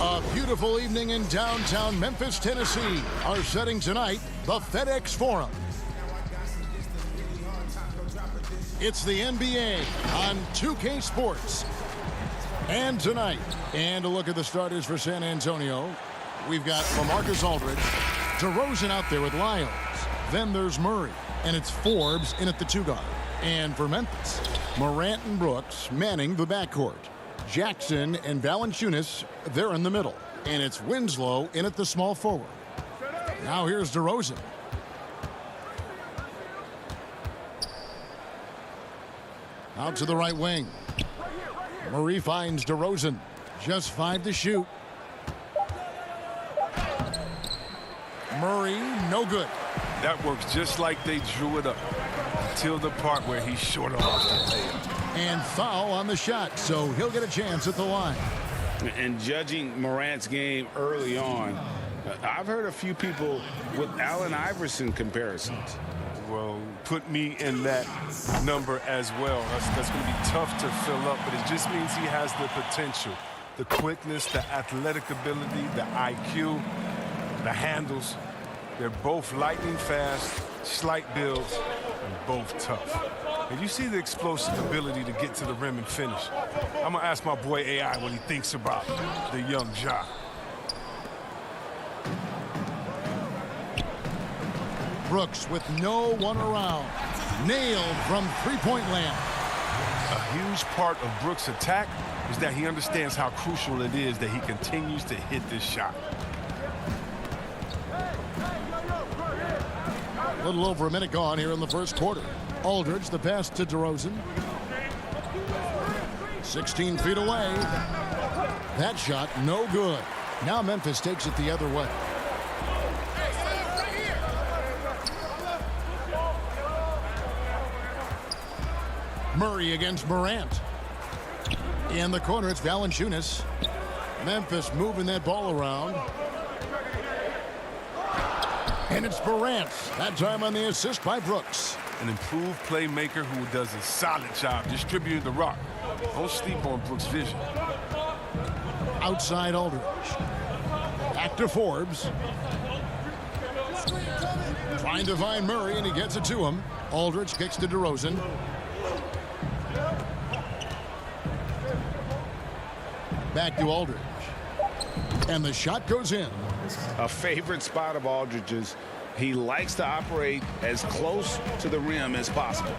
A beautiful evening in downtown Memphis, Tennessee. Our setting tonight, the FedEx Forum. It's the NBA on 2K Sports. And tonight, and a look at the starters for San Antonio, we've got LaMarcus Aldridge, DeRozan out there with Lyles. Then there's Murray, and it's Forbes in at the two guard. And for Memphis, Morant and Brooks manning the backcourt. Jackson and Valanciunas, they're in the middle. And it's Winslow in at the small forward. Now here's DeRozan. Out to the right wing. Murray finds DeRozan. Just 5 to shoot. Murray, no good. That works just like they drew it up. Until the part where he's short off the layup. And foul on the shot, so he'll get a chance at the line. And judging Morant's game early on, I've heard a few people with Allen Iverson comparisons. Well, put me in that number as well. That's going to be tough to fill up, but it just means he has the potential. The quickness, the athletic ability, the IQ, the handles. They're both lightning fast, slight builds, and both tough. And you see the explosive ability to get to the rim and finish. I'm going to ask my boy AI what he thinks about the young Ja. Brooks with no one around. Nailed from three-point land. A huge part of Brooks' attack is that he understands how crucial it is that he continues to hit this shot. A little over a minute gone here in the first quarter. Aldridge, the pass to DeRozan. 16 feet away. That shot, no good. Now Memphis takes it the other way. Murray against Morant. In the corner, it's Valanciunas. Memphis moving that ball around. And it's Morant. That time on the assist by Brooks. An improved playmaker who does a solid job distributing the rock. Don't sleep on Brooks' vision. Outside Aldridge. Back to Forbes. Trying to find Murray, and he gets it to him. Aldridge kicks to DeRozan. Back to Aldridge. And the shot goes in. A favorite spot of Aldridge's. He likes to operate as close to the rim as possible.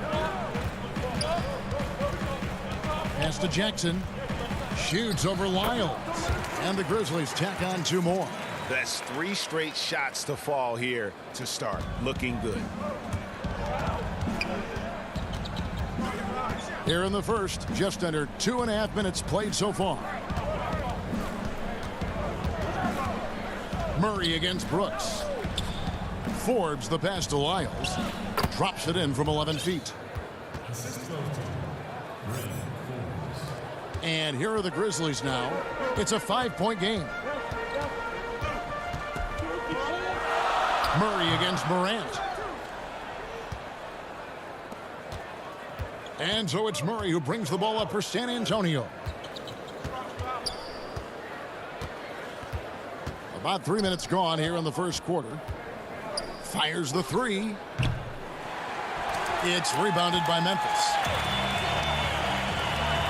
Pass to Jackson. Shoots over Lyles. And the Grizzlies tack on 2 more. That's 3 straight shots to fall here to start. Looking good. Here in the first, just under 2.5 minutes played so far. Murray against Brooks. Forbes, the pass to Lyles. Drops it in from 11 feet. And here are the Grizzlies now. It's a 5-point game. Murray against Morant. And so it's Murray who brings the ball up for San Antonio. About 3 minutes gone here in the first quarter. Fires the 3. It's rebounded by Memphis.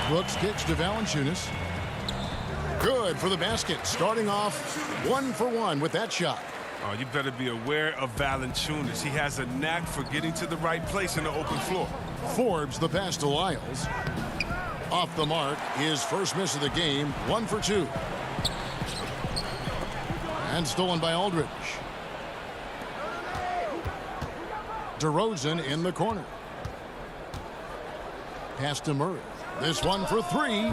Brooks kicks to Valanciunas. Good for the basket. Starting off 1 for 1 with that shot. Oh, you better be aware of Valanciunas. He has a knack for getting to the right place in the open floor. Forbes, the pass to Lyles. Off the mark, his first miss of the game, 1 for 2. And stolen by Aldridge. DeRozan in the corner. Pass to Murray. This one for three.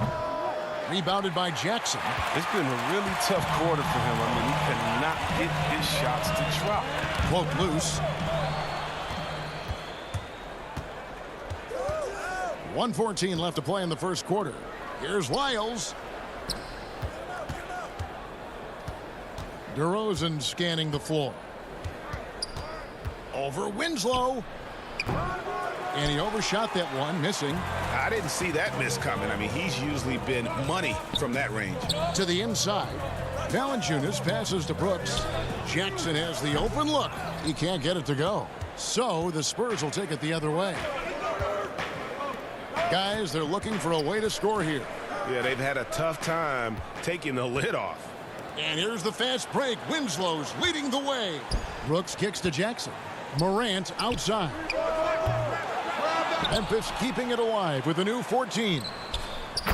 Rebounded by Jackson. It's been a really tough quarter for him. I mean, he cannot get his shots to drop. Poked loose. 1:14 left to play in the first quarter. Here's Lyles. DeRozan scanning the floor. Over Winslow. And he overshot that one, missing. I didn't see that miss coming. I mean, he's usually been money from that range. To the inside. Valanciunas passes to Brooks. Jackson has the open look. He can't get it to go. So the Spurs will take it the other way. Guys, they're looking for a way to score here. Yeah, they've had a tough time taking the lid off. And here's the fast break. Winslow's leading the way. Brooks kicks to Jackson. Morant outside. Memphis keeping it alive with a new 14.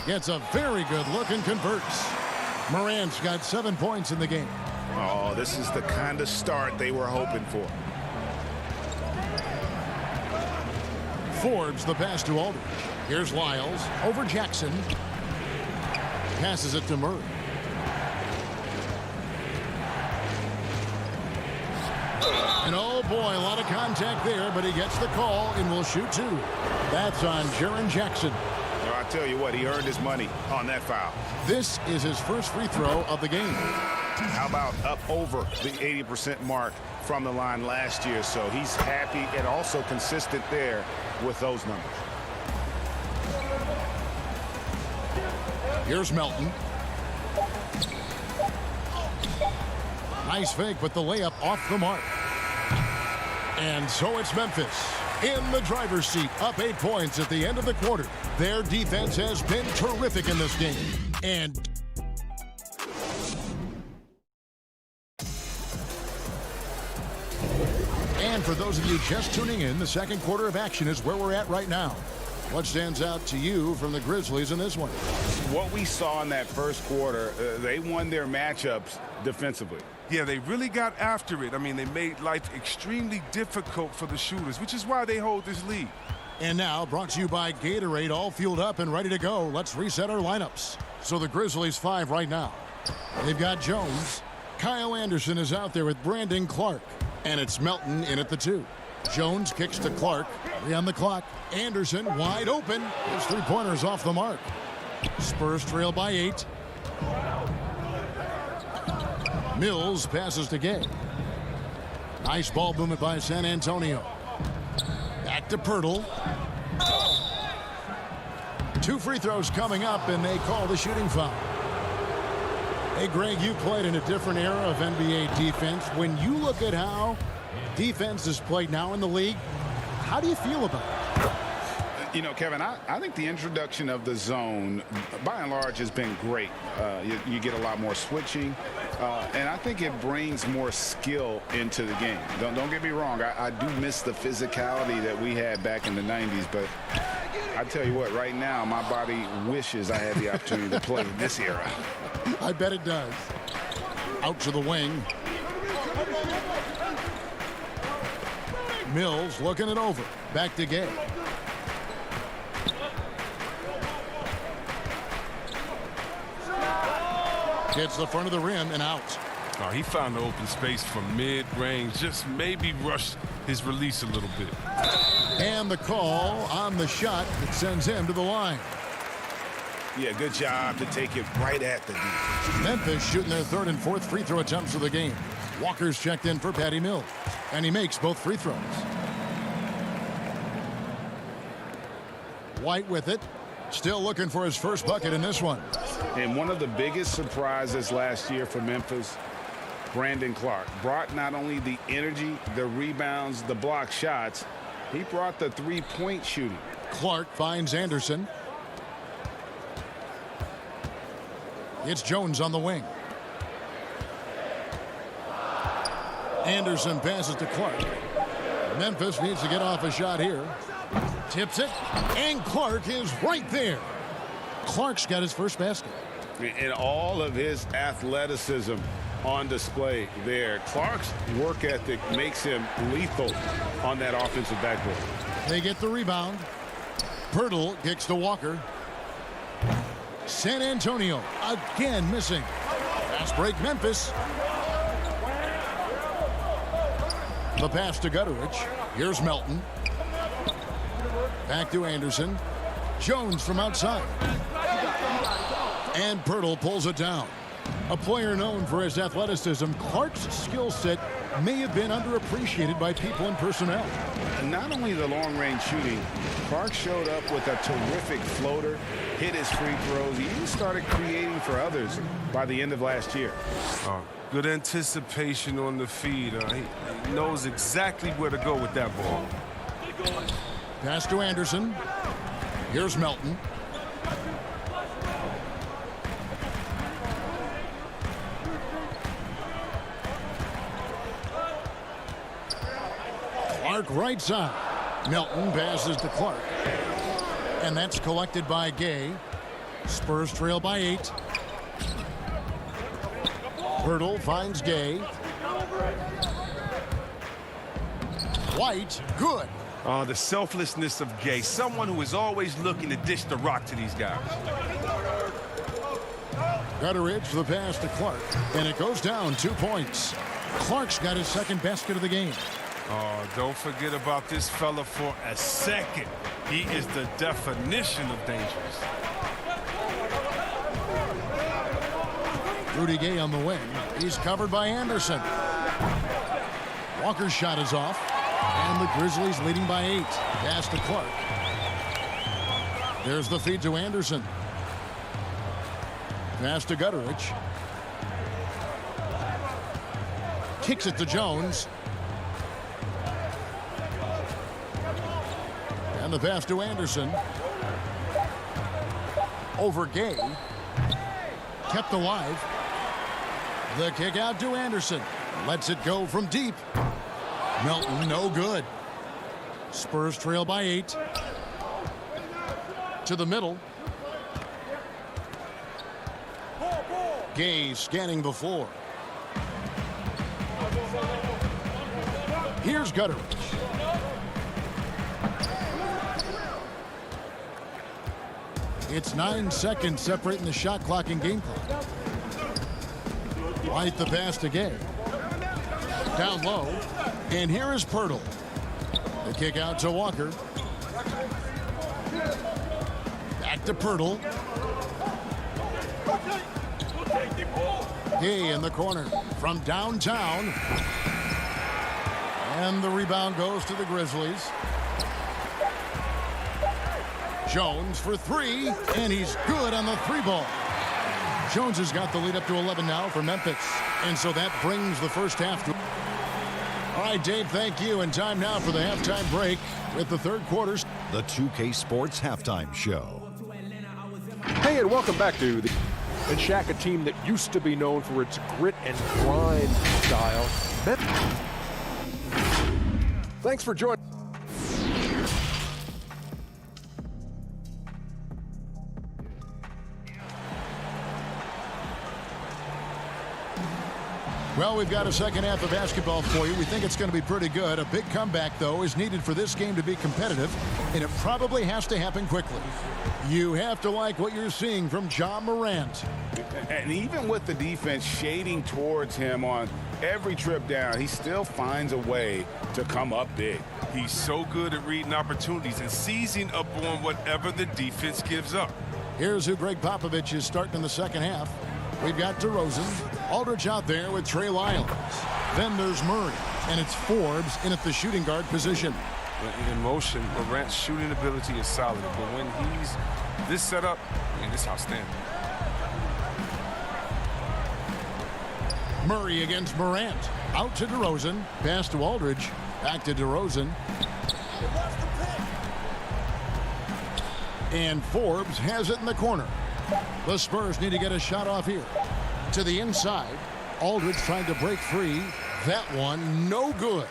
Gets a very good look and converts. Morant's got 7 points in the game. Oh, this is the kind of start they were hoping for. Forbes the pass to Aldridge. Here's Lyles over Jackson. Passes it to Murray. And oh boy, a lot of contact there, but he gets the call and will shoot two. That's on Jaren Jackson. Well, I tell you what, he earned his money on that foul. This is his first free throw of the game. How about up over the 80% mark from the line last year? So he's happy and also consistent there with those numbers. Here's Melton. Nice fake, but the layup off the mark. And so it's Memphis in the driver's seat, up 8 points at the end of the quarter. Their defense has been terrific in this game. And for those of you just tuning in, the second quarter of action is where we're at right now. What stands out to you from the Grizzlies in this one? What we saw in that first quarter, they won their matchups defensively. Yeah, they really got after it. I mean, they made life extremely difficult for the shooters, which is why they hold this lead. And now, brought to you by Gatorade, all fueled up and ready to go. Let's reset our lineups. So the Grizzlies 5 right now. They've got Jones. Kyle Anderson is out there with Brandon Clark. And it's Melton in at the 2. Jones kicks to Clark. 3 on the clock. Anderson wide open. His 3-pointers off the mark. Spurs trail by 8. Mills passes to Gay. Nice ball movement by San Antonio. Back to Pirtle. 2 free throws coming up, and they call the shooting foul. Hey, Greg, you played in a different era of NBA defense. When you look at how defense is played now in the league, how do you feel about it? You know, Kevin, I think the introduction of the zone, by and large, has been great. You get a lot more switching, and I think it brings more skill into the game. Don't get me wrong. I do miss the physicality that we had back in the 90s, but I tell you what, right now, my body wishes I had the opportunity to play in this era. I bet it does. Out to the wing. Mills looking it over. Back to Gay. Hits the front of the rim and out. Oh, he found the open space from mid-range, just maybe rushed his release a little bit. And the call on the shot that sends him to the line. Yeah, good job to take it right at the D. Memphis shooting their 3rd and 4th free throw attempts of the game. Walker's checked in for Patty Mills, and he makes both free throws. White with it. Still looking for his first bucket in this one. And one of the biggest surprises last year for Memphis, Brandon Clark, brought not only the energy, the rebounds, the block shots, he brought the 3-point shooting. Clark finds Anderson. It's Jones on the wing. Anderson passes to Clark. Memphis needs to get off a shot here. Tips it, and Clark is right there. Clark's got his first basket. And all of his athleticism on display there. Clark's work ethic makes him lethal on that offensive backboard. They get the rebound. Pirtle kicks to Walker. San Antonio again missing. Fast break Memphis. The pass to Gutteridge. Here's Melton. Back to Anderson. Jones from outside. And Pirtle pulls it down. A player known for his athleticism, Clark's skill set may have been underappreciated by people in personnel. Not only the long-range shooting, Clark showed up with a terrific floater, hit his free throws. He even started creating for others by the end of last year. Good anticipation on the feed. He knows exactly where to go with that ball. Pass to Anderson. Here's Melton. Clark right side. Melton passes to Clark. And that's collected by Gay. Spurs trail by 8. Pirtle finds Gay. White, good. The selflessness of Gay. Someone who is always looking to dish the rock to these guys. Gutteridge, the pass to Clark. And it goes down 2 points. Clark's got his second basket of the game. Don't forget about this fella for a second. He is the definition of dangerous. Rudy Gay on the wing. He's covered by Anderson. Walker's shot is off. And the Grizzlies leading by 8. Pass to Clark. There's the feed to Anderson. Pass to Gutteridge. Kicks it to Jones. And the pass to Anderson. Over Gay. Kept alive. The kick out to Anderson. Lets it go from deep. Melton, no good. Spurs trail by 8. To the middle. Gay scanning the floor. Here's Gutteridge. It's 9 seconds separating the shot clock and game clock. White the pass to Gay. Down low. And here is Pirtle. The kick out to Walker. Back to Pirtle. Gay in the corner from downtown. And the rebound goes to the Grizzlies. Jones for 3, and he's good on the 3 ball. Jones has got the lead up to 11 now for Memphis. And so that brings the first half to... All right, Dave, thank you. And time now for the halftime break with the third quarter. The 2K Sports Halftime Show. Hey, and welcome back to the... And Shaq, a team that used to be known for its grit and grind style. Thanks for joining. Well, we've got a second half of basketball for you. We think it's going to be pretty good. A big comeback, though, is needed for this game to be competitive, and it probably has to happen quickly. You have to like what you're seeing from Ja Morant. And even with the defense shading towards him on every trip down, he still finds a way to come up big. He's so good at reading opportunities and seizing up on whatever the defense gives up. Here's who Greg Popovich is starting in the second half. We've got DeRozan, Aldridge out there with Trey Lyles. Then there's Murray, and it's Forbes in at the shooting guard position. In motion, Morant's shooting ability is solid, but when he's this setup, it's outstanding. Murray against Morant. Out to DeRozan. Pass to Aldridge. Back to DeRozan. And Forbes has it in the corner. The Spurs need to get a shot off here. To the inside. Aldridge trying to break free. That one, no good.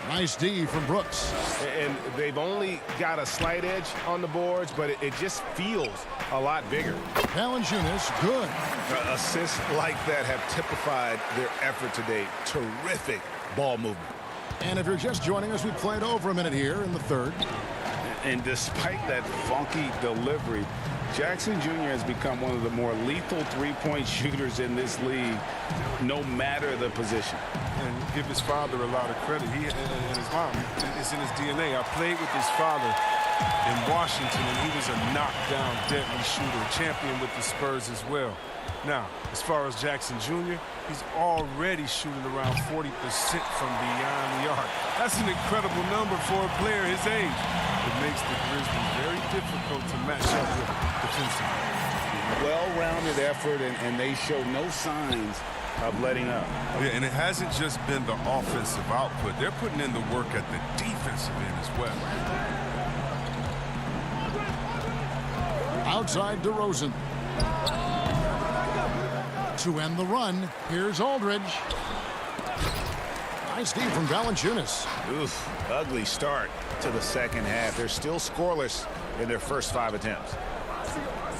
Nice D from Brooks. And they've only got a slight edge on the boards, but it just feels a lot bigger. Valanciunas, good. Assists like that have typified their effort today. Terrific ball movement. And if you're just joining us, we played over a minute here in the third. And despite that funky delivery, Jackson Jr. has become one of the more lethal three-point shooters in this league, no matter the position. And give his father a lot of credit. He and his mom, it's in his DNA. I played with his father in Washington, and he was a knockdown, deadly shooter, champion with the Spurs as well. Now, as far as Jackson Jr., he's already shooting around 40% from beyond the arc. That's an incredible number for a player his age. It makes the Grizzlies very difficult to match up with defensively. Well-rounded effort, and they show no signs of letting up. Yeah, and it hasn't just been the offensive output. They're putting in the work at the defensive end as well. Outside DeRozan. To end the run, here's Aldridge. Nice D from Valanciunas. Oof, ugly start to the second half. They're still scoreless in their first 5 attempts.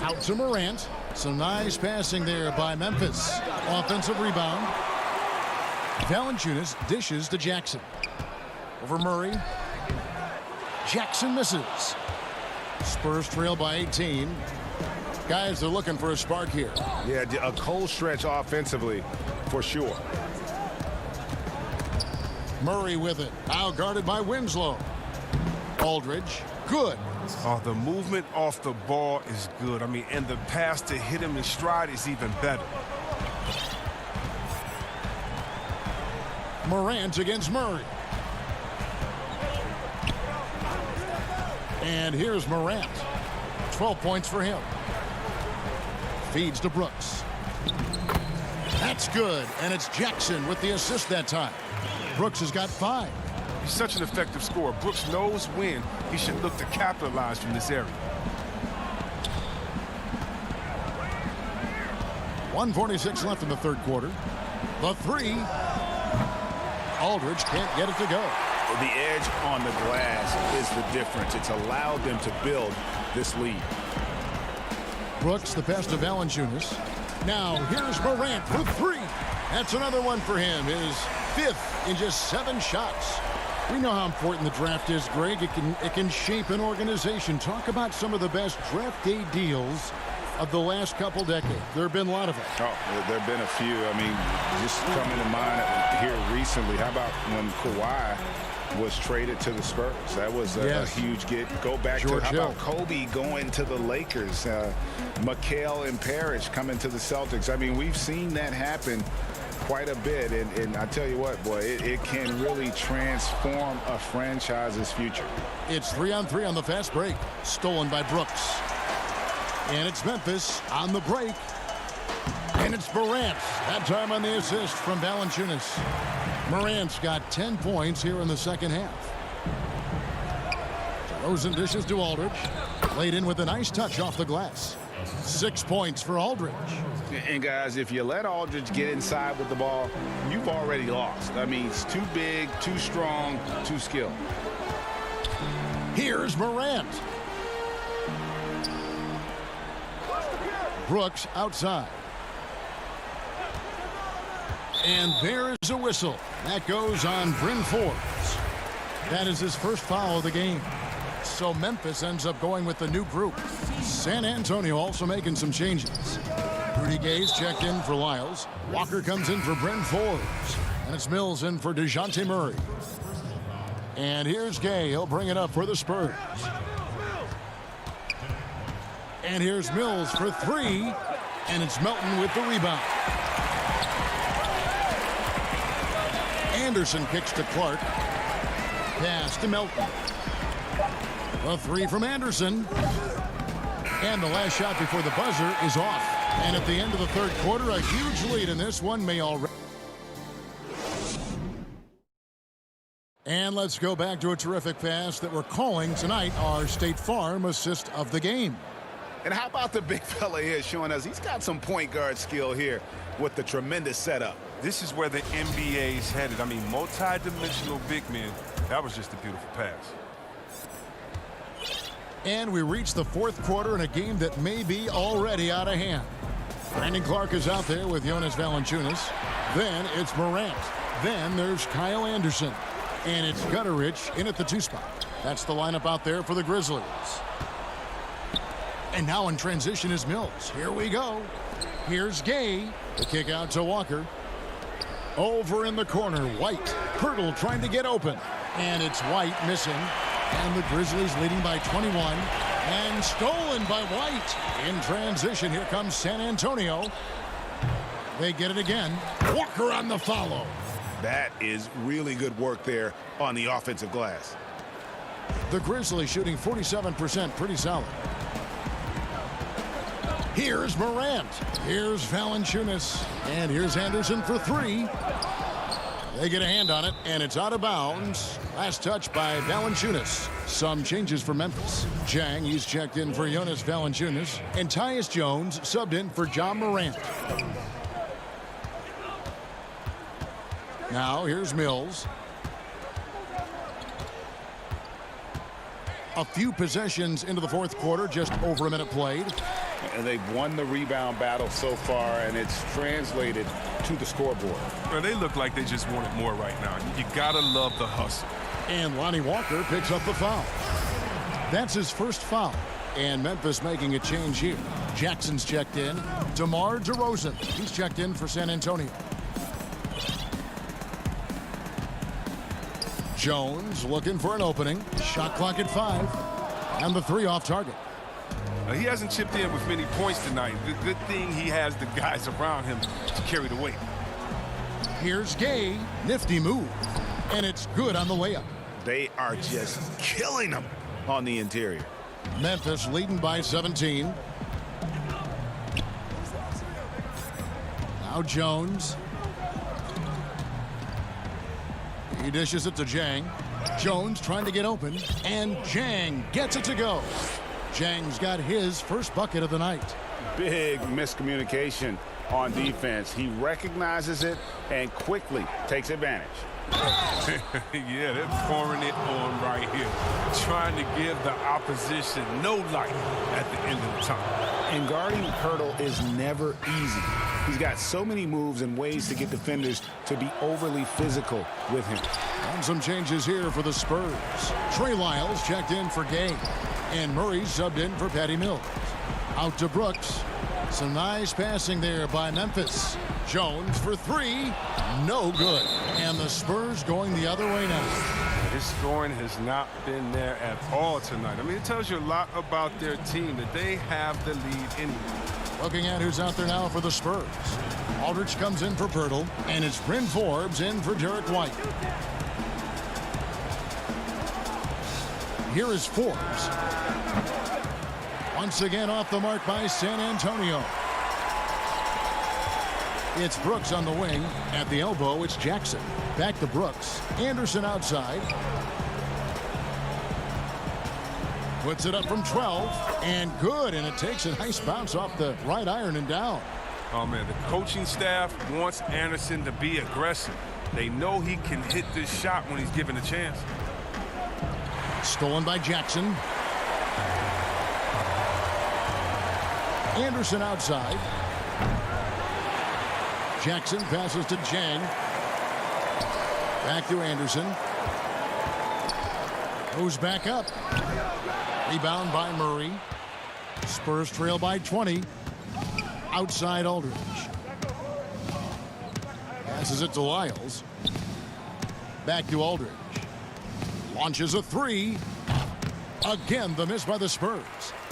Out to Morant. Some nice passing there by Memphis. Offensive rebound. Valanciunas dishes to Jackson. Over Murray. Jackson misses. Spurs trail by 18. Guys, they're looking for a spark here. Yeah, a cold stretch offensively for sure. Murray with it. Now guarded by Winslow. Aldridge. Good. Oh, the movement off the ball is good. I mean, and the pass to hit him in stride is even better. Morant against Murray. And here's Morant. 12 points for him. Feeds to Brooks. That's good. And it's Jackson with the assist that time. Brooks has got 5. He's such an effective scorer. Brooks knows when he should look to capitalize from this area. 1:46 left in the third quarter. The three. Aldridge can't get it to go. The edge on the glass is the difference. It's allowed them to build this lead. Brooks, the pass to Valanciunas. Now, here's Morant for 3. That's another one for him. His 5th in just 7 shots. We know how important the draft is, Greg. It can shape an organization. Talk about some of the best draft day deals of the last couple decades. There have been a lot of them. Oh, there have been a few. I mean, just coming to mind here recently. How about when Kawhi was traded to the Spurs? That was a huge get. Go back George to how Hill. about Kobe going to the Lakers? McHale and Parrish coming to the Celtics. I mean, we've seen that happen quite a bit, and I tell you what, boy, it can really transform a franchise's future. It's 3-on-3 on the fast break. Stolen by Brooks. And it's Memphis on the break. And it's Morant. That time on the assist from Valanciunas. Morant's got 10 points here in the second half. DeRozan dishes to Aldridge. Laid in with a nice touch off the glass. 6 points for Aldridge. And guys, if you let Aldridge get inside with the ball, you've already lost. I mean, it's too big, too strong, too skilled. Here's Morant. Brooks outside. And there is a whistle. That goes on Bryn Forbes. That is his first foul of the game. So Memphis ends up going with the new group. San Antonio also making some changes. Rudy Gay's checked in for Lyles. Walker comes in for Bryn Forbes. And it's Mills in for DeJounte Murray. And here's Gay. He'll bring it up for the Spurs. And here's Mills for 3. And it's Melton with the rebound. Anderson kicks to Clark. Pass to Melton. A 3 from Anderson. And the last shot before the buzzer is off. And at the end of the third quarter, a huge lead in this one may already. And let's go back to a terrific pass that we're calling tonight our State Farm assist of the game. And how about the big fella here showing us he's got some point guard skill here with the tremendous setup. This is where the NBA is headed. I mean, multi-dimensional big men That was just a beautiful pass. And we reach the fourth quarter in a game that may be already out of hand. Brandon Clark is out there with Jonas Valanciunas. Then it's Morant. Then there's Kyle Anderson. And it's Gutterich in at the 2 spot. That's the lineup out there for the Grizzlies. And now in transition is Mills. Here we go. Here's Gay. The kick out to Walker. Over in the corner, White. Pirtle trying to get open. And it's White missing. And the Grizzlies leading by 21. And stolen by White. In transition, here comes San Antonio. They get it again. Walker on the follow. That is really good work there on the offensive glass. The Grizzlies shooting 47%, pretty solid. Here's Morant. Here's Valanciunas. And here's Anderson for 3. They get a hand on it, and it's out of bounds. Last touch by Valanciunas. Some changes for Memphis. Jang, he's checked in for Jonas Valanciunas. And Tyus Jones subbed in for John Morant. Now, here's Mills. A few possessions into the fourth quarter, just over a minute played. And they've won the rebound battle so far, and it's translated to the scoreboard. Well, they look like they just want it more right now. You gotta love the hustle. And Lonnie Walker picks up the foul. That's his first foul. And Memphis making a change here. Jackson's checked in. DeMar DeRozan, he's checked in for San Antonio. Jones looking for an opening. Shot clock at 5. And the 3 off target. He hasn't chipped in with many points tonight. Good thing he has the guys around him to carry the weight. Here's Gay. Nifty move. And it's good on the layup. They are just killing them on the interior. Memphis leading by 17. Now Jones. He dishes it to Jang. Jones trying to get open. And Jang gets it to go. Jang's got his first bucket of the night. Big miscommunication on defense. He recognizes it and quickly takes advantage. Yeah, they're pouring it on right here. Trying to give the opposition no life at the end of the tunnel. And guarding Pirtle is never easy. He's got so many moves and ways to get defenders to be overly physical with him. And some changes here for the Spurs. Trey Lyles checked in for Gay. And Murray subbed in for Patty Mills. Out to Brooks. Some nice passing there by Memphis. Jones for 3. No good. And the Spurs going the other way now. His scoring has not been there at all tonight. I mean, it tells you a lot about their team that they have the lead anyway. Looking at who's out there now for the Spurs. Aldridge comes in for Pirtle. And it's Bryn Forbes in for Derek White. Here is Forbes. Once again off the mark by San Antonio. It's Brooks on the wing. At the elbow, it's Jackson. Back to Brooks. Anderson outside. Puts it up from 12. And good. And it takes a nice bounce off the right iron and down. Oh, man, the coaching staff wants Anderson to be aggressive. They know he can hit this shot when he's given a chance. Stolen by Jackson. Anderson outside. Jackson passes to Jang. Back to Anderson. Moves back up. Rebound by Murray. Spurs trail by 20. Outside Aldridge. Passes it to Lyles. Back to Aldridge. Launches a 3. Again, the miss by the Spurs.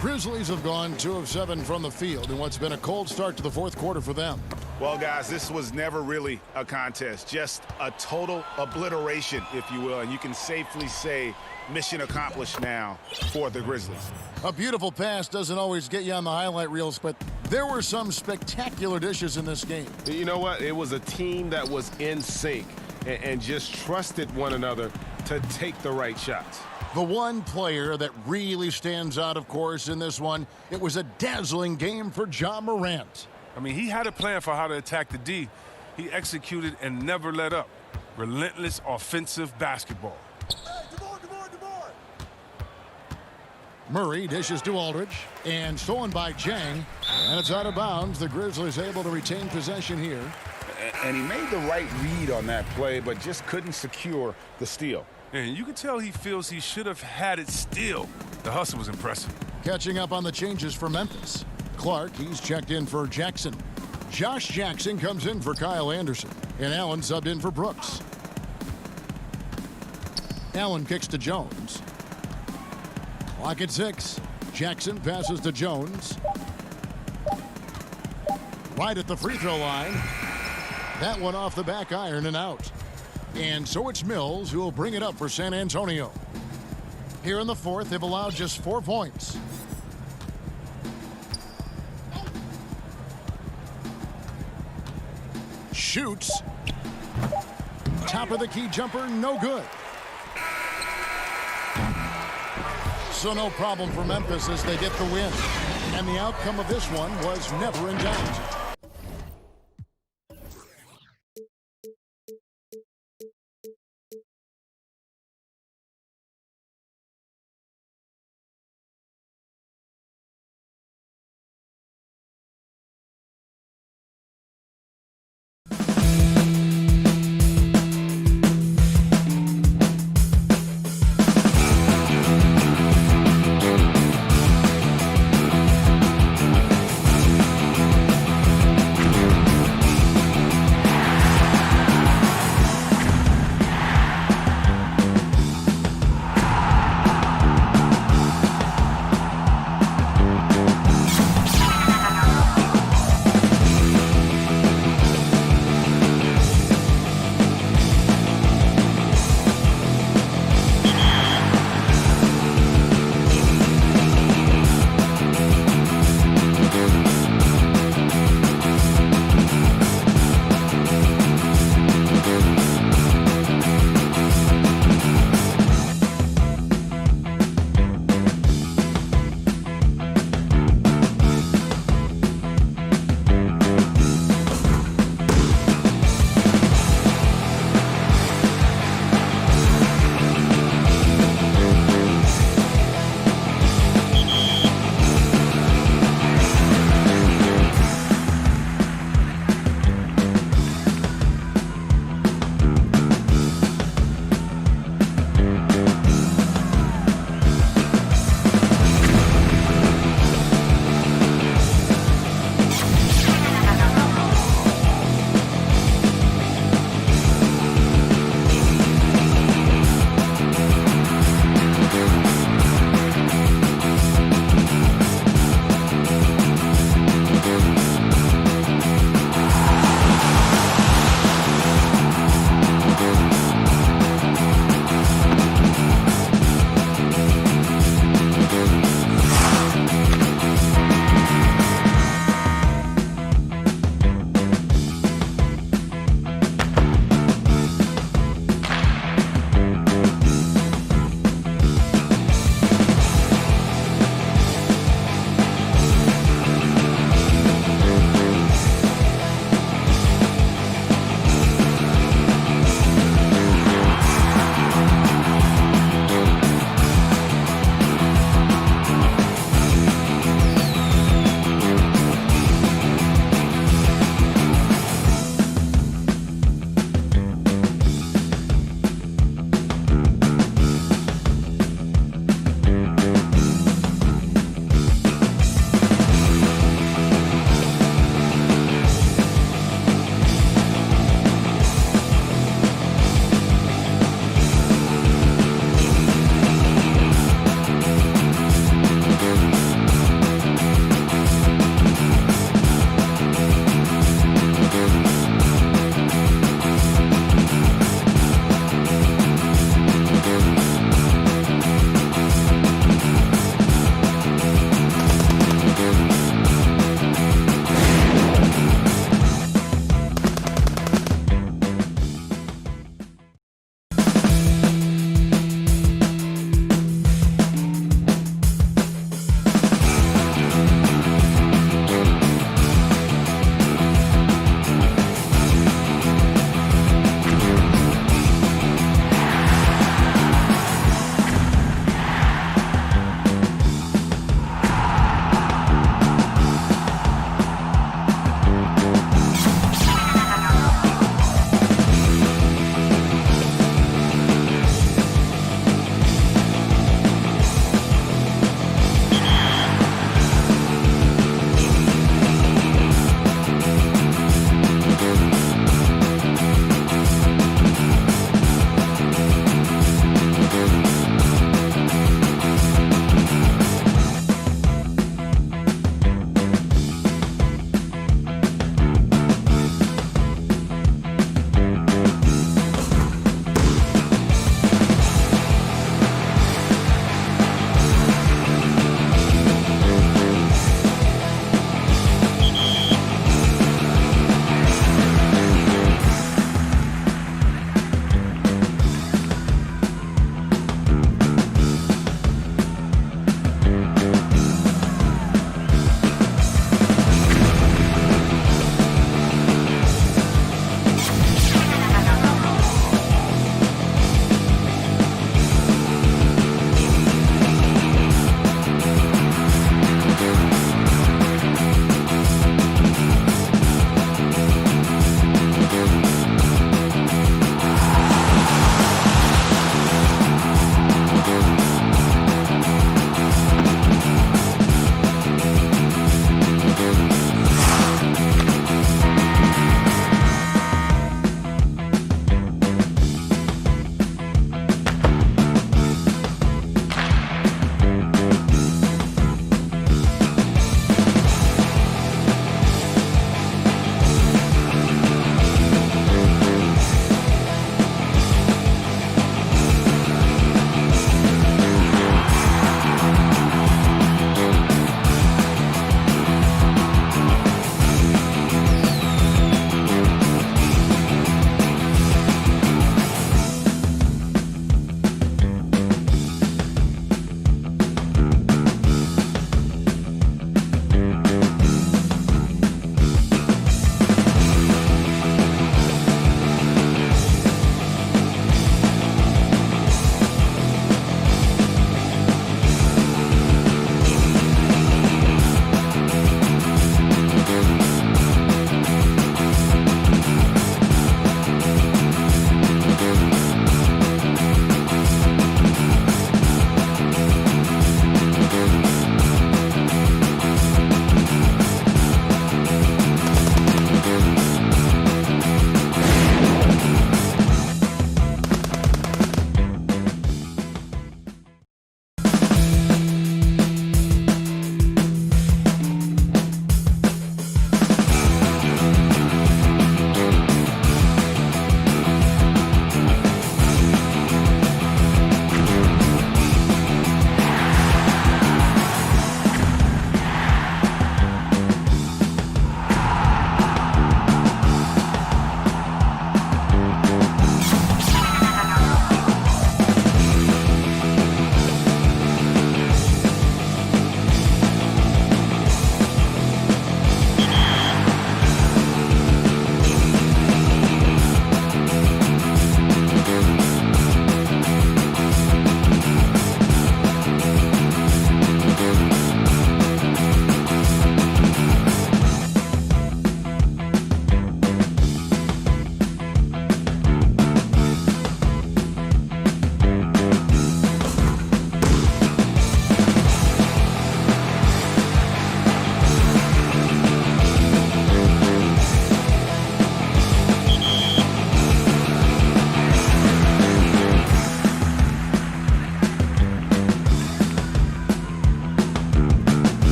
Grizzlies have gone 2 of 7 from the field in what's been a cold start to the fourth quarter for them. Well, guys, this was never really a contest, just a total obliteration, if you will, and you can safely say mission accomplished now for the Grizzlies. A beautiful pass doesn't always get you on the highlight reels, but there were some spectacular dishes in this game. You know what? It was a team that was in sync and just trusted one another to take the right shots. The one player that really stands out, of course, in this one, it was a dazzling game for John Morant. I mean, he had a plan for how to attack the D. He executed and never let up. Relentless offensive basketball. Murray dishes to Aldridge, and stolen by Jang, and it's out of bounds. The Grizzlies able to retain possession here. And he made the right read on that play, but just couldn't secure the steal. And you can tell he feels he should have had it still. The hustle was impressive. Catching up on the changes for Memphis. Clark, he's checked in for Jackson. Josh Jackson comes in for Kyle Anderson, and Allen subbed in for Brooks. Allen kicks to Jones. Clock at 6. Jackson passes to Jones. Right at the free throw line. That one off the back iron and out. And so it's Mills who will bring it up for San Antonio. Here in the fourth, they've allowed just 4 points. Shoots. Top of the key jumper, no good. So no problem for Memphis as they get the win. And the outcome of this one was never in doubt.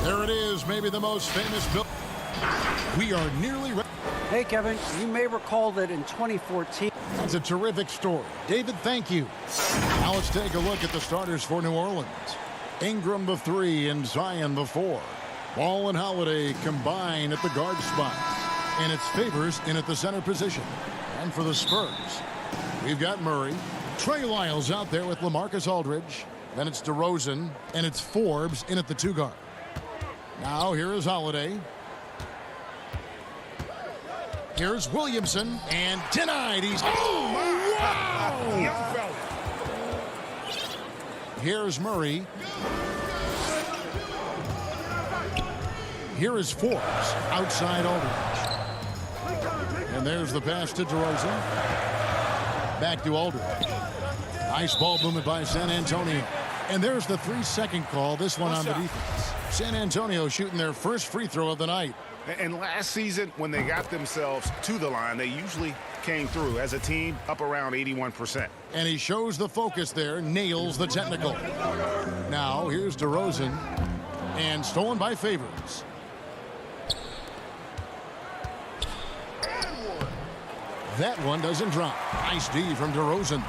There it is, maybe the most famous build. We are nearly ready. Hey, Kevin, you may recall that in 2014. That's a terrific story. David, thank you. Now let's take a look at the starters for New Orleans. Ingram the 3 and Zion the 4. Ball and Holiday combine at the guard spot. And it's Favors in at the center position. And for the Spurs, we've got Murray. Trey Lyles out there with LaMarcus Aldridge. Then it's DeRozan. And it's Forbes in at the 2 guard. Now here is Holiday. Here's Williamson, and denied. He's wow! Here's Murray. Here is Forbes, outside Aldridge. And there's the pass to DeRozan. Back to Aldridge. Nice ball movement by San Antonio. And there's the 3-second call, this one on the defense. San Antonio shooting their first free throw of the night. And last season, when they got themselves to the line, they usually came through as a team up around 81%. And he shows the focus there, nails the technical. Now, here's DeRozan, and stolen by Favors. That one doesn't drop. Nice D from DeRozan.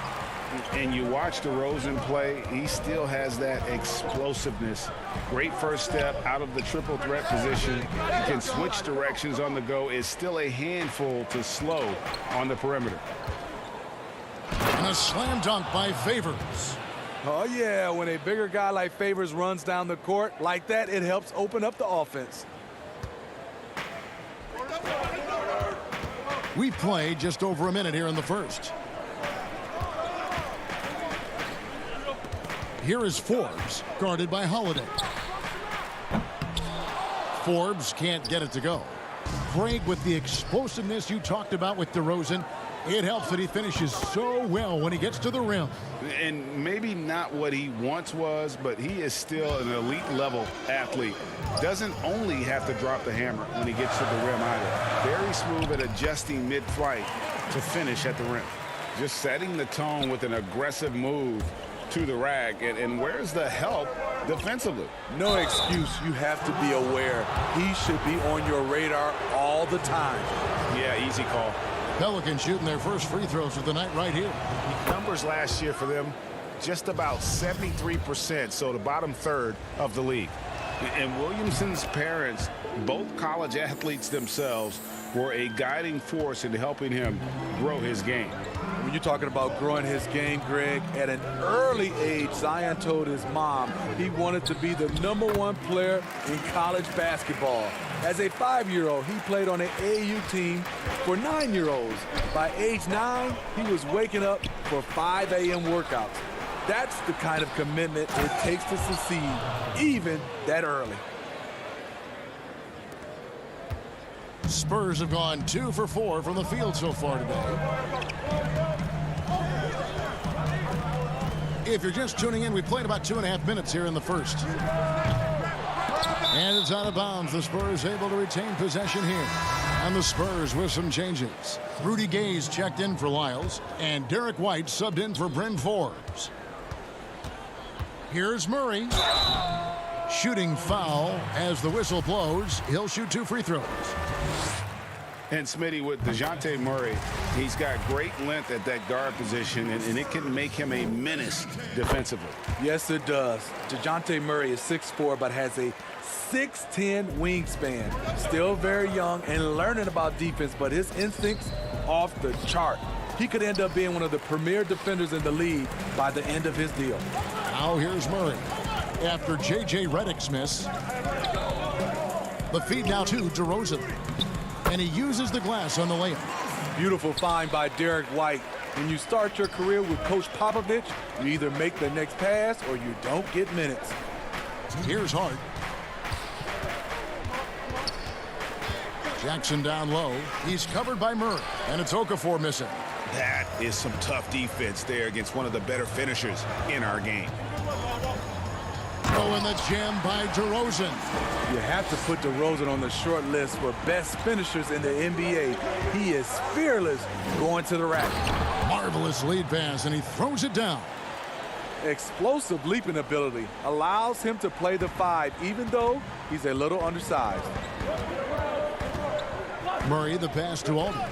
And you watch DeRozan play, he still has that explosiveness. Great first step out of the triple threat position. He can switch directions on the go. Is still a handful to slow on the perimeter. And a slam dunk by Favors. Oh, yeah, when a bigger guy like Favors runs down the court like that, it helps open up the offense. We played just over a minute here in the first. Here is Forbes, guarded by Holiday. Forbes can't get it to go. Craig, with the explosiveness you talked about with DeRozan, it helps that he finishes so well when he gets to the rim. And maybe not what he once was, but he is still an elite level athlete. Doesn't only have to drop the hammer when he gets to the rim either. Very smooth at adjusting mid-flight to finish at the rim. Just setting the tone with an aggressive move to the rack. And where's the help defensively? No excuse. You have to be aware. He should be on your radar all the time. Yeah, easy call. Pelicans shooting their first free throws of the night right here. Numbers last year for them, just about 73%, so the bottom third of the league. And Williamson's parents, both college athletes themselves, were a guiding force in helping him grow his game. When you're talking about growing his game, Greg, at an early age, Zion told his mom he wanted to be the #1 player in college basketball. As a 5-year-old, he played on an AAU team for 9-year-olds. By age 9, he was waking up for 5 a.m. workouts. That's the kind of commitment it takes to succeed, even that early. Spurs have gone 2 for 4 from the field so far today. If you're just tuning in, we played about 2.5 minutes here in the first. And it's out of bounds. The Spurs able to retain possession here. And the Spurs with some changes. Rudy Gay's checked in for Lyles, and Derek White subbed in for Bryn Forbes. Here's Murray. Shooting foul as the whistle blows. He'll shoot 2 free throws. And Smitty, with DeJounte Murray, he's got great length at that guard position, and it can make him a menace defensively. Yes, it does. DeJounte Murray is 6'4", but has a 6'10" wingspan. Still very young and learning about defense, but his instincts off the chart. He could end up being one of the premier defenders in the league by the end of his deal. Now here's Murray. After J.J. Redick's miss, the feed now to DeRozan. And he uses the glass on the layup. Beautiful find by Derek White. When you start your career with Coach Popovich, you either make the next pass or you don't get minutes. Here's Hart. Jackson down low. He's covered by Murray. And it's Okafor missing. That is some tough defense there against one of the better finishers in our game. Oh, and the jam by DeRozan. You have to put DeRozan on the short list for best finishers in the NBA. He is fearless going to the rack. Marvelous lead pass, and he throws it down. Explosive leaping ability allows him to play the 5, even though he's a little undersized. Murray, the pass to Aldridge.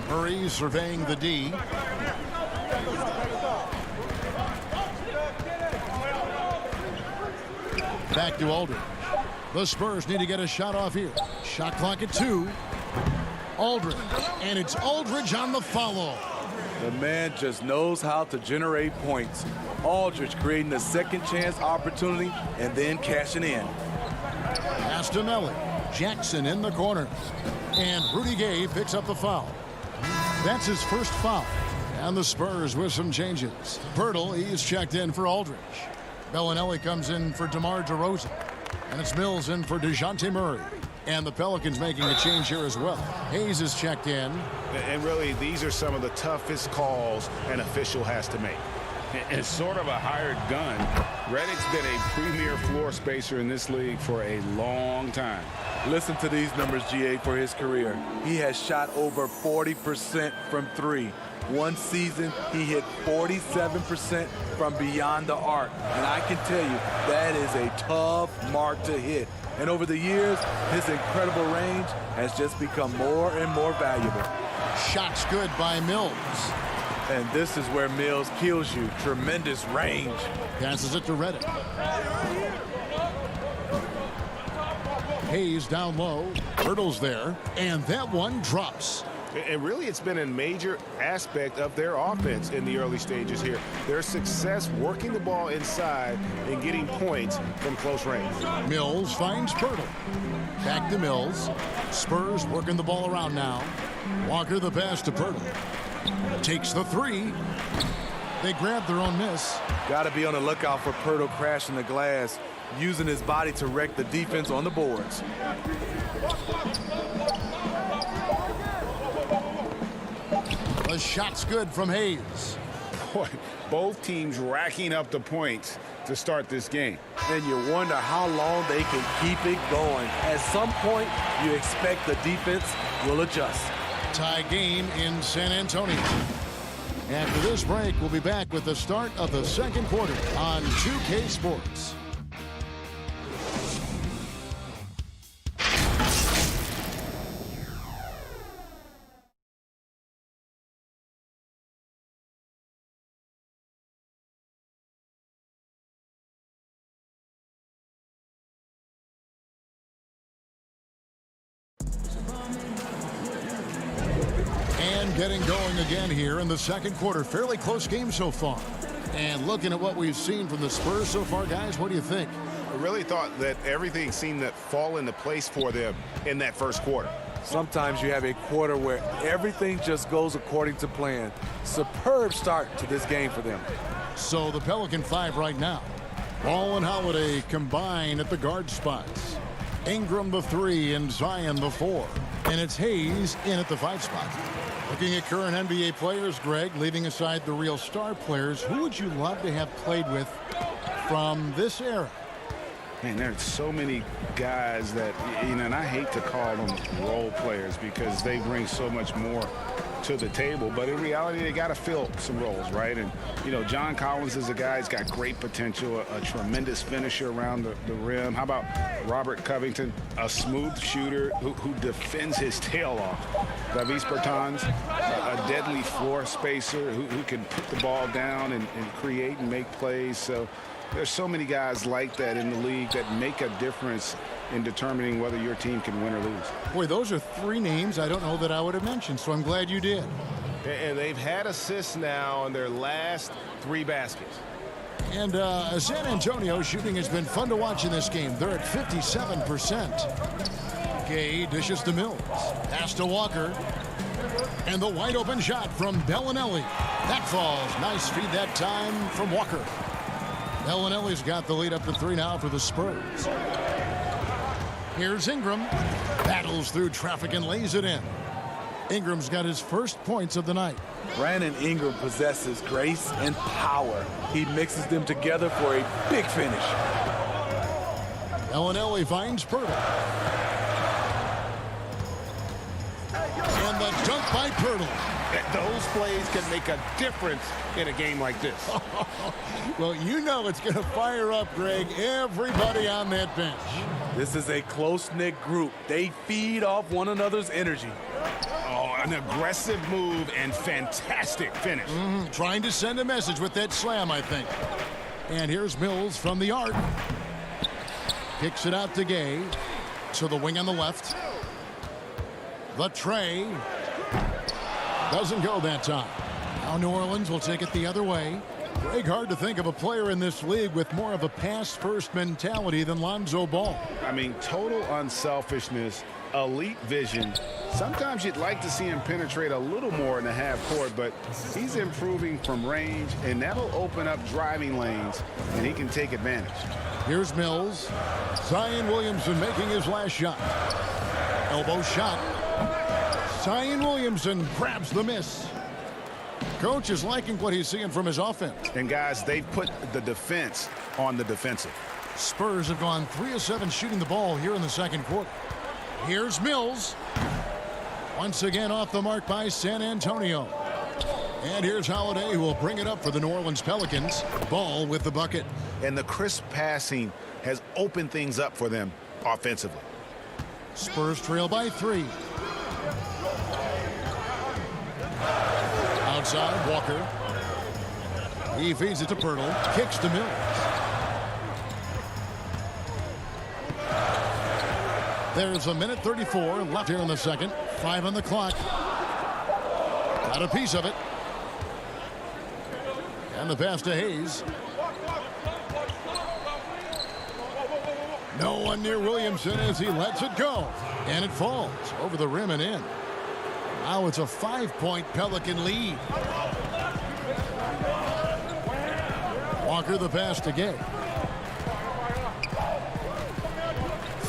Murray surveying the D. Back to Aldridge. The Spurs need to get a shot off here. Shot clock at 2. Aldridge. And it's Aldridge on the follow. The man just knows how to generate points. Aldridge creating a second chance opportunity and then cashing in. Pass to Melly. Jackson in the corner. And Rudy Gay picks up the foul. That's his first foul. And the Spurs with some changes. Pirtle, he's checked in for Aldridge. Bellinelli comes in for DeMar DeRozan. And it's Mills in for DeJounte Murray. And the Pelicans making a change here as well. Hayes is checked in. And really, these are some of the toughest calls an official has to make. It's sort of a hired gun. Redick's been a premier floor spacer in this league for a long time. Listen to these numbers, GA, for his career. He has shot over 40% from 3. One season, he hit 47% from beyond the arc. And I can tell you, that is a tough mark to hit. And over the years, his incredible range has just become more and more valuable. Shots good by Mills. And this is where Mills kills you. Tremendous range. Passes it to Redick. Hayes down low. Pirtle's there. And that one drops. And really, it's been a major aspect of their offense in the early stages here. Their success working the ball inside and getting points from close range. Mills finds Pirtle. Back to Mills. Spurs working the ball around now. Walker the pass to Pirtle. Takes the 3. They grab their own miss. Got to be on the lookout for Pirtle crashing the glass, using his body to wreck the defense on the boards. The shot's good from Hayes. Boy, both teams racking up the points to start this game. And you wonder how long they can keep it going. At some point, you expect the defense will adjust. Tie game in San Antonio. After this break, we'll be back with the start of the second quarter on 2K Sports. Getting going again here in the second quarter. Fairly close game so far. And looking at what we've seen from the Spurs so far, guys, what do you think? I really thought that everything seemed to fall into place for them in that first quarter. Sometimes you have a quarter where everything just goes according to plan. Superb start to this game for them. So the Pelican 5 right now. Ball and Holiday combine at the guard spots. Ingram the 3 and Zion the 4. And it's Hayes in at the 5 spot. Looking at current NBA players, Greg, leaving aside the real star players, who would you love to have played with from this era? Man, there's so many guys that, and I hate to call them role players because they bring so much more to the table, but in reality, they got to fill some roles, right? And, you know, John Collins is a guy who's got great potential, a tremendous finisher around the rim. How about Robert Covington, a smooth shooter who defends his tail off? Davis Bertans, a deadly floor spacer who can put the ball down and create and make plays. So there's so many guys like that in the league that make a difference in determining whether your team can win or lose. Boy, those are three names I don't know that I would have mentioned, so I'm glad you did. And they've had assists now on their last 3 baskets. And San Antonio shooting has been fun to watch in this game. They're at 57%. Gay dishes to Mills. Pass to Walker. And the wide open shot from Bellinelli. That falls. Nice feed that time from Walker. Bellinelli's got the lead up to 3 now for the Spurs. Here's Ingram. Battles through traffic and lays it in. Ingram's got his first points of the night. Brandon Ingram possesses grace and power. He mixes them together for a big finish. Bellinelli finds Pirtle. And the dunk by Pirtle. Those plays can make a difference in a game like this. Well, you know it's going to fire up, Greg, everybody on that bench. This is a close-knit group. They feed off one another's energy. Oh, an aggressive move and fantastic finish. Trying to send a message with that slam, I think. And here's Mills from the arc. Kicks it out to Gay. To the wing on the left. The tray. Doesn't go that time. Now New Orleans will take it the other way. Greg, hard to think of a player in this league with more of a pass-first mentality than Lonzo Ball. I mean, total unselfishness, elite vision. Sometimes you'd like to see him penetrate a little more in the half court, but he's improving from range, and that'll open up driving lanes, and he can take advantage. Here's Mills. Zion Williamson making his last shot. Elbow shot. Zion Williamson grabs the miss. Coach is liking what he's seeing from his offense. And, guys, they've put the defense on the defensive. Spurs have gone 3 of 7 shooting the ball here in the second quarter. Here's Mills. Once again off the mark by San Antonio. And here's Holiday, who will bring it up for the New Orleans Pelicans. Ball with the bucket. And the crisp passing has opened things up for them offensively. Spurs trail by 3. Outside, Walker. He feeds it to Pirtle. Kicks to Mills. There's 1:34 left here in the second. 5 on the clock. Got a piece of it. And the pass to Hayes. No one near Williamson as he lets it go. And it falls over the rim and in. Now it's a 5-point Pelican lead. Walker the pass to Gay.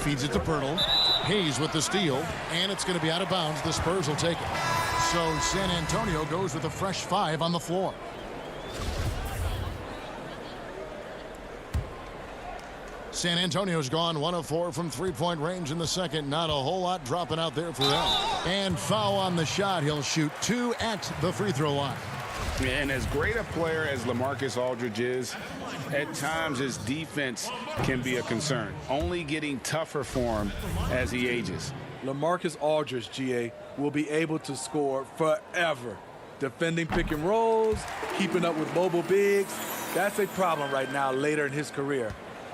Feeds it to Pirtle. Hayes with the steal. And it's going to be out of bounds. The Spurs will take it. So San Antonio goes with a fresh 5 on the floor. San Antonio's gone 1 of 4 from 3-point range in the second. Not a whole lot dropping out there for them. And foul on the shot. He'll shoot 2 at the free throw line. And as great a player as LaMarcus Aldridge is, at times his defense can be a concern. Only getting tougher for him as he ages. LaMarcus Aldridge, GA, will be able to score forever. Defending pick and rolls, keeping up with mobile bigs. That's a problem right now later in his career.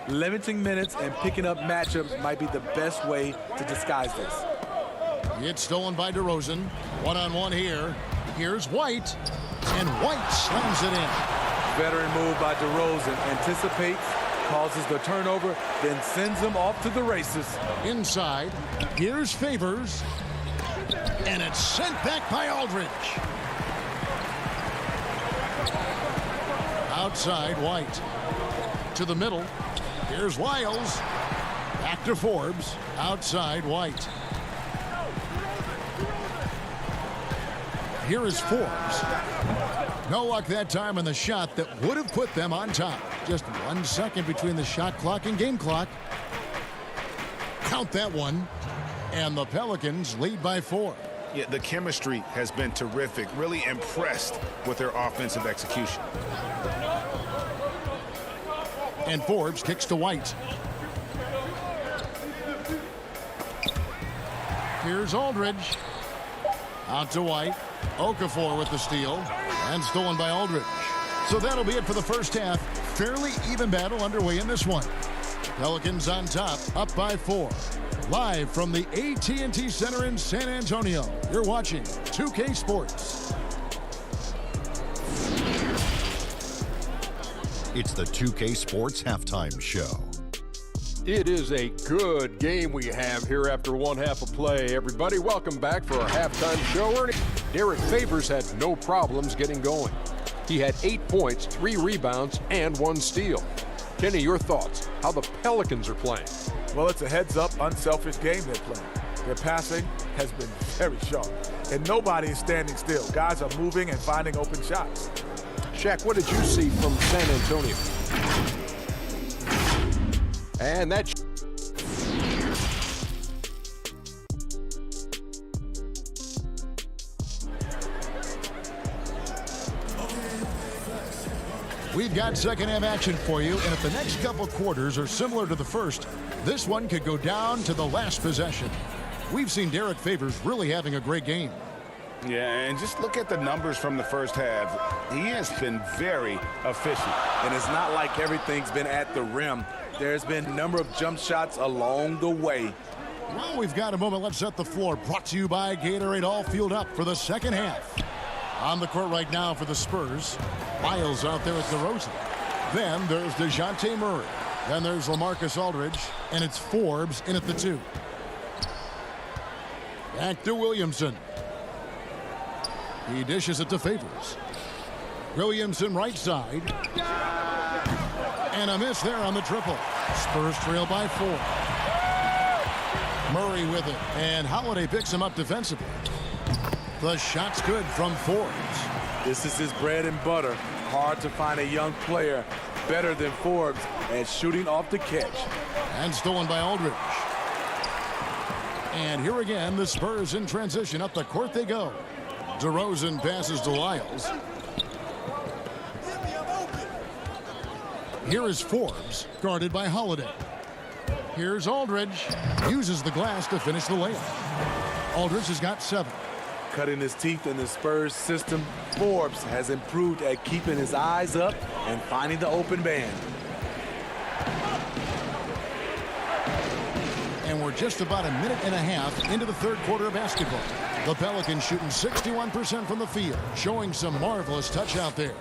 Limiting minutes and picking up matchups might be the best way to disguise this. It's stolen by DeRozan. One-on-one here. Here's White. And White slams it in. Veteran move by DeRozan. Anticipates, causes the turnover, then sends him off to the races. Inside. Here's Favors. And it's sent back by Aldridge. Outside, White. To the middle. Here's Wiles. Back to Forbes. Outside, White. Here is Forbes. No luck that time on the shot that would have put them on top. Just 1 second between the shot clock and game clock. Count that one. And the Pelicans lead by 4. Yeah, the chemistry has been terrific. Really impressed with their offensive execution. And Forbes kicks to White. Here's Aldridge. Out to White. Okafor with the steal. And stolen by Aldridge. So that'll be it for the first half. Fairly even battle underway in this one. Pelicans on top, up by 4. Live from the AT&T Center in San Antonio, you're watching 2K Sports. It's the 2K Sports Halftime Show. It is a good game we have here after one half of play. Everybody, welcome back for our halftime show. Derek Favors had no problems getting going. He had 8 points, 3 rebounds, and 1 steal. Kenny, your thoughts? How the Pelicans are playing? Well, it's a heads-up, unselfish game they're playing. Their passing has been very sharp, and nobody is standing still. Guys are moving and finding open shots. Shaq, what did you see from San Antonio? And that's We've got second half action for you, and if the next couple quarters are similar to the first, this one could go down to the last possession. We've seen Derek Favors really having a great game. Yeah, and just look at the numbers from the first half. He has been very efficient. And it's not like everything's been at the rim. There's been a number of jump shots along the way. Well, we've got a moment. Let's set the floor. Brought to you by Gatorade, all fueled up for the second half. On the court right now for the Spurs. Miles out there with DeRozan. Then there's DeJounte Murray. Then there's LaMarcus Aldridge. And it's Forbes in at the 2. Back to Williamson. He dishes it to Favors. Williamson right side. And a miss there on the triple. Spurs trail by 4. Murray with it. And Holiday picks him up defensively. The shot's good from Forbes. This is his bread and butter. Hard to find a young player better than Forbes at shooting off the catch. And stolen by Aldridge. And here again, the Spurs in transition. Up the court they go. DeRozan passes to Lyles. Here is Forbes, guarded by Holiday. Here's Aldridge. Uses the glass to finish the layup. Aldridge has got 7. Cutting his teeth in the Spurs system, Forbes has improved at keeping his eyes up and finding the open man. And we're just about a minute and a half into the third quarter of basketball. The Pelicans shooting 61% from the field, showing some marvelous touch out there.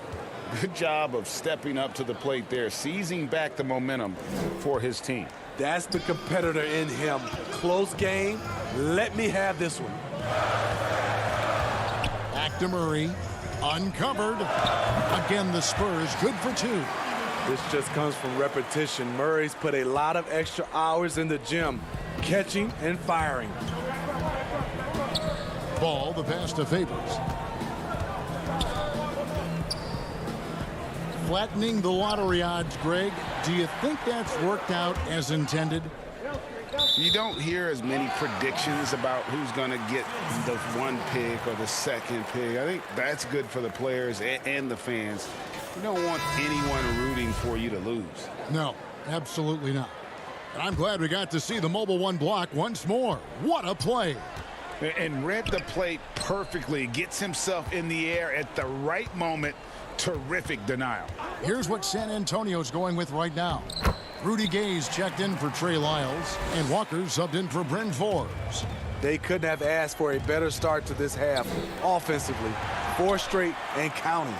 Good job of stepping up to the plate there, seizing back the momentum for his team. That's the competitor in him. Close game. Let me have this one. Back to Murray. Uncovered. Again, the Spurs good for 2. This just comes from repetition. Murray's put a lot of extra hours in the gym, catching and firing. Ball, the pass to Favors. Flattening the lottery odds, Greg. Do you think that's worked out as intended? You don't hear as many predictions about who's going to get the 1 pick or the 2nd pick. I think that's good for the players and the fans. You don't want anyone rooting for you to lose. No, absolutely not. And I'm glad we got to see the mobile 1 block once more. What a play. And read the plate perfectly. Gets himself in the air at the right moment. Terrific denial. Here's what San Antonio's going with right now. Rudy Gay's checked in for Trey Lyles, and Walker subbed in for Bryn Forbes. They couldn't have asked for a better start to this half offensively. 4 straight and counting.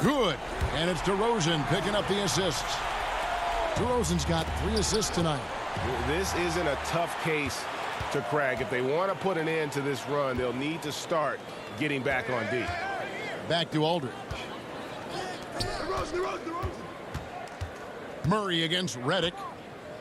Good. And it's DeRozan picking up the assists. DeRozan's got 3 assists tonight. This isn't a tough case to crack. If they want to put an end to this run, they'll need to start getting back on D. Back to Aldridge. Murray against Redick.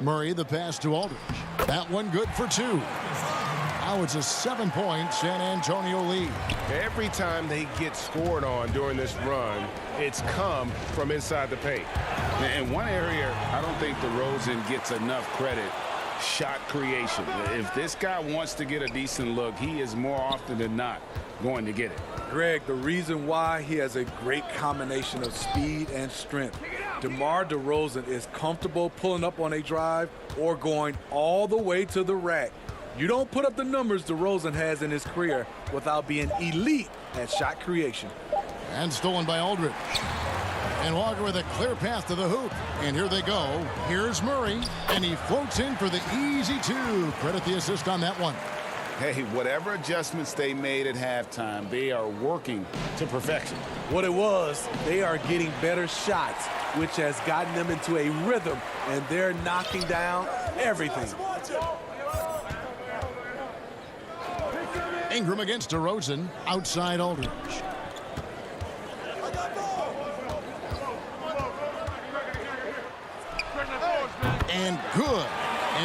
Murray the pass to Aldridge. That one good for 2. Now it's a 7-point San Antonio lead. Every time they get scored on during this run, it's come from inside the paint. In one area, I don't think DeRozan gets enough credit shot creation. If this guy wants to get a decent look, he is more often than not going to get it. Greg, the reason why he has a great combination of speed and strength. DeMar DeRozan is comfortable pulling up on a drive or going all the way to the rack. You don't put up the numbers DeRozan has in his career without being elite at shot creation. And stolen by Aldridge. And Walker with a clear path to the hoop. And here they go. Here's Murray. And he floats in for the easy two. Credit the assist on that one. Hey, whatever adjustments they made at halftime, they are working to perfection. What it was, they are getting better shots, which has gotten them into a rhythm, and they're knocking down everything. Ingram against DeRozan. Outside Aldridge. And good,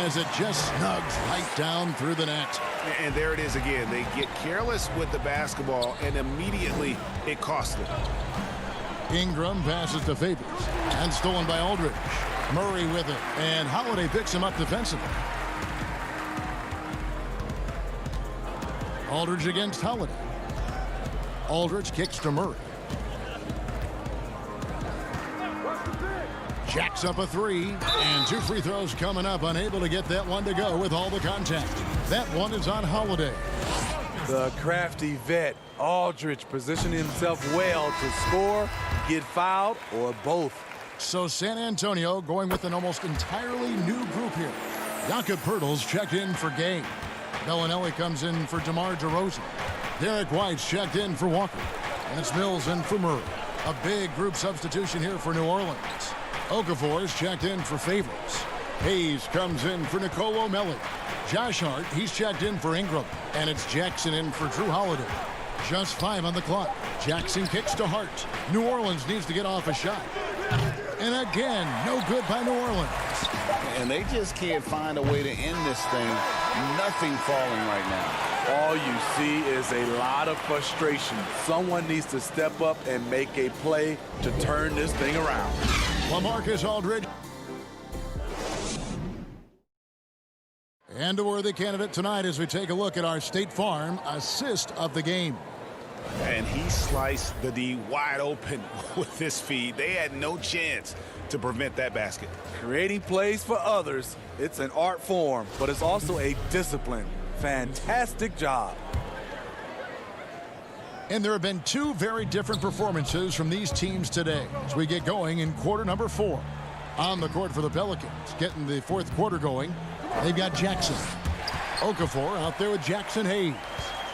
as it just snugs right down through the net. And there it is again. They get careless with the basketball, and immediately it costs them. Ingram passes to Favors. And stolen by Aldridge. Murray with it. And Holiday picks him up defensively. Aldridge against Holiday. Aldridge kicks to Murray. Jacks up a three, and 2 free throws coming up. Unable to get that one to go with all the contact. That one is on Holiday. The crafty vet, Aldridge, positioning himself well to score, get fouled, or both. So San Antonio going with an almost entirely new group here. Jakob Poeltl's checked in for Gay. Bellinelli comes in for DeMar DeRozan. Derek White's checked in for Walker. And it's Mills in for Murray. A big group substitution here for New Orleans. Okafor's checked in for Favors. Hayes comes in for Nicolo Melli. Josh Hart, he's checked in for Ingram. And it's Jackson in for Drew Holiday. Just 5 on the clock. Jackson kicks to Hart. New Orleans needs to get off a shot. And again, no good by New Orleans. And they just can't find a way to end this thing. Nothing falling right now. All you see is a lot of frustration. Someone needs to step up and make a play to turn this thing around. LaMarcus Aldridge. And a worthy candidate tonight as we take a look at our State Farm assist of the game. And he sliced the D wide open with this feed. They had no chance to prevent that basket. Creating plays for others, it's an art form, but it's also a discipline. Fantastic job. And there have been 2 very different performances from these teams today as we get going in quarter number 4. On the court for the Pelicans, getting the 4th quarter going, they've got Jackson. Okafor out there with Jackson Hayes.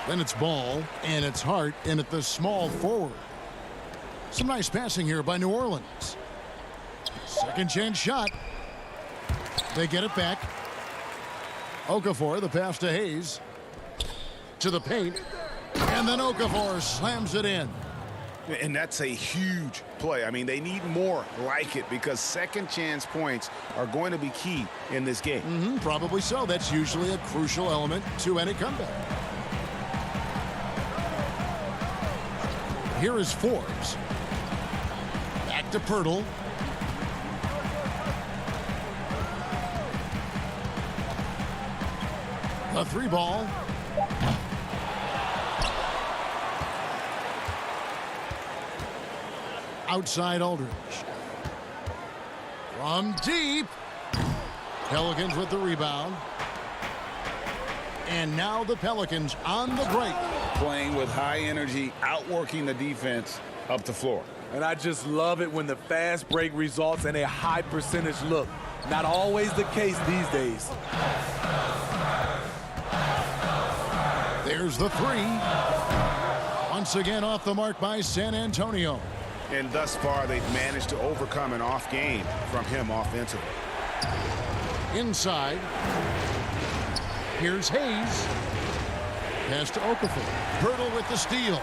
Then it's Ball, and it's Hart in at the small forward. Some nice passing here by New Orleans. Second chance shot. They get it back. Okafor, the pass to Hayes. To the paint. And then Okafor slams it in. And that's a huge play. I mean, they need more like it because second chance points are going to be key in this game. Probably so. That's usually a crucial element to any comeback. Here is Forbes. Back to Poeltl. The 3 ball. Outside Aldridge. From deep. Pelicans with the rebound. And now the Pelicans on the break. Playing with high energy, outworking the defense up the floor. And I just love it when the fast break results in a high percentage look. Not always the case these days. There's the 3. Once again off the mark by San Antonio. And thus far, they've managed to overcome an off game from him offensively. Inside. Here's Hayes. Pass to Okafor. Poeltl with the steal.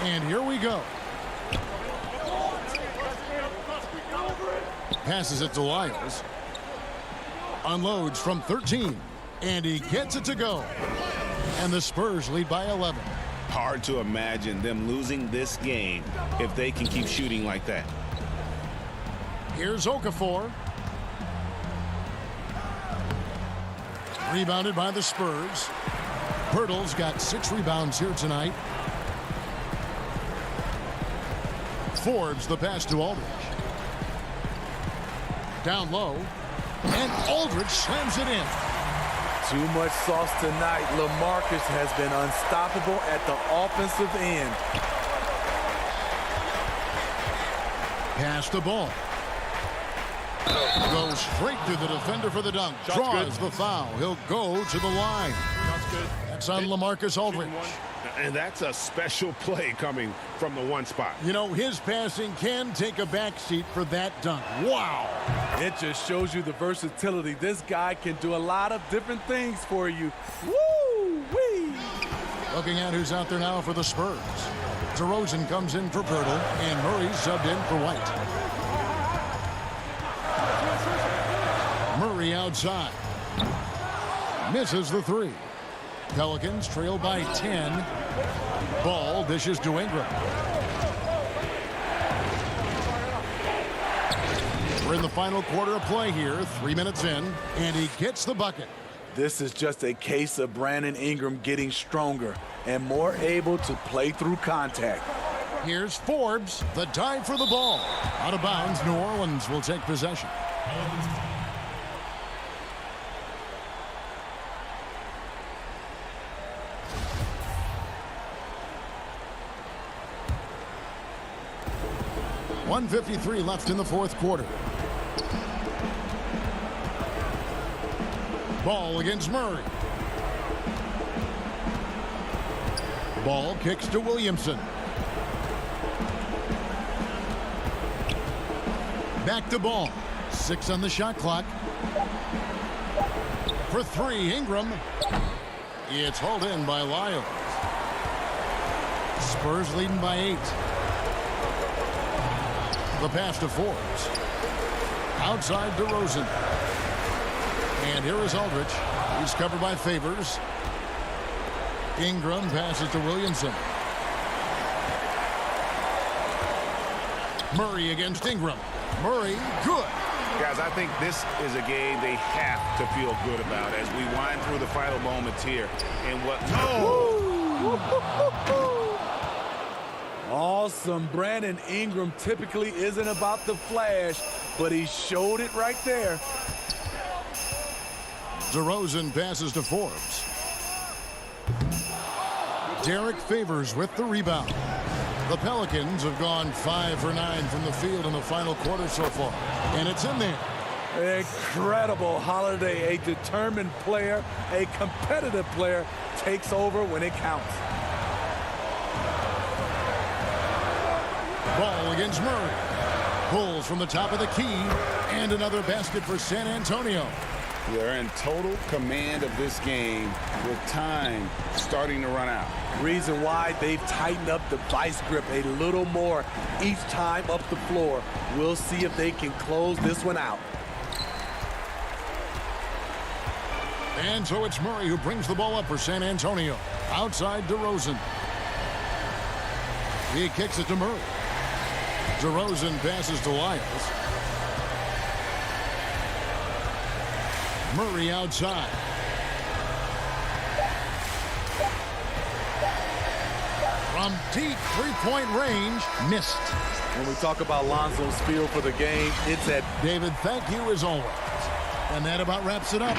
And here we go. Passes it to Lyles. Unloads from 13. And he gets it to go. And the Spurs lead by 11. Hard to imagine them losing this game if they can keep shooting like that. Here's Okafor. Rebounded by the Spurs. Pirtle's got 6 rebounds here tonight. Forbes the pass to Aldridge. Down low. And Aldridge slams it in. Too much sauce tonight. LaMarcus has been unstoppable at the offensive end. Pass the ball. Goes straight to the defender for the dunk. Shot's Draws good. the foul. He'll go to the line. That's good. That's on LaMarcus Aldridge. And that's a special play coming from the one spot. You know, his passing can take a backseat for that dunk. Wow. It just shows you the versatility. This guy can do a lot of different things for you. Woo-wee! Looking at who's out there now for the Spurs. DeRozan comes in for Pirtle, and Murray subbed in for White. Murray outside. Misses the 3. Pelicans trail by 10. Ball dishes to Ingram. We're in the final quarter of play here, 3 minutes in, and he gets the bucket. This is just a case of Brandon Ingram getting stronger and more able to play through contact. Here's Forbes, the dive for the ball. Out of bounds, New Orleans will take possession. .153 left in the fourth quarter. Ball against Murray. Ball kicks to Williamson. Back to Ball. 6 on the shot clock. For 3, Ingram. It's hauled in by Lyles. Spurs leading by 8. The pass to Forbes. Outside DeRozan. And here is Aldridge. He's covered by Favors. Ingram passes to Williamson. Murray against Ingram. Murray, good. Guys, I think this is a game they have to feel good about as we wind through the final moments here. And what... Awesome. Brandon Ingram typically isn't about the flash, but he showed it right there. DeRozan passes to Forbes. Derek Favors with the rebound. The Pelicans have gone 5 for 9 from the field in the final quarter so far. And it's in there. Incredible. Holiday, a determined player, a competitive player, takes over when it counts. Ball against Murray. Pulls from the top of the key. And another basket for San Antonio. They're in total command of this game with time starting to run out. Reason why they've tightened up the vice grip a little more each time up the floor. We'll see if they can close this one out. And so it's Murray who brings the ball up for San Antonio. Outside DeRozan. He kicks it to Murray. DeRozan passes to Lyles. Murray outside. From deep three-point range, missed. When we talk about Lonzo's feel for the game, it's at... David, thank you as always. And that about wraps it up.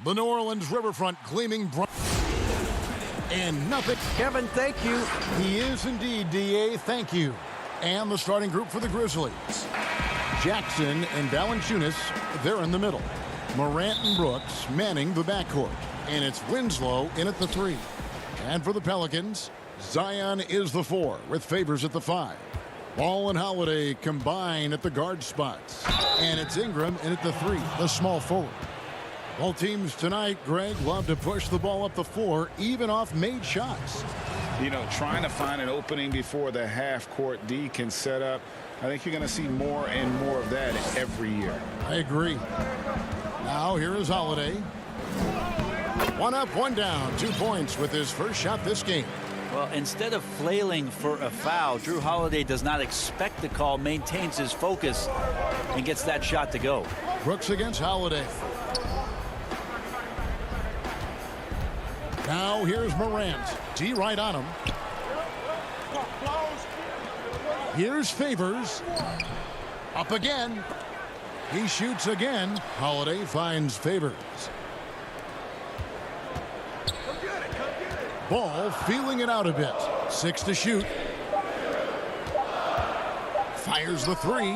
The New Orleans riverfront gleaming bright. And nothing. Kevin, thank you. He is indeed, D.A. Thank you. And the starting group for the Grizzlies. Jackson and Valanciunas, they're in the middle. Morant and Brooks manning the backcourt. And it's Winslow in at the 3. And for the Pelicans, Zion is the 4 with Favors at the 5. Ball and Holiday combine at the guard spots. And it's Ingram in at the 3, the small forward. Both teams tonight, Greg, love to push the ball up the floor, even off made shots. You know, trying to find an opening before the half-court D can set up. I think you're going to see more and more of that every year. I agree. Now here is Holiday. 1 up, 1 down, 2 points with his first shot this game. Well, instead of flailing for a foul, Drew Holiday does not expect the call, maintains his focus, and gets that shot to go. Brooks against Holiday. Now here's Morant. D right on him. Here's Favors. Up again. He shoots again. Holiday finds Favors. Ball feeling it out a bit. 6 to shoot. Fires the 3.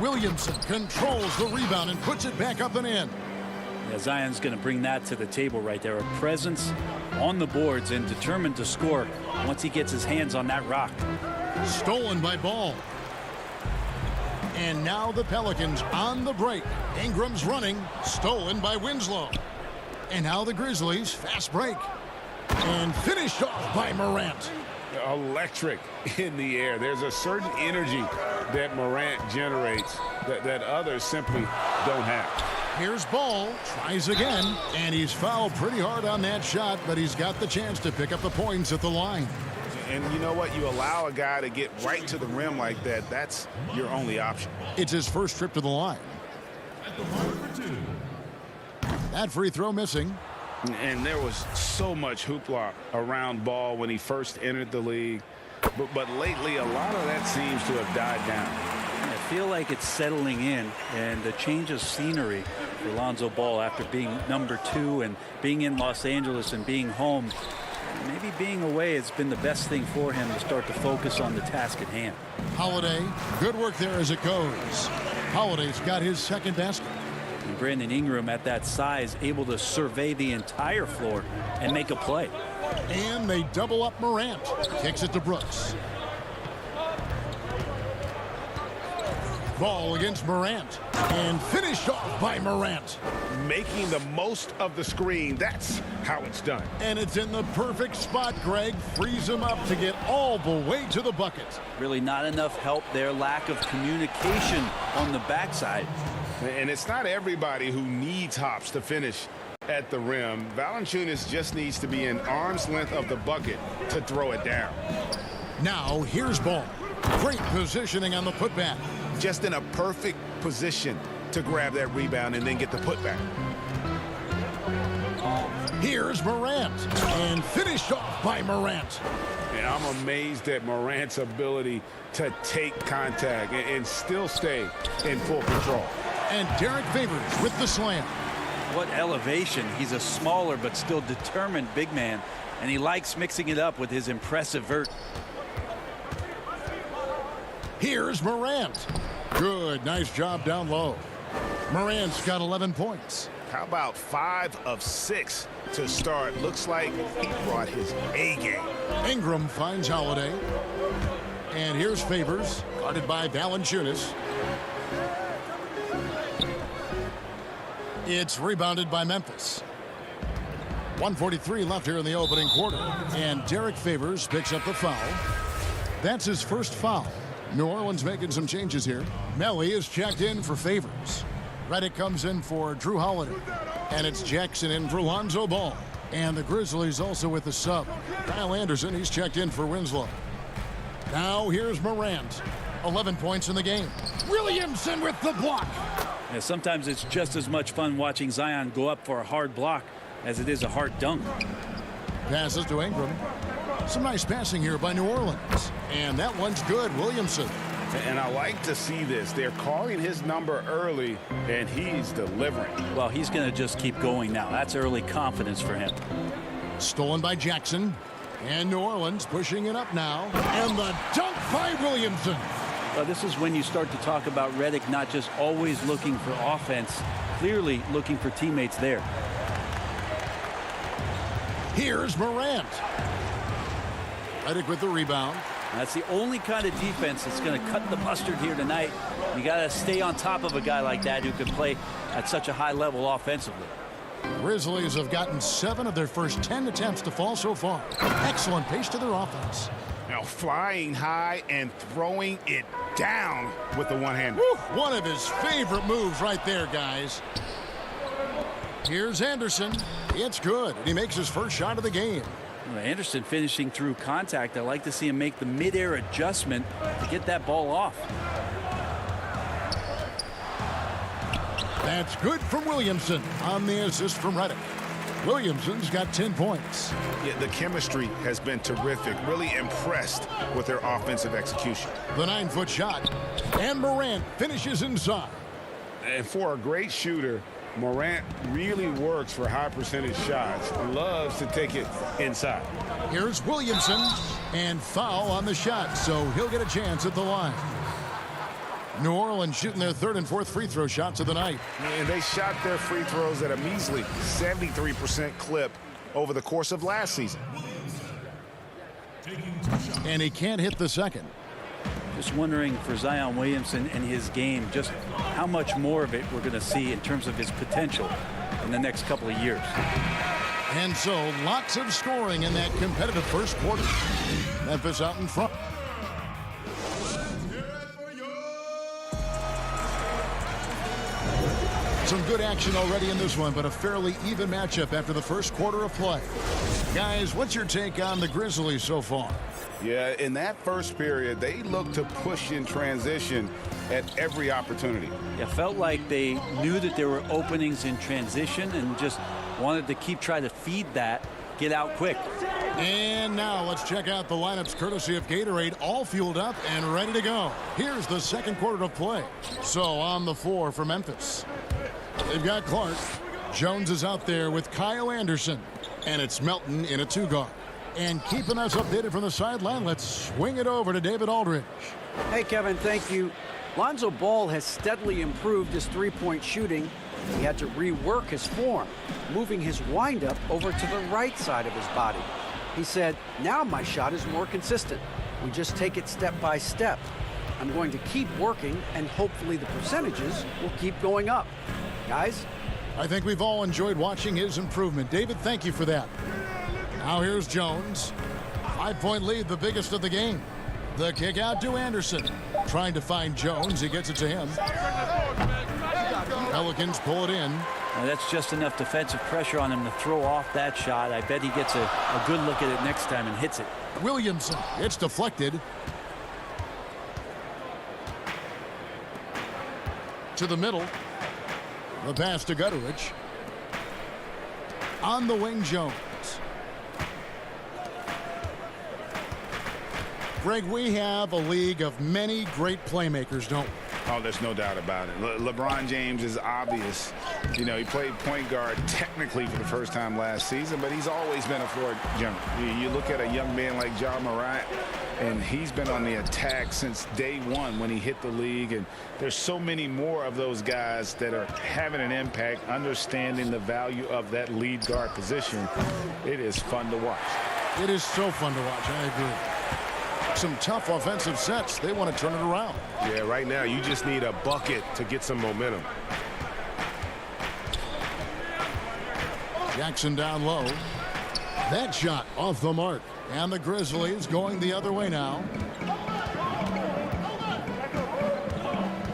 Williamson controls the rebound and puts it back up and in. Yeah, Zion's going to bring that to the table right there. A presence on the boards and determined to score once he gets his hands on that rock. Stolen by Ball. And now the Pelicans on the break. Ingram's running. Stolen by Winslow. And now the Grizzlies fast break. And finished off by Morant. Electric in the air. There's a certain energy that Morant generates that others simply don't have. Here's Ball, tries again, and he's fouled pretty hard on that shot, but he's got the chance to pick up the points at the line. And you know what? You allow a guy to get right to the rim like that, that's your only option. It's his first trip to the line. That free throw missing. And there was so much hoopla around Ball when he first entered the league. But lately, a lot of that seems to have died down. I feel like it's settling in, and the change of scenery for Lonzo Ball after being number 2 and being in Los Angeles and being home. Maybe being away has been the best thing for him to start to focus on the task at hand. Holiday, good work there as it goes. Holiday's got his second basket. And Brandon Ingram at that size able to survey the entire floor and make a play. And they double up Morant. Kicks it to Brooks. Ball against Morant. And finished off by Morant. Making the most of the screen. That's how it's done. And it's in the perfect spot, Greg. Frees him up to get all the way to the bucket. Really not enough help there. Lack of communication on the backside. And it's not everybody who needs hops to finish at the rim. Valanciunas just needs to be an arm's length of the bucket to throw it down. Now here's Ball. Great positioning on the putback. Just in a perfect position to grab that rebound and then get the putback. Here's Morant. And finished off by Morant. And I'm amazed at Morant's ability to take contact and still stay in full control. And Derek Favors with the slam. What elevation. He's a smaller but still determined big man, and he likes mixing it up with his impressive vert. Here's Morant. Good, nice job down low. Morant's got 11 points. How about 5 of 6 to start? Looks like he brought his A game. Ingram finds Holiday. And here's Favors, guarded by Valanciunas. It's rebounded by Memphis. 1:43 left here in the opening quarter. And Derek Favors picks up the foul. That's his first foul. New Orleans making some changes here. Melly is checked in for Favors. Reddick comes in for Drew Holiday. And it's Jackson in for Lonzo Ball. And the Grizzlies also with the sub. Kyle Anderson, he's checked in for Winslow. Now here's Morant. 11 points in the game. Williamson with the block. Yeah, sometimes it's just as much fun watching Zion go up for a hard block as it is a hard dunk. Passes to Ingram. Some nice passing here by New Orleans. And that one's good. Williamson. And I like to see this. They're calling his number early, and he's delivering. Well, he's going to just keep going now. That's early confidence for him. Stolen by Jackson. And New Orleans pushing it up now. And the dunk by Williamson. Well, this is when you start to talk about Redick not just always looking for offense, clearly looking for teammates there. Here's Morant. Redick with the rebound. That's the only kind of defense that's going to cut the mustard here tonight. You got to stay on top of a guy like that who can play at such a high level offensively. Grizzlies have gotten 7 of their first 10 attempts to fall so far. Excellent pace to their offense. Now flying high and throwing it down with the one-hand. One of his favorite moves right there, guys. Here's Anderson. It's good. And he makes his first shot of the game. Well, Anderson finishing through contact. I like to see him make the mid-air adjustment to get that ball off. That's good from Williamson on the assist from Redick. Williamson's got 10 points. Yeah, the chemistry has been terrific. Really impressed with their offensive execution. The 9-foot shot. And Morant finishes inside. And for a great shooter, Morant really works for high percentage shots. Loves to take it inside. Here's Williamson. And foul on the shot, so he'll get a chance at the line. New Orleans shooting their 3rd and 4th free throw shots of the night. And they shot their free throws at a measly 73% clip over the course of last season. And he can't hit the second. Just wondering for Zion Williamson and his game, just how much more of it we're going to see in terms of his potential in the next couple of years. And so lots of scoring in that competitive first quarter. Memphis out in front. Some good action already in this one, but a fairly even matchup after the first quarter of play. Guys, what's your take on the Grizzlies so far? Yeah, in that first period, they looked to push in transition at every opportunity. It felt like they knew that there were openings in transition and just wanted to keep trying to feed that, get out quick. And now let's check out the lineups courtesy of Gatorade, all fueled up and ready to go. Here's the second quarter of play. So on the floor for Memphis, they've got Clark. Jones is out there with Kyle Anderson. And it's Melton in a 2-guard. And keeping us updated from the sideline, let's swing it over to David Aldridge. Hey, Kevin, thank you. Lonzo Ball has steadily improved his three-point shooting. He had to rework his form, moving his windup over to the right side of his body. He said, now my shot is more consistent. We just take it step by step. I'm going to keep working, and hopefully the percentages will keep going up. Guys? I think we've all enjoyed watching his improvement. David, thank you for that. Now here's Jones. 5-point lead, the biggest of the game. The kick out to Anderson. Trying to find Jones. He gets it to him. Pelicans pull it in. Now that's just enough defensive pressure on him to throw off that shot. I bet he gets a good look at it next time and hits it. Williamson. It's deflected. To the middle. The pass to Gutteridge. On the wing, Jones. Greg, we have a league of many great playmakers, don't we? Oh, there's no doubt about it. LeBron James is obvious. You know, he played point guard technically for the first time last season, but he's always been a floor general. You look at a young man like Ja Morant, and he's been on the attack since day one when he hit the league. And there's so many more of those guys that are having an impact, understanding the value of that lead guard position. It is fun to watch. It is so fun to watch. I agree. Some tough offensive sets. They want to turn it around. Yeah, right now you just need a bucket to get some momentum. Jackson down low. That shot off the mark. And the Grizzlies going the other way now.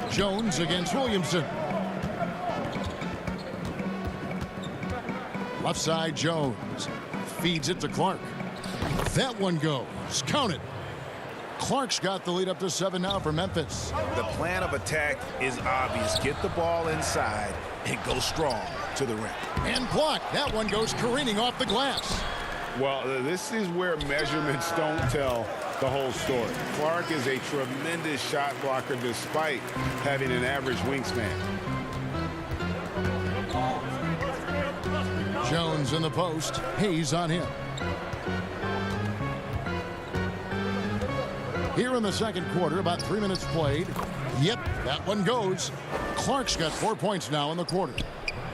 Jones against Williamson. Left side, Jones. Feeds it to Clark. That one goes. Count it. Clark's got the lead up to 7 now for Memphis. The plan of attack is obvious. Get the ball inside and go strong to the rim. And blocked. That one goes careening off the glass. Well, this is where measurements don't tell the whole story. Clark is a tremendous shot blocker despite having an average wingspan. Jones in the post. Hayes on him. Here in the second quarter, about 3 minutes played. Yep, that one goes. Clark's got 4 points now in the quarter.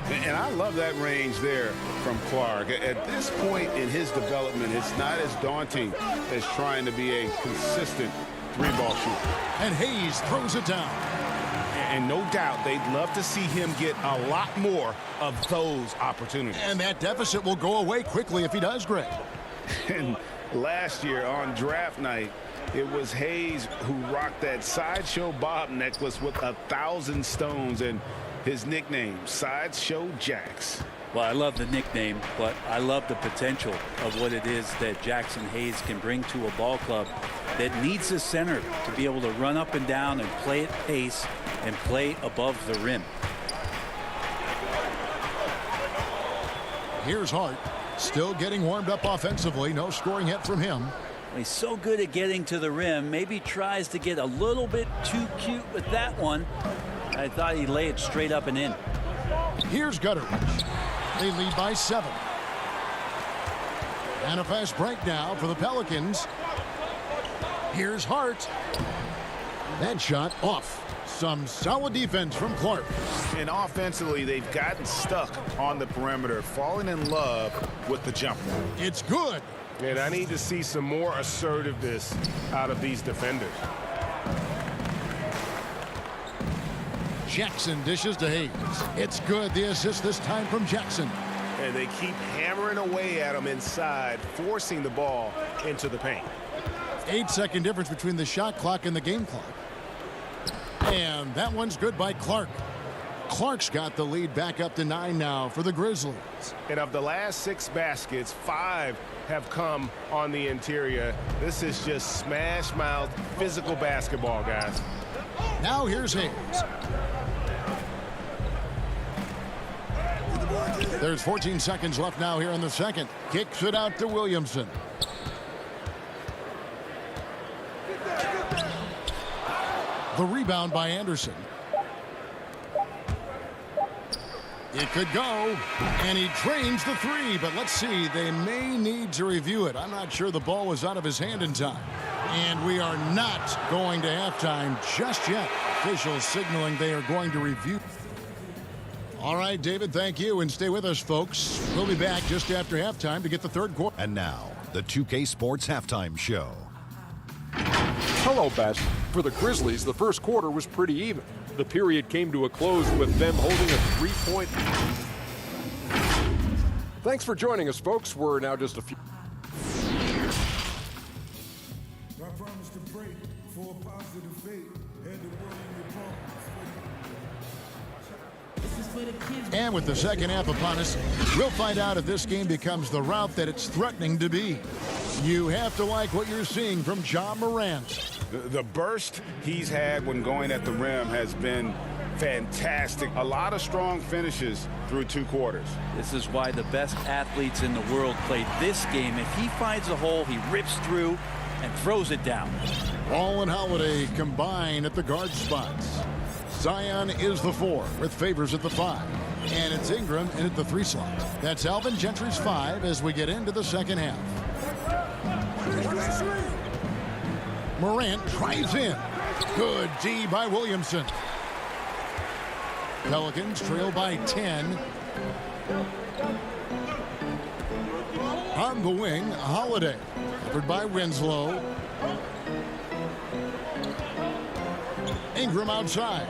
And I love that range there from Clark. At this point in his development, it's not as daunting as trying to be a consistent three-ball shooter. And Hayes throws it down. And no doubt they'd love to see him get a lot more of those opportunities. And that deficit will go away quickly if he does, Greg. And last year on draft night, it was Hayes who rocked that Sideshow Bob necklace with 1,000 stones and his nickname, Sideshow Jax. Well, I love the nickname, but I love the potential of what it is that Jackson Hayes can bring to a ball club that needs a center to be able to run up and down and play at pace and play above the rim. Here's Hart, still getting warmed up offensively. No scoring yet from him. He's so good at getting to the rim. Maybe tries to get a little bit too cute with that one. I thought he'd lay it straight up and in. Here's Gutteridge. They lead by 7. And a fast break now for the Pelicans. Here's Hart. That shot off. Some solid defense from Clark. And offensively, they've gotten stuck on the perimeter, falling in love with the jumper. It's good. And I need to see some more assertiveness out of these defenders. Jackson dishes to Hayes. It's good. The assist this time from Jackson. And they keep hammering away at him inside, forcing the ball into the paint. 8-second difference between the shot clock and the game clock. And that one's good by Clark. Clark's got the lead back up to 9 now for the Grizzlies. And of the last 6 baskets, 5 have come on the interior. This is just smash mouth physical basketball, guys. Now here's Hayes. There's 14 seconds left now here in the second. Kicks it out to Williamson. The rebound by Anderson. It could go, and he drains the 3, but let's see, they may need to review it. I'm not sure the ball was out of his hand in time. And we are not going to halftime just yet. Officials signaling they are going to review. All right, David, thank you, and stay with us, folks. We'll be back just after halftime to get the third quarter. And now, the 2K Sports Halftime Show. Hello, Best. For the Grizzlies, the first quarter was pretty even. The period came to a close with them holding a 3-point. Thanks for joining us, folks. We're now just a few. I promise to pray for a positive fate. Had the word in your palms. And with the second half upon us, we'll find out if this game becomes the route that it's threatening to be. You have to like what you're seeing from John Morant. The burst he's had when going at the rim has been fantastic. A lot of strong finishes through 2 quarters. This is why the best athletes in the world play this game. If he finds a hole, he rips through and throws it down. Ball and Holiday combine at the guard spots. Zion is the 4 with Favors at the 5. And it's Ingram in at the 3 slot. That's Alvin Gentry's 5 as we get into the second half. Morant drives in. Good D by Williamson. Pelicans trail by 10. On the wing, Holiday. Covered by Winslow. Ingram outside.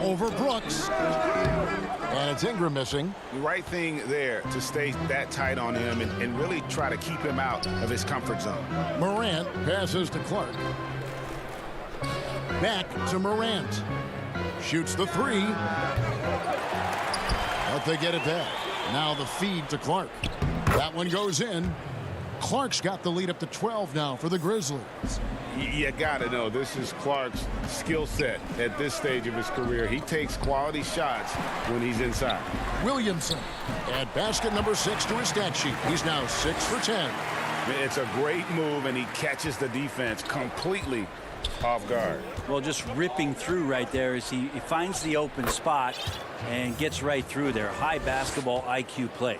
Over Brooks. And it's Ingram missing. The right thing there to stay that tight on him and really try to keep him out of his comfort zone. Morant passes to Clark. Back to Morant. Shoots the 3. But they get it back. Now the feed to Clark. That one goes in. Clark's got the lead up to 12 now for the Grizzlies. You got to know this is Clark's skill set at this stage of his career. He takes quality shots when he's inside. Williamson at basket number 6 to his stat sheet. He's now 6 for 10. It's a great move, and he catches the defense completely off guard. Well, just ripping through right there as he finds the open spot and gets right through there. High basketball IQ play.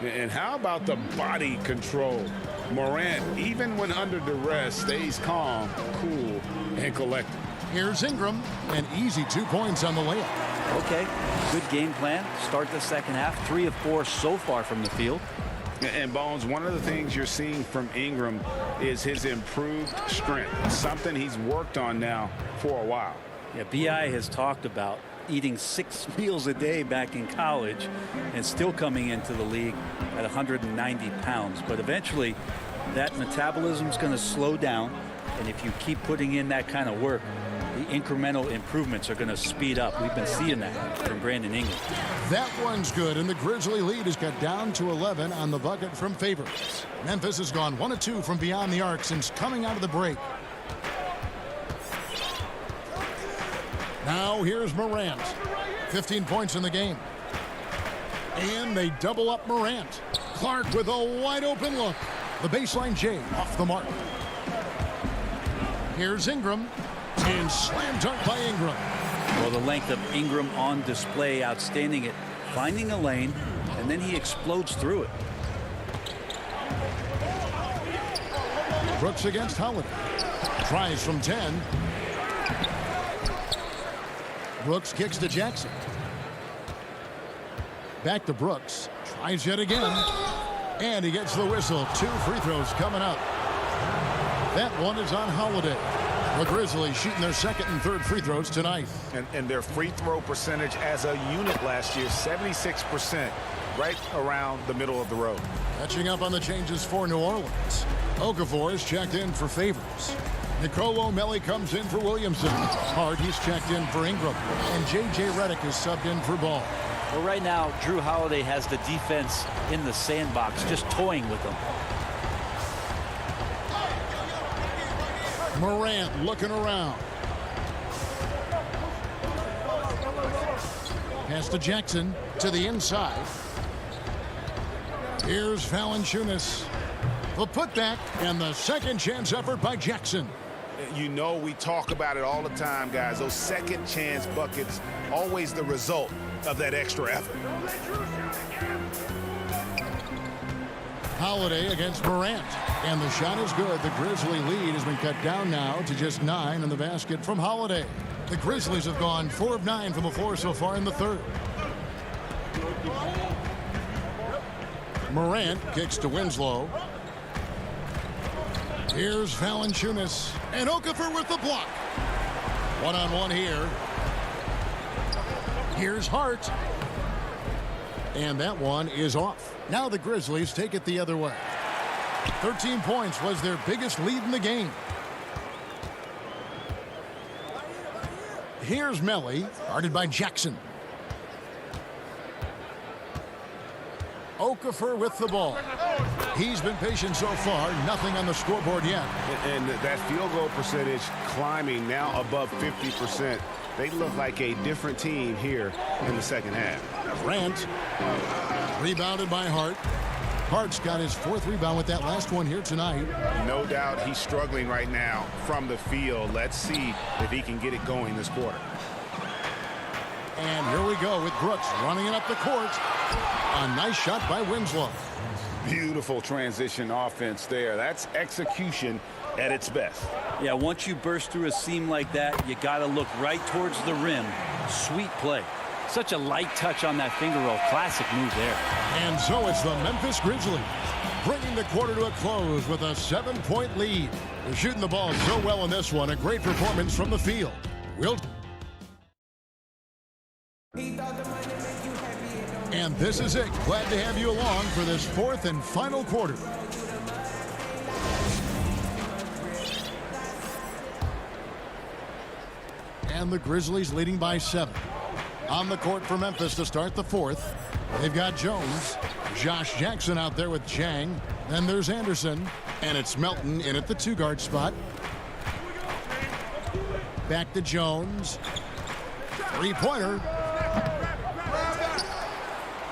And how about the body control? Morant, even when under duress, stays calm, cool, and collected. Here's Ingram, an easy 2 points on the layup. Okay, good game plan. Start the second half. 3 of 4 so far from the field. And Bones, one of the things you're seeing from Ingram is his improved strength, something he's worked on now for a while. Yeah, B.I. has talked about eating 6 meals a day back in college and still coming into the league at 190 pounds. But eventually that metabolism is going to slow down, and if you keep putting in that kind of work, the incremental improvements are going to speed up. We've been seeing that from Brandon Ingram. That one's good, and the Grizzly lead is cut down to 11 on the bucket from Favors. Memphis has gone 1 of 2 from beyond the arc since coming out of the break. Now here's Morant. 15 points in the game. And they double up Morant. Clark with a wide open look. The baseline J off the mark. Here's Ingram. And slam dunk by Ingram. Well, the length of Ingram on display, outstanding at finding a lane, and then he explodes through it. Brooks against Holiday. Tries from 10. Brooks kicks to Jackson. Back to Brooks. Tries yet again. And he gets the whistle. 2 free throws coming up. That one is on Holiday. The Grizzlies shooting their second and third free throws tonight. And their free throw percentage as a unit last year, 76%, right around the middle of the road. Catching up on the changes for New Orleans. Okafor is checked in for Favors. Nicolo Melli comes in for Williamson. Hart, he's checked in for Ingram. And J.J. Redick is subbed in for Ball. Well, right now, Drew Holiday has the defense in the sandbox, just toying with them. Morant looking around. Pass to Jackson to the inside. Here's Valanciunas. The putback and the second chance effort by Jackson. You know, we talk about it all the time, guys. Those second chance buckets, always the result of that extra effort. Holiday against Morant. And the shot is good. The Grizzly lead has been cut down now to just 9 in the basket from Holiday. The Grizzlies have gone 4 of 9 from the floor so far in the third. Morant kicks to Winslow. Here's Valanciunas. And Okafor with the block. One-on-one here. Here's Hart. And that one is off. Now the Grizzlies take it the other way. 13 points was their biggest lead in the game. Here's Melli, guarded by Jackson. Okafor with the ball. He's been patient so far, nothing on the scoreboard yet. And that field goal percentage climbing now above 50%. They look like a different team here in the second half. Grant, rebounded by Hart. Hart's got his 4th rebound with that last one here tonight. No doubt he's struggling right now from the field. Let's see if he can get it going this quarter. And here we go with Brooks running it up the court. A nice shot by Winslow. Beautiful transition offense there. That's execution at its best. Yeah, once you burst through a seam like that, you got to look right towards the rim. Sweet play. Such a light touch on that finger roll. Classic move there. And so it's the Memphis Grizzlies bringing the quarter to a close with a 7-point lead. They're shooting the ball so well in this one. A great performance from the field. And this is it. Glad to have you along for this 4th and final quarter. And the Grizzlies leading by 7. On the court for Memphis to start the 4th. They've got Jones. Josh Jackson out there with Chang. Then there's Anderson. And it's Melton in at the 2-guard spot. Back to Jones. 3-pointer.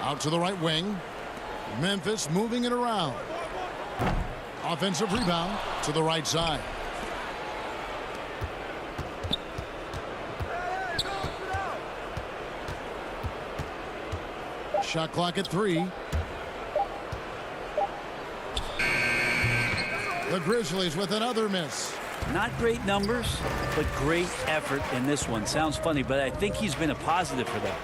Out to the right wing. Memphis moving it around. Offensive rebound to the right side. Shot clock at 3. The Grizzlies with another miss. Not great numbers, but great effort in this one. Sounds funny, but I think he's been a positive for them.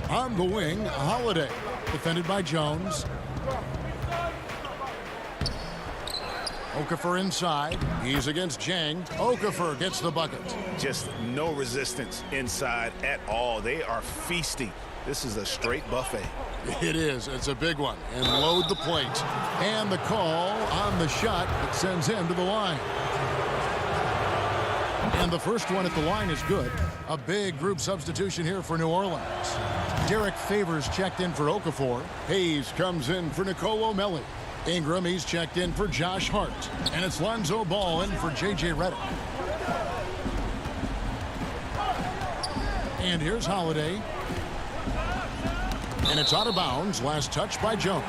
On the wing, Holiday. Defended by Jones. Okafor inside. He's against Jang. Okafor gets the bucket. Just no resistance inside at all. They are feasting. This is a straight buffet. It is. It's a big one. And load the plate. And the call on the shot that sends him to the line. And the first one at the line is good. A big group substitution here for New Orleans. Derek Favors checked in for Okafor. Hayes comes in for Nicolo Melli. Ingram, he's checked in for Josh Hart. And it's Lonzo Ball in for J.J. Redick. And here's Holiday. And it's out of bounds. Last touch by Jones.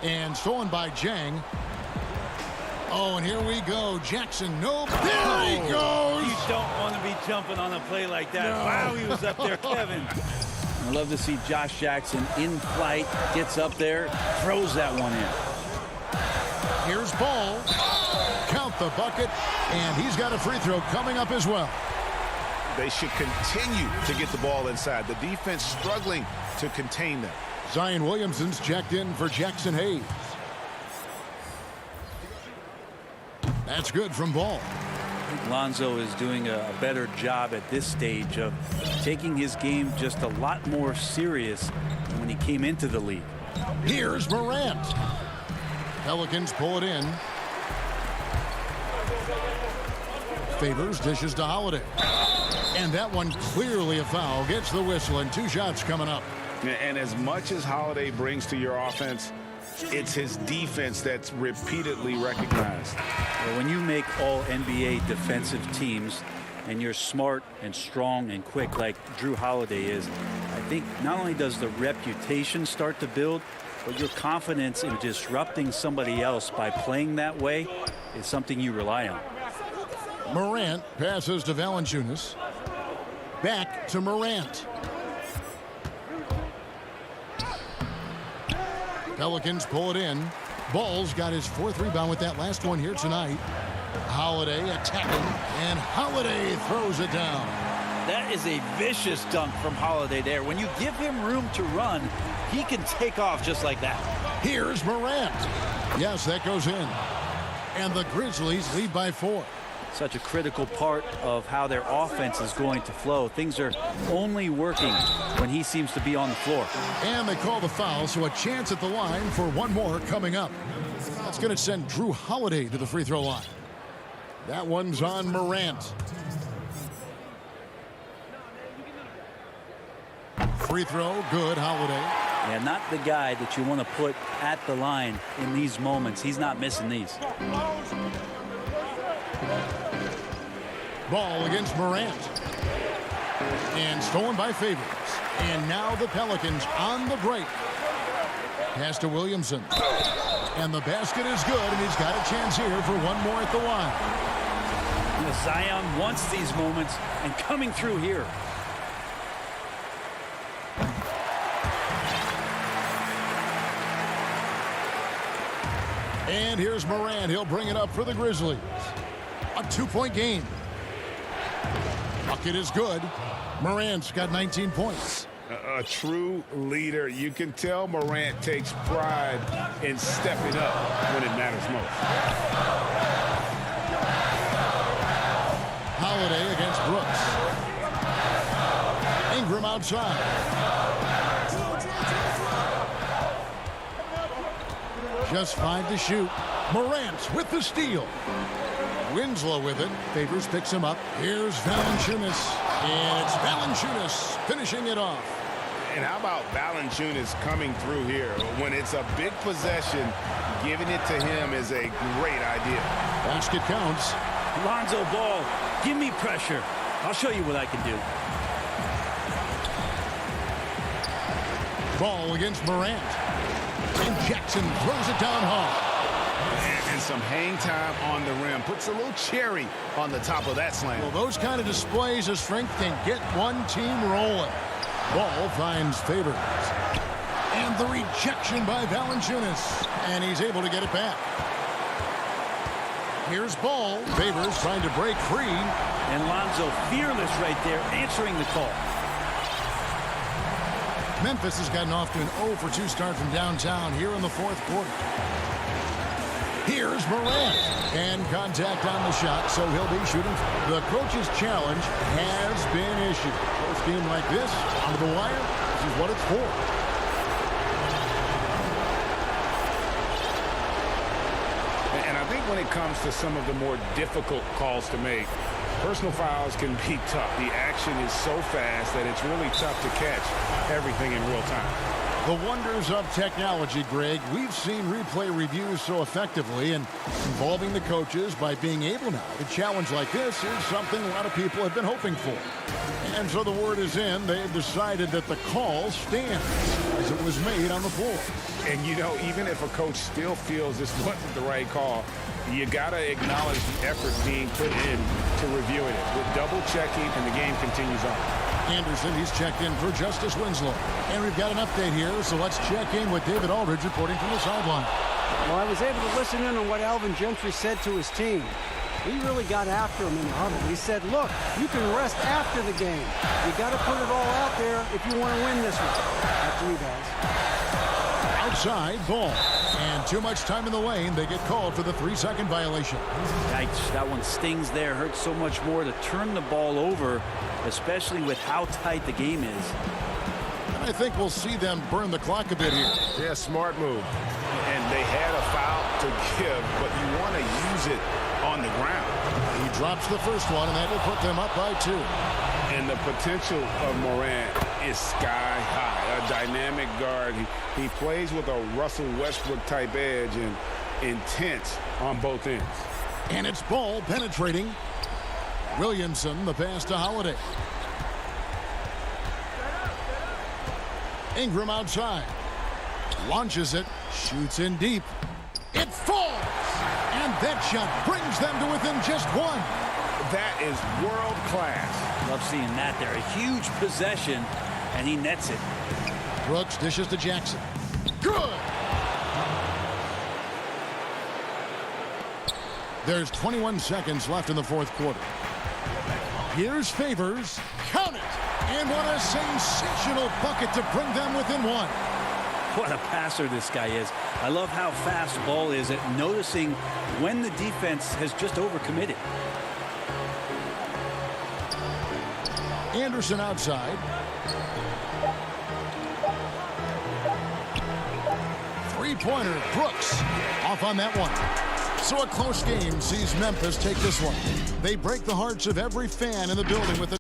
And stolen by Jang. Oh, and here we go. Jackson, no. There he goes. You don't want to be jumping on a play like that. No. Wow, he was up there, Kevin. I love to see Josh Jackson in flight, gets up there, throws that one in. Here's Ball. Count the bucket, and he's got a free throw coming up as well. They should continue to get the ball inside. The defense struggling to contain them. Zion Williamson's checked in for Jackson Hayes. That's good from Ball. I think Lonzo is doing a better job at this stage of taking his game just a lot more serious than when he came into the league. Here's Morant. Pelicans pull it in. Favors dishes to Holiday. And that one clearly a foul. Gets the whistle, and 2 shots coming up. And as much as Holiday brings to your offense, it's his defense that's repeatedly recognized. Well, when you make all NBA defensive teams and you're smart and strong and quick like Drew Holiday is, I think not only does the reputation start to build, but your confidence in disrupting somebody else by playing that way is something you rely on. Morant passes to Valanciunas. Back to Morant. Pelicans pull it in. Ball's got his 4th rebound with that last one here tonight. Holiday attacking, and Holiday throws it down. That is a vicious dunk from Holiday there. When you give him room to run, he can take off just like that. Here's Morant. Yes, that goes in. And the Grizzlies lead by 4. Such a critical part of how their offense is going to flow. Things are only working when he seems to be on the floor. And they call the foul, so a chance at the line for one more coming up. That's going to send Drew Holiday to the free throw line. That one's on Morant. Free throw, good, Holiday. Yeah, not the guy that you want to put at the line in these moments. He's not missing these. Ball against Morant. And stolen by Favors. And now the Pelicans on the break. Pass to Williamson. And the basket is good, and he's got a chance here for one more at the line. You know, Zion wants these moments, and coming through here. And here's Morant. He'll bring it up for the Grizzlies. A 2-point game. Bucket is good. Morant's got 19 points. A true leader. You can tell Morant takes pride in stepping up when it matters most. Holiday against Brooks. Ingram outside. Just 5 to shoot. Morant with the steal. Winslow with it. Favors picks him up. Here's Valanciunas. And it's Valanciunas finishing it off. And how about Valanciunas coming through here? When it's a big possession, giving it to him is a great idea. Basket counts. Lonzo Ball, give me pressure. I'll show you what I can do. Ball against Morant. And Jackson throws it down hard. And some hang time on the rim. Puts a little cherry on the top of that slam. Well, those kind of displays of strength can get one team rolling. Ball finds Favors. And the rejection by Valanciunas. And he's able to get it back. Here's Ball. Favors trying to break free. And Lonzo fearless right there, answering the call. Memphis has gotten off to an 0-for-2 start from downtown here in the fourth quarter. Here's Morant. And contact on the shot, so he'll be shooting. The coach's challenge has been issued. Close game like this, on the wire, this is what it's for. And I think when it comes to some of the more difficult calls to make, personal fouls can be tough. The action is so fast that it's really tough to catch everything in real time. The wonders of technology, Greg. We've seen replay reviews so effectively, and involving the coaches by being able now to challenge like this is something a lot of people have been hoping for. And so the word is in. They have decided that the call stands as it was made on the floor. And, you know, even if a coach still feels this wasn't the right call, you got to acknowledge the effort being put in to reviewing it with double checking, and the game continues on. Anderson, he's checked in for Justice Winslow. And we've got an update here, so let's check in with David Aldridge reporting from the sideline. Well, I was able to listen in on what Alvin Gentry said to his team. He really got after him in the huddle. He said, look, you can rest after the game. You got to put it all out there if you want to win this one. After you guys. Outside, Ball. And too much time in the lane. They get called for the 3-second violation. Yikes, that one stings there. Hurts so much more to turn the ball over, especially with how tight the game is. And I think we'll see them burn the clock a bit here. Yeah, smart move. And they had a foul to give, but you want to use it on the ground. He drops the first one, and that will put them up by 2. And the potential of Morant is sky high. A dynamic guard. He plays with a Russell Westbrook type edge and intense on both ends. And it's Ball penetrating. Williamson, the pass to Holiday. Ingram outside. Launches it. Shoots in deep. It falls. And that shot brings them to within just 1. That is world class. Love seeing that there. A huge possession, and he nets it. Brooks dishes to Jackson. Good. There's 21 seconds left in the fourth quarter. Here's Favors. Count it. And what a sensational bucket to bring them within 1. What a passer this guy is. I love how fast Ball is at noticing when the defense has just overcommitted. Anderson outside. Three-pointer. Brooks off on that one. So a close game sees Memphis take this one. They break the hearts of every fan in the building with a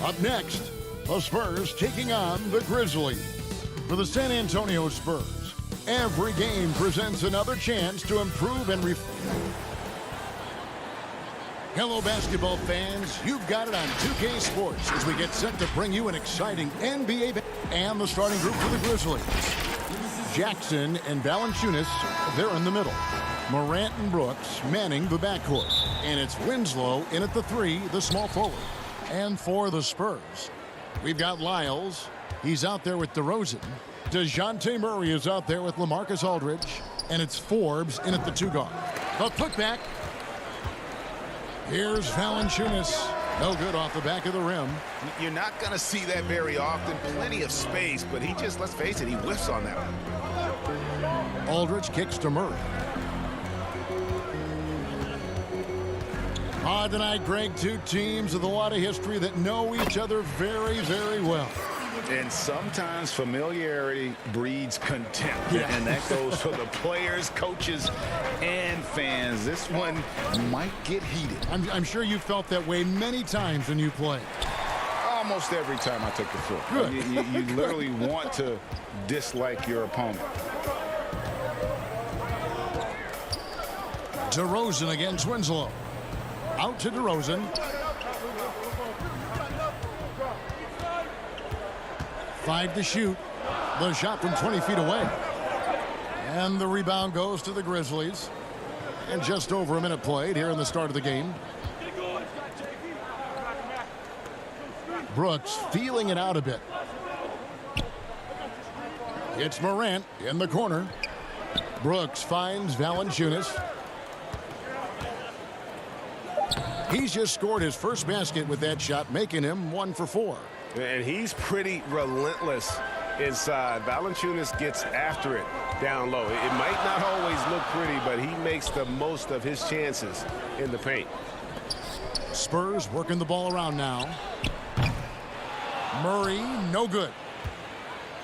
Up next, the Spurs taking on the Grizzlies. For the San Antonio Spurs, every game presents another chance to improve and Hello, basketball fans. You've got it on 2K Sports as we get set to bring you an exciting NBA and the starting group for the Grizzlies. Jackson and Valanciunas, they're in the middle. Morant and Brooks manning the backcourt. And it's Winslow in at the 3, the small forward. And for the Spurs, we've got Lyles. He's out there with DeRozan. DeJounte Murray is out there with LaMarcus Aldridge. And it's Forbes in at the 2 guard. The putback. Here's Valanciunas. No good off the back of the rim. You're not going to see that very often. Plenty of space, but he just, let's face it, he whiffs on that one. Aldridge kicks to Murray. Tonight, Greg, two teams with a lot of history that know each other very, very well. And sometimes familiarity breeds contempt. Yeah. And that goes for the players, coaches, and fans. This one might get heated. I'm sure you felt that way many times when you played. Almost every time I took the floor. Good. You literally want to dislike your opponent. DeRozan against Winslow. Out to DeRozan. Five to shoot. The shot from 20 feet away. And the rebound goes to the Grizzlies. And just over a minute played here in the start of the game. Brooks feeling it out a bit. It's Morant in the corner. Brooks finds Valanciunas. He's just scored his first basket with that shot, making him 1 for 4. And he's pretty relentless inside. Valanciunas gets after it down low. It might not always look pretty, but he makes the most of his chances in the paint. Spurs working the ball around now. Murray, no good.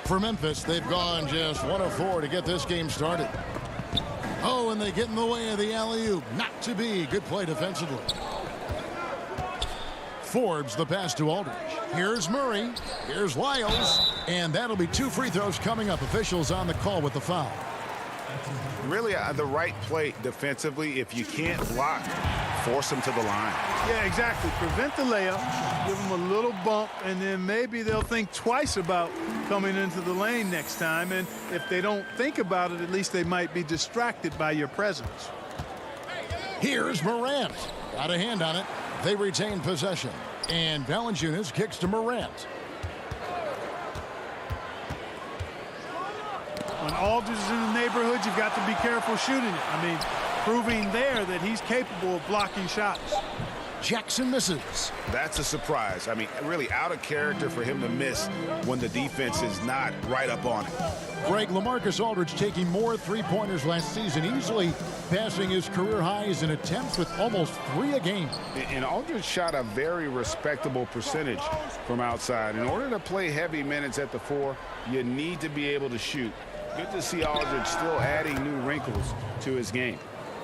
For Memphis, they've gone just 1 of 4 to get this game started. Oh, and they get in the way of the alley-oop. Not to be. Good play defensively. Forbes the pass to Aldridge. Here's Murray. Here's Lyles. And that'll be 2 free throws coming up. Officials on the call with the foul. Really the right play defensively. If you can't block, force them to the line. Yeah, exactly. Prevent the layup. Give them a little bump. And then maybe they'll think twice about coming into the lane next time. And if they don't think about it, at least they might be distracted by your presence. Here's Morant. Got a hand on it. They retain possession. And Valanciunas kicks to Morant. When Aldridge is in the neighborhood, you've got to be careful shooting it. I mean, proving there that he's capable of blocking shots. Jackson misses. That's a surprise. I mean, really out of character for him to miss when the defense is not right up on it. Greg, LaMarcus Aldridge taking more three-pointers last season, easily passing his career highs in attempts with almost 3 a game. And Aldridge shot a very respectable percentage from outside. In order to play heavy minutes at the 4, you need to be able to shoot. Good to see Aldridge still adding new wrinkles to his game.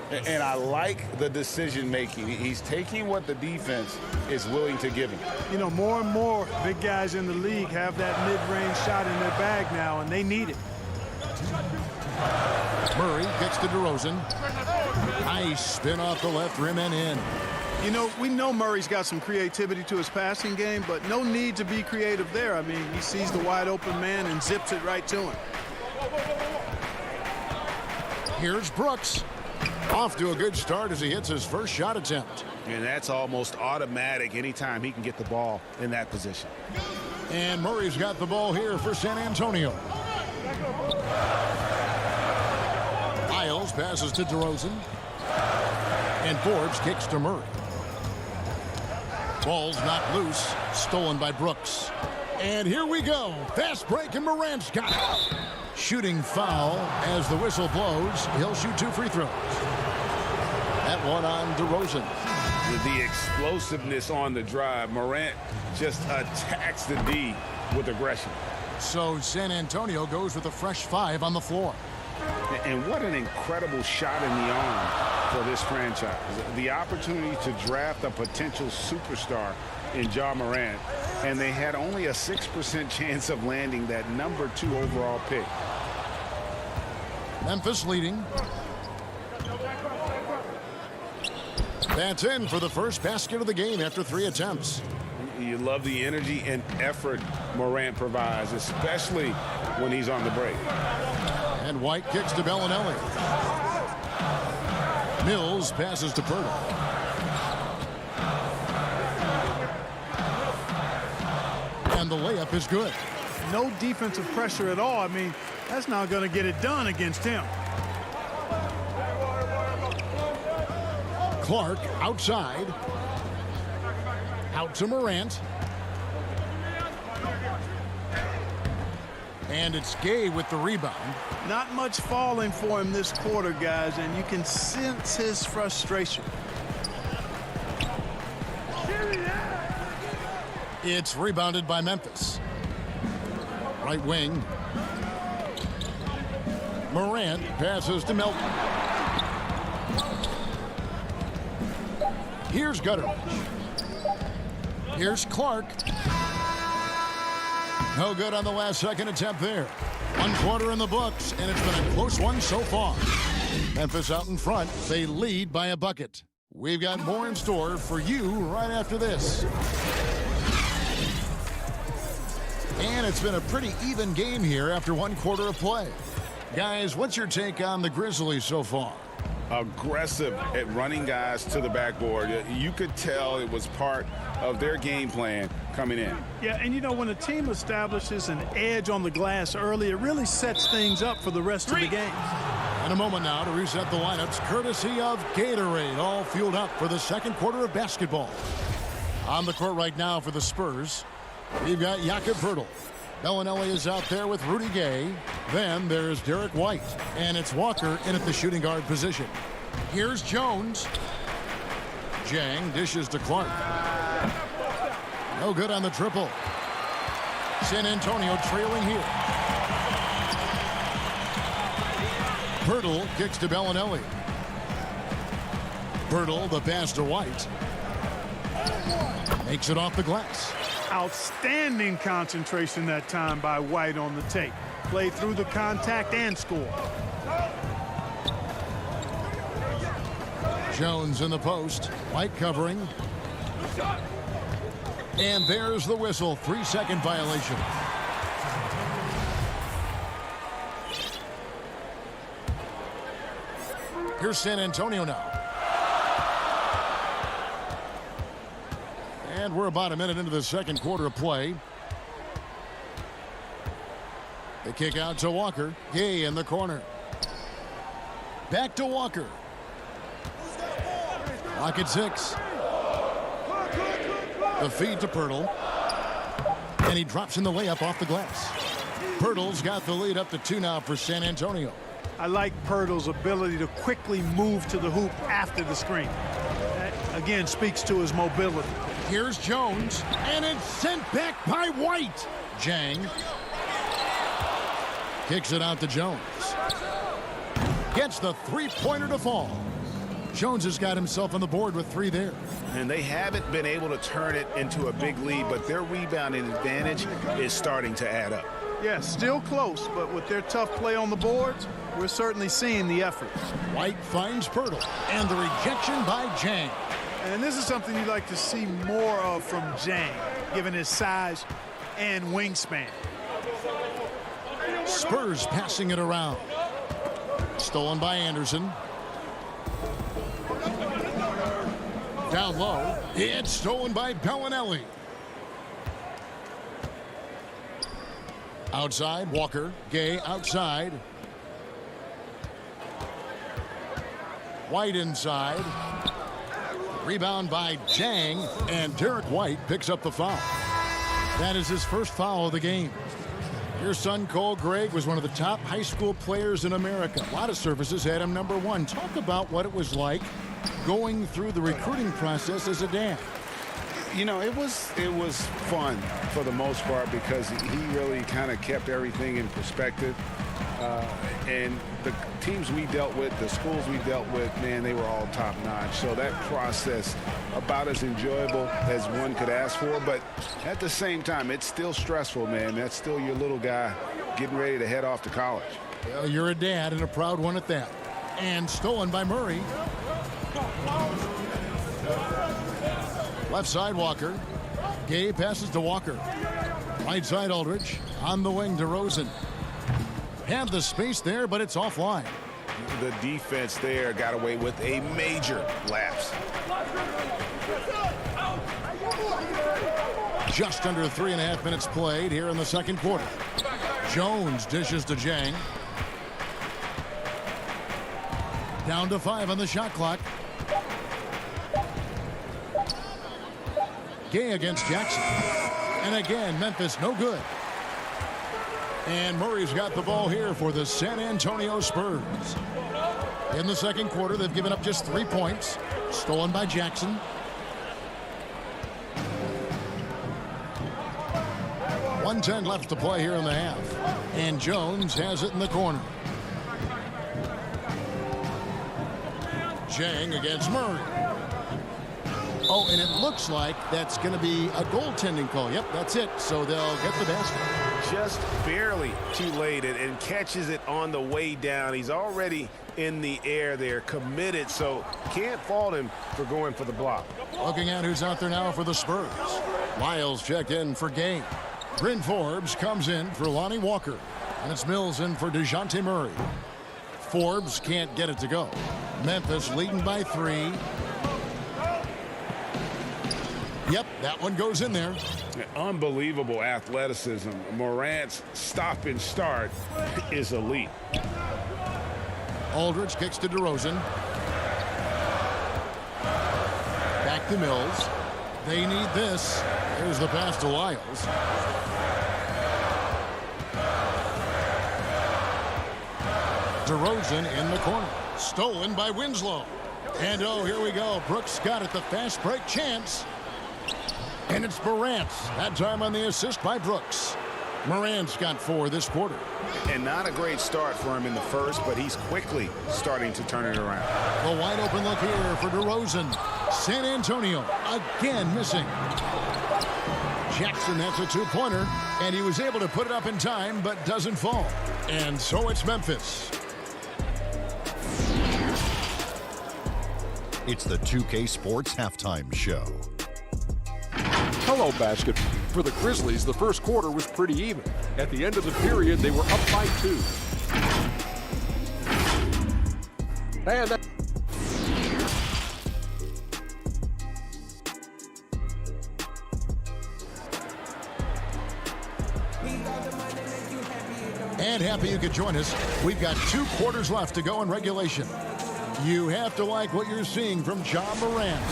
And I like the decision-making. He's taking what the defense is willing to give him. You know, more and more big guys in the league have that mid-range shot in their bag now, and they need it. Murray gets to DeRozan. Nice spin off the left rim and in. You know, we know Murray's got some creativity to his passing game, but no need to be creative there. I mean, he sees the wide-open man and zips it right to him. Here's Brooks. Off to a good start as he hits his first shot attempt. And that's almost automatic anytime he can get the ball in that position. And Murray's got the ball here for San Antonio. Lyles passes to DeRozan. And Forbes kicks to Murray. Ball's knocked loose. Stolen by Brooks. And here we go. Fast break and Morant's got it. Shooting foul as the whistle blows. He'll shoot 2 free throws. That one on DeRozan. The explosiveness on the drive. Morant just attacks the D with aggression. So San Antonio goes with a fresh 5 on the floor. And what an incredible shot in the arm for this franchise. The opportunity to draft a potential superstar in Ja Morant, and they had only a 6% chance of landing that #2 overall pick. Memphis leading. That's in for the first basket of the game after 3 attempts. You love the energy and effort Morant provides, especially when he's on the break. And White kicks to Bellinelli. Mills passes to Pirtle. And the layup is good. No defensive pressure at all. I mean, that's not going to get it done against him. Clark outside. Out to Morant. And it's Gay with the rebound. Not much falling for him this quarter, guys, and you can sense his frustration. It's rebounded by Memphis. Right wing. Morant passes to Melton. Here's Gutteridge. Here's Clark. No good on the last second attempt there. 1 quarter in the books, and it's been a close one so far. Memphis out in front. They lead by a bucket. We've got more in store for you right after this. And it's been a pretty even game here after 1 quarter of play. Guys, what's your take on the Grizzlies so far? Aggressive at running guys to the backboard. You could tell it was part of their game plan coming in. Yeah, and you know, when a team establishes an edge on the glass early, it really sets things up for the rest of the game. In a moment now to reset the lineups, courtesy of Gatorade, all fueled up for the 2nd quarter of basketball. On the court right now for the Spurs, we've got Jakob Poeltl. Bellinelli is out there with Rudy Gay. Then there's Derek White. And it's Walker in at the shooting guard position. Here's Jones. Jang dishes to Clark. No good on the triple. San Antonio trailing here. Poeltl kicks to Bellinelli. Poeltl, the pass to White. Makes it off the glass. Outstanding concentration that time by White on the take. Played through the contact and score. Jones in the post. White covering. And there's the whistle. 3-second violation. Here's San Antonio now. And we're about a minute into the 2nd quarter of play. The kick out to Walker. Gay in the corner. Back to Walker. Clock at 6. The feed to Poeltl. And he drops in the layup off the glass. Poeltl's got the lead up to 2 now for San Antonio. I like Poeltl's ability to quickly move to the hoop after the screen. That, again, speaks to his mobility. Here's Jones, and it's sent back by White. Jang kicks it out to Jones. Gets the 3-pointer to fall. Jones has got himself on the board with 3 there. And they haven't been able to turn it into a big lead, but their rebounding advantage is starting to add up. Yeah, still close, but with their tough play on the boards, we're certainly seeing the effort. White finds Poeltl, and the rejection by Jang. And this is something you'd like to see more of from Jang, given his size and wingspan. Spurs passing it around. Stolen by Anderson. Down low. It's stolen by Bellinelli. Outside, Walker. Gay outside. White inside. Rebound by Jang, and Derek White picks up the foul. That is his first foul of the game. Your son, Cole Gregg, was one of the top high school players in America. A lot of services had him #1. Talk about what it was like going through the recruiting process as a dad. You know, it was fun for the most part because he really kind of kept everything in perspective. And the teams we dealt with, the schools we dealt with, man, they were all top-notch. So that process, about as enjoyable as one could ask for. But at the same time, it's still stressful, man. That's still your little guy getting ready to head off to college. Well, you're a dad and a proud one at that. And stolen by Murray. Left side, Walker. Gay passes to Walker. Right side, Aldridge. On the wing to Rosen. Had the space there, but it's offline. The defense there got away with a major lapse. Just under 3.5 minutes played here in the second quarter. Jones dishes to Jang. Down to 5 on the shot clock. Gay against Jackson. And again, Memphis no good. And Murray's got the ball here for the San Antonio Spurs. In the second quarter, they've given up just 3 points. Stolen by Jackson. .110 left to play here in the half. And Jones has it in the corner. Jang against Murray. Oh, and it looks like that's going to be a goaltending call. Yep, that's it. So they'll get the basket. Just barely too late and catches it on the way down. He's already in the air there, committed, so can't fault him for going for the block. Looking at who's out there now for the Spurs. Lyles checked in for Gay. Bryn Forbes comes in for Lonnie Walker. And it's Mills in for DeJounte Murray. Forbes can't get it to go. Memphis leading by 3. Yep, that one goes in there. Unbelievable athleticism. Morant's stop and start is elite. Aldridge kicks to DeRozan. Back to Mills. They need this. There's the pass to Lyles. DeRozan in the corner. Stolen by Winslow. And oh, here we go. Brooks got it. The fast break chance. And it's Morant. That time on the assist by Brooks. Morant's got 4 this quarter. And not a great start for him in the first, but he's quickly starting to turn it around. The wide open look here for DeRozan. San Antonio again missing. Jackson, that's a 2-pointer. And he was able to put it up in time, but doesn't fall. And so it's Memphis. It's the 2K Sports Halftime Show. Hello, basket. For the Grizzlies, the first quarter was pretty even. At the end of the period, they were up by 2. And that And happy you could join us. We've got 2 quarters left to go in regulation. You have to like what you're seeing from John Morant.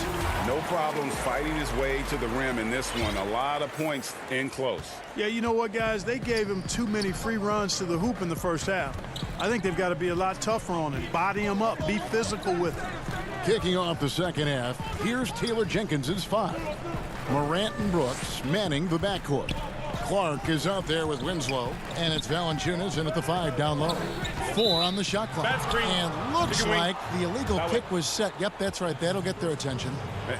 No problem fighting his way to the rim in this one. A lot of points in close. Yeah, you know what, guys? They gave him too many free runs to the hoop in the first half. I think they've got to be a lot tougher on him. Body him up. Be physical with him. Kicking off the second half, here's Taylor Jenkins's 5. Morant and Brooks manning the backcourt. Clark is out there with Winslow, and it's Valanciunas in at the 5 down low. 4 on the shot clock. And looks like the illegal kick was set. Yep, that's right. That'll get their attention.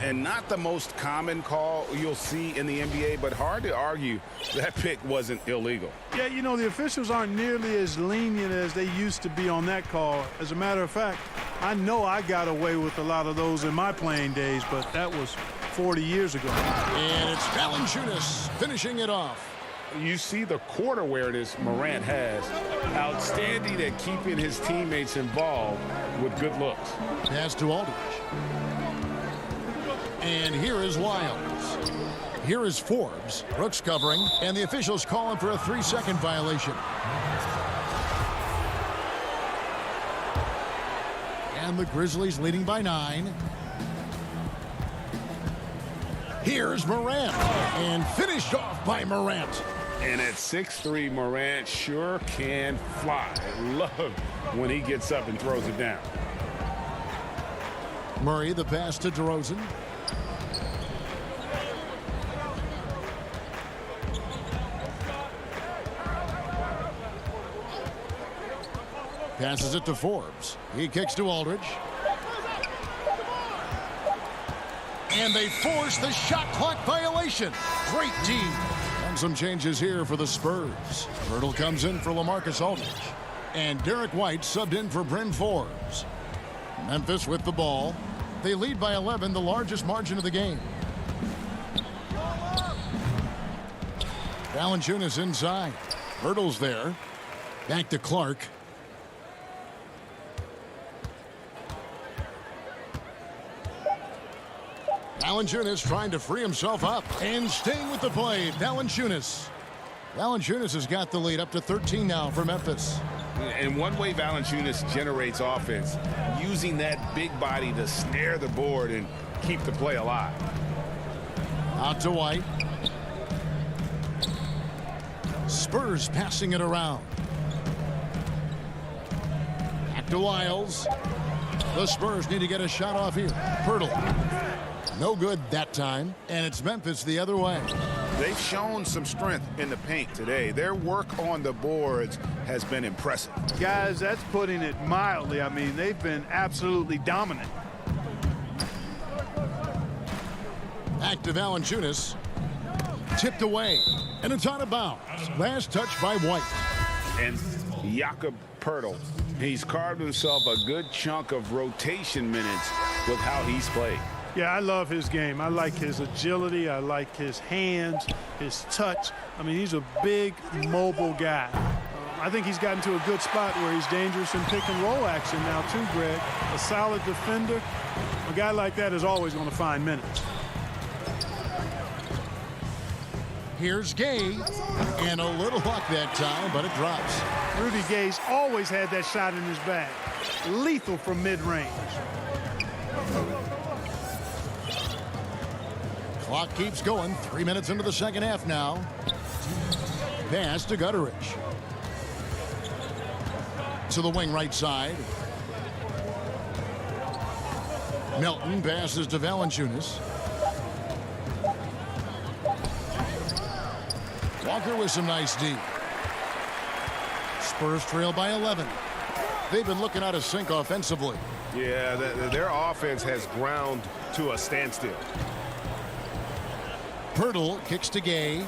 And not the most common call you'll see in the NBA, but hard to argue that pick wasn't illegal. Yeah, you know, the officials aren't nearly as lenient as they used to be on that call. As a matter of fact, I know I got away with a lot of those in my playing days, but that was 40 years ago. And it's Valanciunas finishing it off. You see the court awareness Morant has. Outstanding at keeping his teammates involved with good looks. Pass to Aldridge. And here is Lyles. Here is Forbes. Brooks covering, and the officials calling for a 3-second violation. And the Grizzlies leading by 9. Here's Morant, and finished off by Morant. And at 6'3", Morant sure can fly. I love when he gets up and throws it down. Murray, the pass to DeRozan. Passes it to Forbes. He kicks to Aldridge. And they force the shot clock violation. Great D. And some changes here for the Spurs. Hurdle comes in for LaMarcus Aldridge. And Derek White subbed in for Bryn Forbes. Memphis with the ball. They lead by 11, the largest margin of the game. Valanciunas inside. Hurdle's there. Back to Clark. Valanciunas trying to free himself up and staying with the play. Valanciunas has got the lead up to 13 now for Memphis. And one way Valanciunas generates offense, using that big body to snare the board and keep the play alive. Out to White. Spurs passing it around. Back to Lyles. The Spurs need to get a shot off here. Hurdle. No good that time, and it's Memphis the other way. They've shown some strength in the paint today. Their work on the boards has been impressive. Guys, that's putting it mildly. I mean, they've been absolutely dominant. Back to Valanciunas. Tipped away, and it's out of bounds. Last touch by White. And Jakob Poeltl, he's carved himself a good chunk of rotation minutes with how he's played. Yeah, I love his game. I like his agility. I like his hands, his touch. I mean, he's a big, mobile guy. I think he's gotten to a good spot where he's dangerous in pick-and-roll action now, too, Greg. A solid defender. A guy like that is always going to find minutes. Here's Gay, and a little luck that time, but it drops. Rudy Gay's always had that shot in his bag. Lethal from mid-range. Clock keeps going. 3 minutes into the second half now. Pass to Gutteridge. To the wing right side. Melton passes to Valanciunas. Walker with some nice D. Spurs trail by 11. They've been looking out of sync offensively. Yeah, their offense has ground to a standstill. Poeltl kicks to Gay.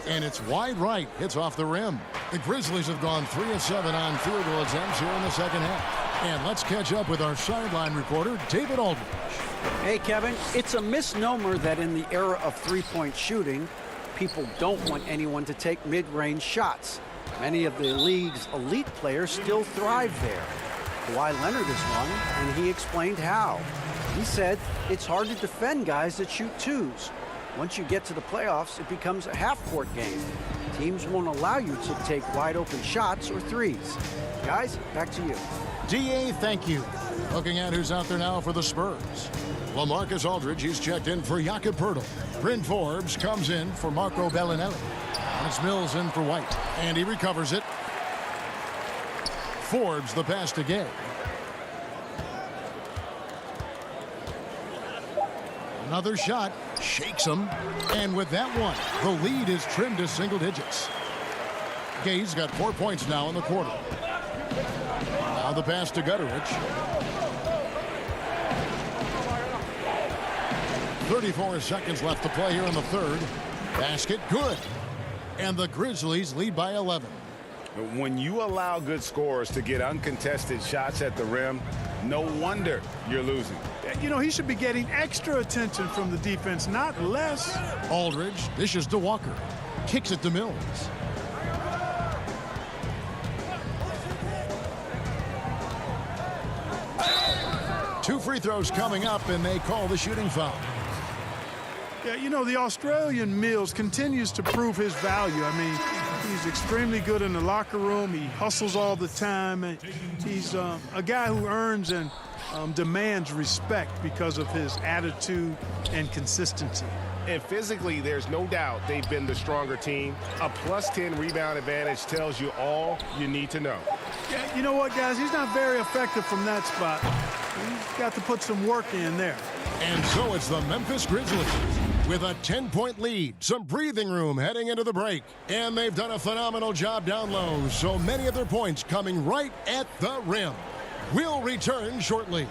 And it's wide right. Hits off the rim. The Grizzlies have gone 3 of 7 on field goal attempts here in the second half. And let's catch up with our sideline reporter, David Aldridge. Hey, Kevin, it's a misnomer that in the era of three-point shooting, people don't want anyone to take mid-range shots. Many of the league's elite players still thrive there. Kawhi Leonard is one, and he explained how. He said it's hard to defend guys that shoot twos. Once you get to the playoffs, it becomes a half-court game. Teams won't allow you to take wide-open shots or threes. Guys, back to you. DA, thank you. Looking at who's out there now for the Spurs. LaMarcus Aldridge, he's checked in for Jakob Poeltl. Bryn Forbes comes in for Marco Bellinelli. And it's Mills in for White. And he recovers it. Forbes the pass to Gay. Another shot. Shakes him. And with that one, the lead is trimmed to single digits. Gay's got 4 points now in the quarter. Now the pass to Gutteridge. 34 seconds left to play here in the third. Basket good. And the Grizzlies lead by 11. When you allow good scorers to get uncontested shots at the rim, no wonder you're losing. You know, he should be getting extra attention from the defense, not less. Aldridge dishes to Walker. Kicks it to Mills. Two free throws coming up, and they call the shooting foul. Yeah, you know, the Australian Mills continues to prove his value. I mean, he's extremely good in the locker room. He hustles all the time. And he's a guy who earns and demands respect because of his attitude and consistency. And physically, there's no doubt they've been the stronger team. A +10 rebound advantage tells you all you need to know. Yeah, you know what, guys? He's not very effective from that spot. He's got to put some work in there. And so it's the Memphis Grizzlies with a 10-point lead. Some breathing room heading into the break. And they've done a phenomenal job down low. So many of their points coming right at the rim. We'll return shortly.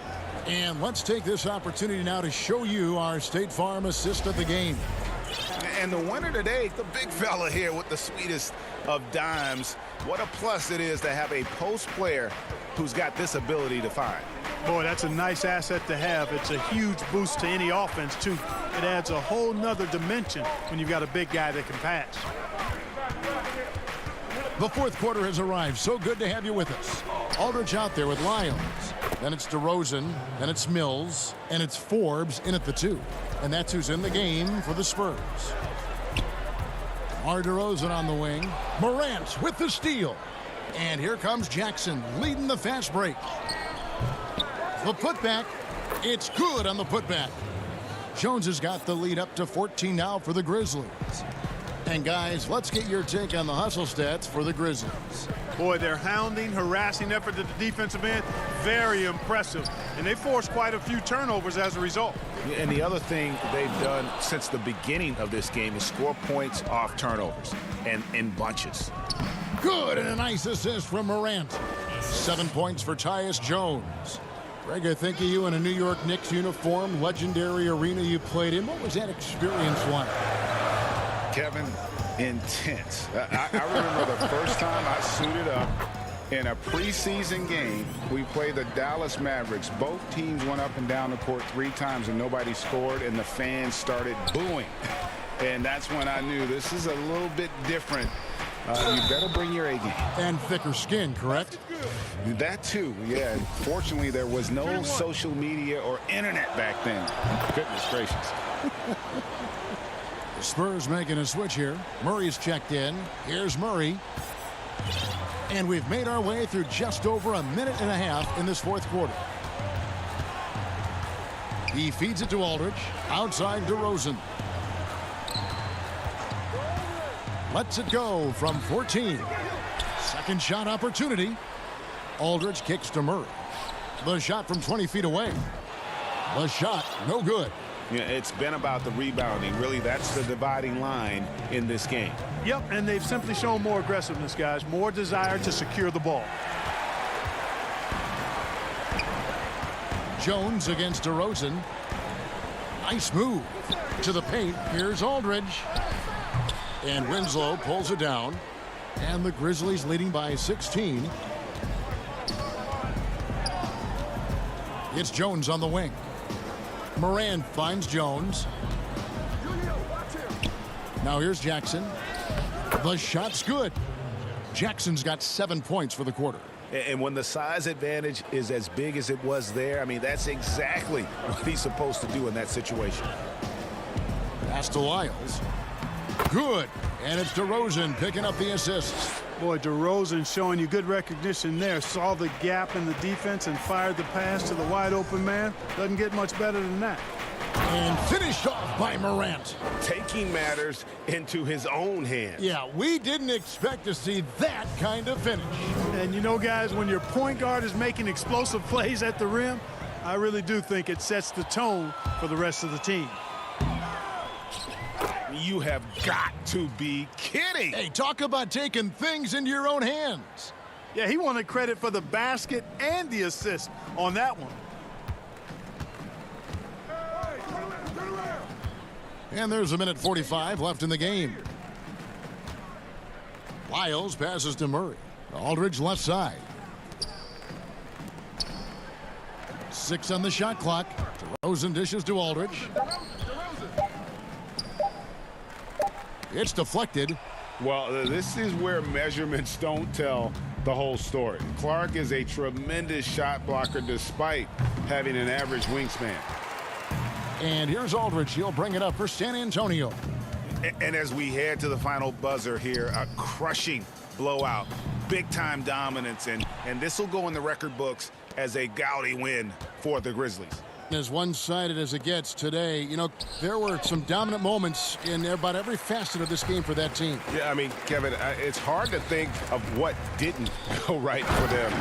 And let's take this opportunity now to show you our State Farm assist of the game. And the winner today, the big fella here with the sweetest of dimes. What a plus it is to have a post player who's got this ability to find. Boy, that's a nice asset to have. It's a huge boost to any offense, too. It adds a whole nother dimension when you've got a big guy that can pass. The fourth quarter has arrived. So good to have you with us. Aldridge out there with Lyles. Then it's DeRozan. Then it's Mills. And it's Forbes in at the 2. And that's who's in the game for the Spurs. DeRozan on the wing. Morant with the steal. And here comes Jackson leading the fast break. The putback. It's good on the putback. Jones has got the lead up to 14 now for the Grizzlies. And guys, let's get your take on the hustle stats for the Grizzlies. Boy, their hounding, harassing effort at the defensive end, very impressive. And they forced quite a few turnovers as a result. And the other thing they've done since the beginning of this game is score points off turnovers and in bunches. Good, and a nice assist from Morant. 7 points for Tyus Jones. Greg, I think of you in a New York Knicks uniform, legendary arena you played in. What was that experience like? Kevin, intense. I remember the first time I suited up in a preseason game. We played the Dallas Mavericks. Both teams went up and down the court 3 times and nobody scored, and the fans started booing. And that's when I knew this is a little bit different. You better bring your A game. And thicker skin, correct? That too, yeah. Fortunately, there was no social media or internet back then. Goodness gracious. The Spurs making a switch here. Murray's checked in. Here's Murray. And we've made our way through just over a minute and a half in this fourth quarter. He feeds it to Aldridge. Outside DeRozan. Lets it go from 14. Second shot opportunity. Aldridge kicks to Murray. The shot from 20 feet away. The shot, no good. Yeah, it's been about the rebounding. Really, that's the dividing line in this game. Yep, and they've simply shown more aggressiveness, guys. More desire to secure the ball. Jones against DeRozan. Nice move. To the paint. Here's Aldridge. And Winslow pulls it down. And the Grizzlies leading by 16. It's Jones on the wing. Moran finds Jones. Now here's Jackson. The shot's good. Jackson's got 7 points for the quarter. And when the size advantage is as big as it was there, I mean, that's exactly what he's supposed to do in that situation. Pass to Lyles. Good. And it's DeRozan picking up the assists. Boy, DeRozan showing you good recognition there. Saw the gap in the defense and fired the pass to the wide open man. Doesn't get much better than that. And finished off by Morant. Taking matters into his own hands. Yeah, we didn't expect to see that kind of finish. And you know, guys, when your point guard is making explosive plays at the rim, I really do think it sets the tone for the rest of the team. You have got to be kidding. Hey, talk about taking things into your own hands. Yeah, he wanted credit for the basket and the assist on that one. And there's a minute 45 left in the game. Lyles passes to Murray. Aldridge left side. 6 on the shot clock. DeRozan dishes to Aldridge. It's deflected. Well, this is where measurements don't tell the whole story. Clark is a tremendous shot blocker despite having an average wingspan. And here's Aldridge. He'll bring it up for San Antonio. And as we head to the final buzzer here, a crushing blowout, big-time dominance, and this will go in the record books as a gaudy win for the Grizzlies. As one-sided as it gets today, you know, there were some dominant moments in about every facet of this game for that team. Yeah, I mean, Kevin, it's hard to think of what didn't go right for them.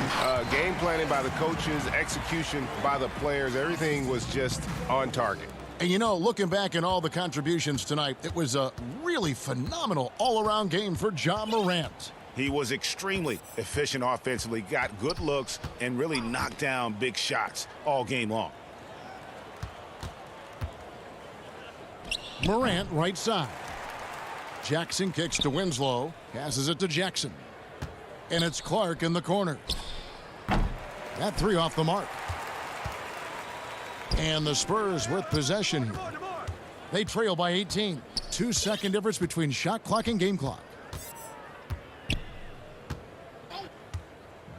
Game planning by the coaches, execution by the players, everything was just on target. And you know, looking back at all the contributions tonight, it was a really phenomenal all-around game for Ja Morant. He was extremely efficient offensively, got good looks, and really knocked down big shots all game long. Morant right side. Jackson kicks to Winslow, passes it to Jackson. And it's Clark in the corner. That three off the mark. And the Spurs with possession here. They trail by 18. 2-second difference between shot clock and game clock.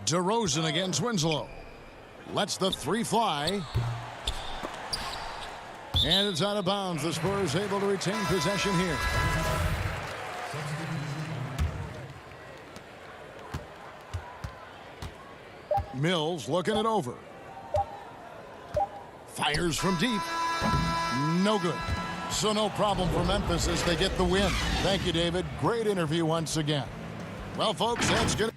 DeRozan against Winslow. Lets the three fly. And it's out of bounds. The Spurs able to retain possession here. Mills looking it over. Fires from deep. No good. So no problem for Memphis as they get the win. Thank you, David. Great interview once again. Well, folks, that's good.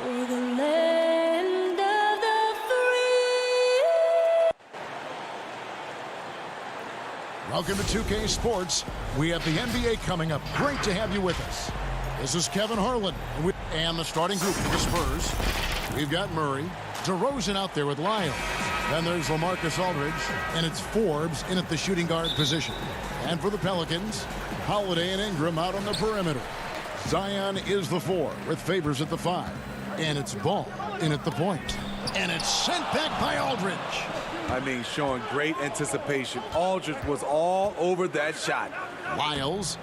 for the land of the free. Welcome to 2K Sports. We have the NBA coming up. Great to have you with us. This is Kevin Harlan and the starting group for the Spurs. We've got Murray, DeRozan out there with Lyles. Then there's LaMarcus Aldridge, and it's Forbes in at the shooting guard position. And for the Pelicans, Holiday and Ingram out on the perimeter. Zion is the 4 with Favors at the 5. And it's Ball in at the point. And it's sent back by Aldridge. I mean, showing great anticipation. Aldridge was all over that shot. Lyles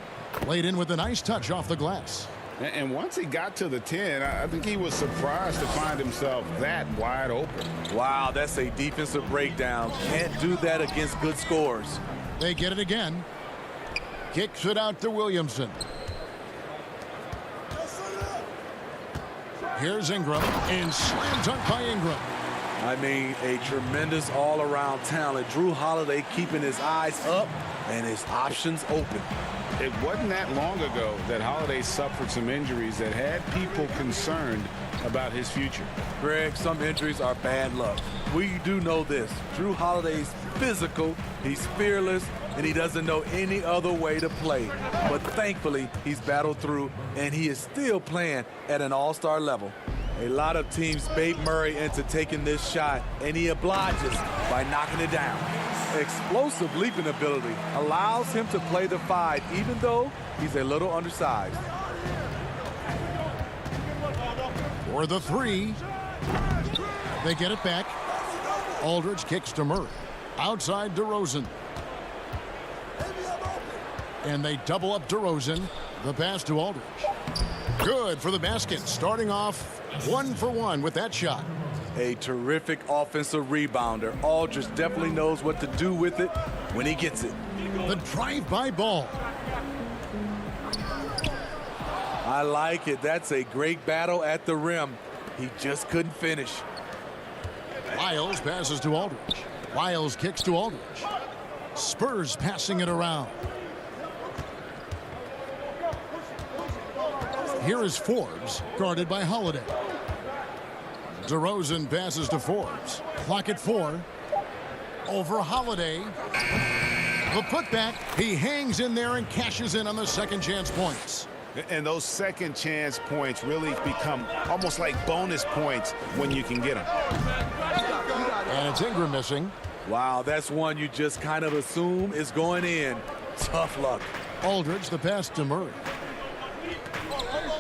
laid in with a nice touch off the glass. And once he got to the 10, I think he was surprised to find himself that wide open. Wow, that's a defensive breakdown. Can't do that against good scores. They get it again. Kicks it out to Williamson. Here's Ingram, and slam dunk by Ingram. I mean, a tremendous all-around talent. Drew Holiday keeping his eyes up and his options open. It wasn't that long ago that Holiday suffered some injuries that had people concerned about his future. Greg, some injuries are bad luck. We do know this. Drew Holiday's physical, he's fearless, and he doesn't know any other way to play. But thankfully, he's battled through, and he is still playing at an all-star level. A lot of teams bait Murray into taking this shot, and he obliges by knocking it down. Explosive leaping ability allows him to play the 5, even though he's a little undersized. For the 3, they get it back. Aldridge kicks to Murray. Outside DeRozan. And they double up DeRozan. The pass to Aldridge. Good for the basket. Starting off 1 for 1 with that shot. A terrific offensive rebounder. Aldridge definitely knows what to do with it when he gets it. The drive-by ball. I like it. That's a great battle at the rim. He just couldn't finish. Lyles passes to Aldridge. Lyles kicks to Aldridge. Spurs passing it around. Here is Forbes, guarded by Holiday. DeRozan passes to Forbes. Clock at 4. Over Holiday. The putback. He hangs in there and cashes in on the second chance points. And those second chance points really become almost like bonus points when you can get them. And it's Ingram missing. Wow, that's one you just kind of assume is going in. Tough luck. Aldridge, the pass to Murray.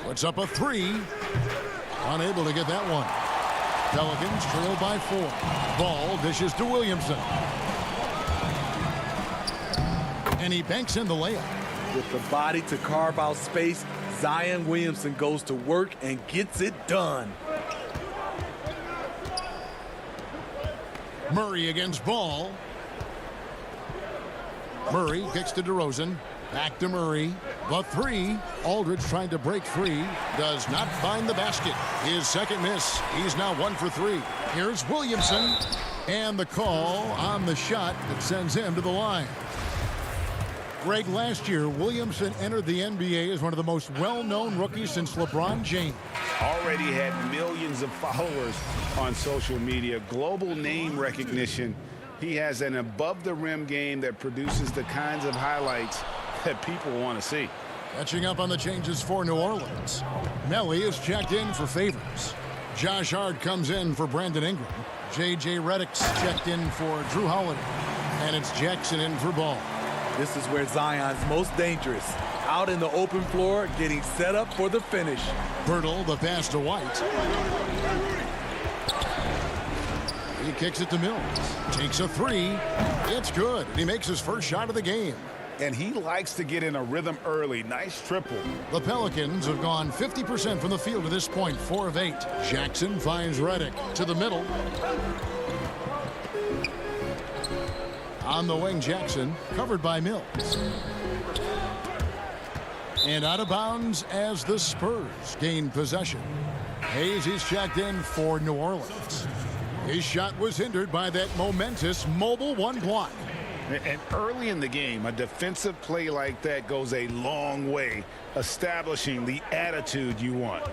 Puts up a 3. Unable to get that one. Pelicans trail by 4. Ball dishes to Williamson. And he banks in the layup. With the body to carve out space, Zion Williamson goes to work and gets it done. Murray against Ball. Murray kicks to DeRozan. Back to Murray. The 3. Aldridge trying to break free. Does not find the basket. His second miss. He's now 1 for 3. Here's Williamson. And the call on the shot that sends him to the line. Greg, last year, Williamson entered the NBA as one of the most well-known rookies since LeBron James. Already had millions of followers on social media. Global name recognition. He has an above-the-rim game that produces the kinds of highlights that people want to see. Catching up on the changes for New Orleans. Melly is checked in for Favors. Josh Hart comes in for Brandon Ingram. J.J. Redick's checked in for Drew Holiday. And it's Jackson in for Ball. This is where Zion's most dangerous. Out in the open floor, getting set up for the finish. Birtle, the pass to White. He kicks it to Mills. Takes a 3. It's good. He makes his first shot of the game. And he likes to get in a rhythm early. Nice triple. The Pelicans have gone 50% from the field to this point, 4 of 8. Jackson finds Redick to the middle. On the wing, Jackson, covered by Mills. And out of bounds as the Spurs gain possession. Hayes is checked in for New Orleans. His shot was hindered by that momentous mobile 1 block. And early in the game, a defensive play like that goes a long way, establishing the attitude you want.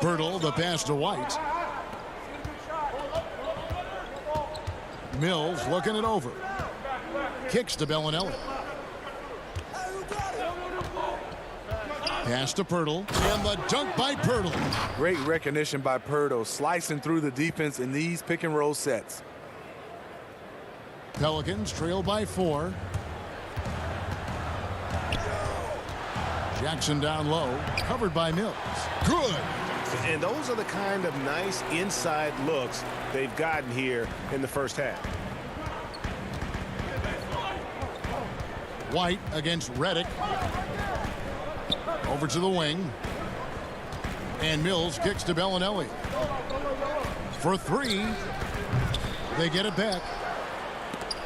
Pirtle, the pass to White. Mills looking it over. Kicks to Bellinelli. Pass to Pirtle, and the dunk by Pirtle. Great recognition by Pirtle, slicing through the defense in these pick and roll sets. Pelicans trail by 4. Jackson down low, covered by Mills. Good. And those are the kind of nice inside looks they've gotten here in the first half. White against Redick. Over to the wing. And Mills kicks to Bellinelli. For 3. They get it back.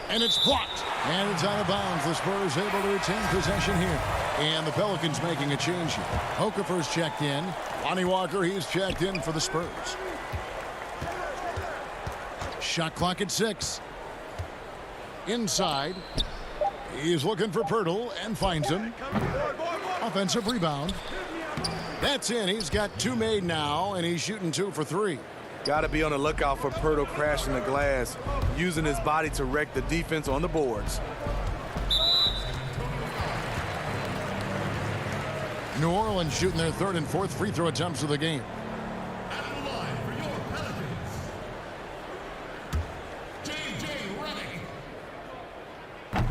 And it's blocked. And it's out of bounds. The Spurs able to retain possession here. And the Pelicans making a change here. Okafor's checked in. Lonnie Walker, he's checked in for the Spurs. Shot clock at 6. Inside. He's looking for Pirtle and finds him. Offensive rebound. That's in. He's got 2 made now, and he's shooting 2 for 3. Got to be on the lookout for Pirtle crashing the glass, using his body to wreck the defense on the boards. New Orleans shooting their 3rd and 4th free throw attempts of the game.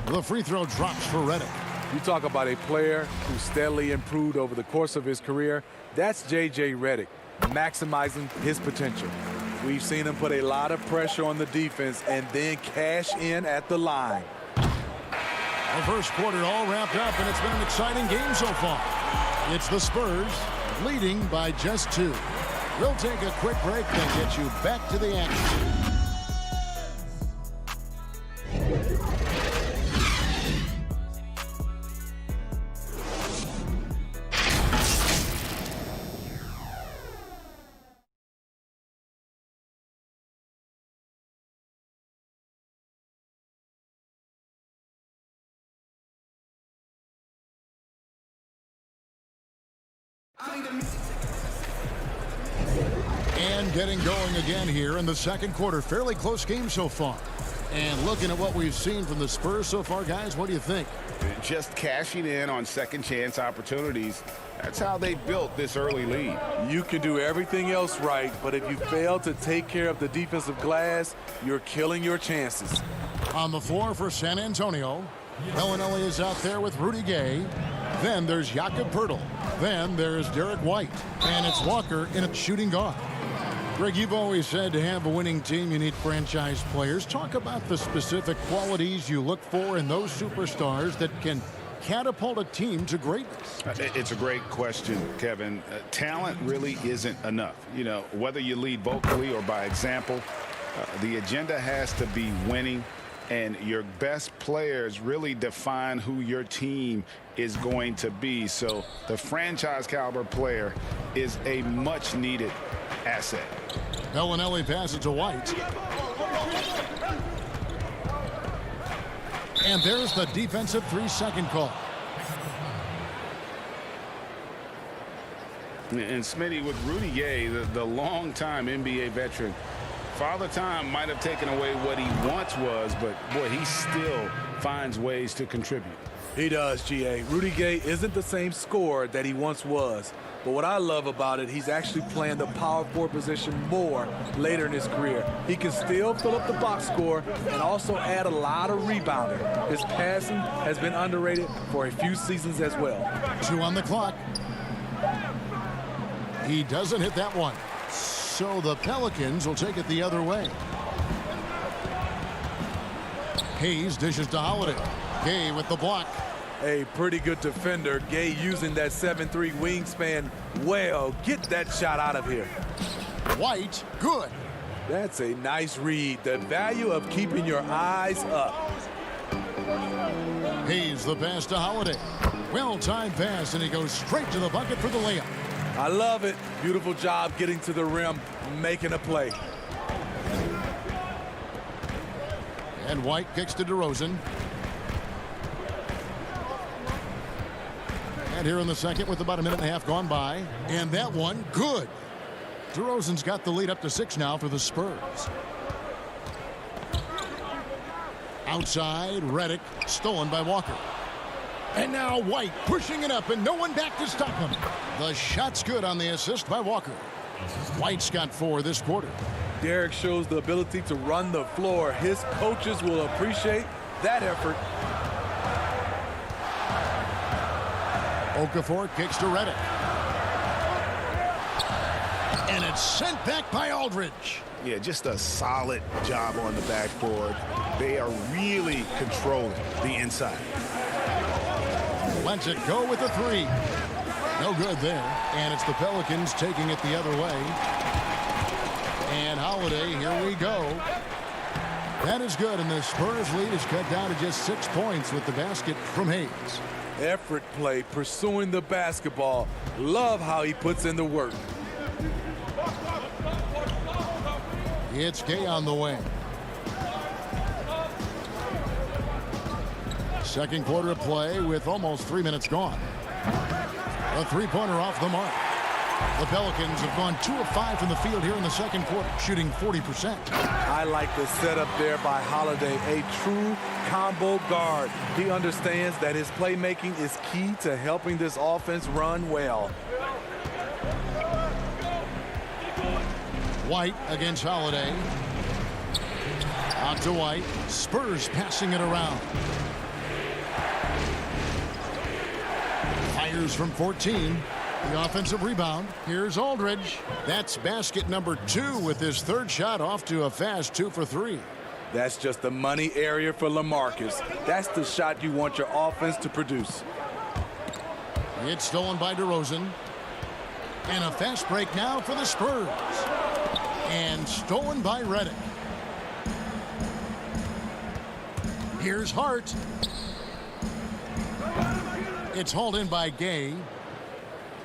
The free throw drops for Redick. You talk about a player who steadily improved over the course of his career. That's J.J. Redick, maximizing his potential. We've seen him put a lot of pressure on the defense and then cash in at the line. The first quarter all wrapped up, and it's been an exciting game so far. It's the Spurs leading by just 2. We'll take a quick break and get you back to the action. And getting going again here in the second quarter. Fairly close game so far. And looking at what we've seen from the Spurs so far, guys, what do you think? Just cashing in on second chance opportunities. That's how they built this early lead. You can do everything else right, but if you fail to take care of the defensive glass, you're killing your chances. On the floor for San Antonio, Bellinelli is out there with Rudy Gay. Then there's Jakob Pirtle. Then there's Derek White. And it's Walker in a shooting guard. Greg, you've always said to have a winning team, you need franchise players. Talk about the specific qualities you look for in those superstars that can catapult a team to greatness. It's a great question, Kevin. Talent really isn't enough. You know, whether you lead vocally or by example, the agenda has to be winning. And your best players really define who your team is going to be. So the franchise caliber player is a much needed asset. Bellinelli passes to White. And there's the defensive 3-second call. And Smitty, with Rudy Gay, the longtime NBA veteran, Father Time might have taken away what he once was, but boy, he still finds ways to contribute. He does, G.A. Rudy Gay isn't the same scorer that he once was. But what I love about it, he's actually playing the power forward position more later in his career. He can still fill up the box score and also add a lot of rebounding. His passing has been underrated for a few seasons as well. 2 on the clock. He doesn't hit that one. So the Pelicans will take it the other way. Hayes dishes to Holiday. Gay with the block. A pretty good defender. Gay using that 7'3" wingspan well. Get that shot out of here. White, good. That's a nice read. The value of keeping your eyes up. Hayes the pass to Holiday. Well-timed pass, and he goes straight to the bucket for the layup. I love it. Beautiful job getting to the rim, making a play. And White kicks to DeRozan. And here in the second with about a minute and a half gone by. And that one, good. DeRozan's got the lead up to 6 now for the Spurs. Outside, Redick, stolen by Walker. And now White pushing it up, and no one back to stop him. The shot's good on the assist by Walker. White's got 4 this quarter. Derek shows the ability to run the floor. His coaches will appreciate that effort. Okafor kicks to Redick. And it's sent back by Aldridge. Yeah, just a solid job on the backboard. They are really controlling the inside. Lets it go with a 3. No good there. And it's the Pelicans taking it the other way. And Holiday, here we go. That is good, and the Spurs lead is cut down to just 6 points with the basket from Hayes. Effort play, pursuing the basketball. Love how he puts in the work. It's Gay on the wing. Second quarter of play with almost 3 minutes gone. A three-pointer off the mark. The Pelicans have gone 2 of 5 from the field here in the second quarter, shooting 40%. I like the setup there by Holiday, a true combo guard. He understands that his playmaking is key to helping this offense run well. White against Holiday. Out to White. Spurs passing it around. Fires from 14. The offensive rebound. Here's Aldridge. That's basket number 2 with his third shot off to a fast 2 for 3. That's just the money area for LaMarcus. That's the shot you want your offense to produce. It's stolen by DeRozan. And a fast break now for the Spurs. And stolen by Redick. Here's Hart. It's hauled in by Gay.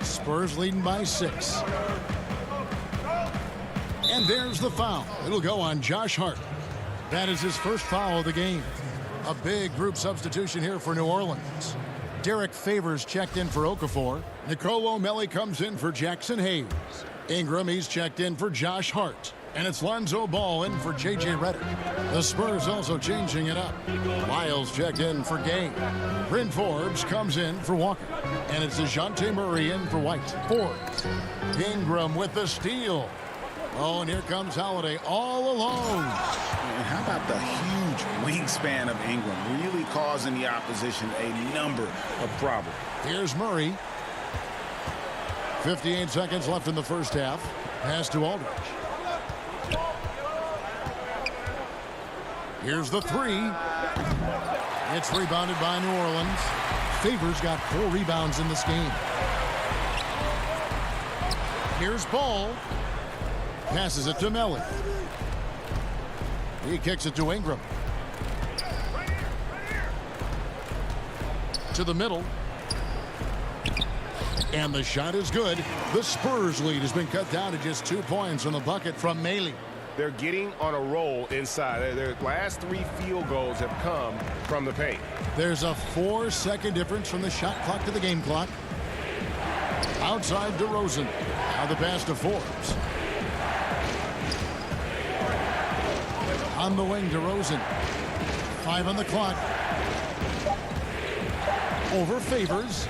Spurs leading by 6. And there's the foul. It'll go on Josh Hart. That is his first foul of the game. A big group substitution here for New Orleans. Derek Favors checked in for Okafor. Nicolo O'Malley comes in for Jackson Hayes. Ingram, he's checked in for Josh Hart. And it's Lonzo Ball in for J.J. Redick. The Spurs also changing it up. Lyles checked in for Gay. Bryn Forbes comes in for Walker. And it's DeJounte Murray in for White. Forbes. Ingram with the steal. Oh, and here comes Holiday all alone. And how about the huge wingspan of Ingram, really causing the opposition a number of problems. Here's Murray. 58 seconds left in the first half. Pass to Aldridge. Here's the 3. It's rebounded by New Orleans. Favors got 4 rebounds in this game. Here's Ball. Passes it to Melly. He kicks it to Ingram. To the middle. And the shot is good. The Spurs lead has been cut down to just 2 points on the bucket from Maley. They're getting on a roll inside. Their last 3 field goals have come from the paint. There's a 4-second difference from the shot clock to the game clock. Outside DeRozan. Now the pass to Forbes. On the wing, DeRozan. 5 on the clock. Over Favors.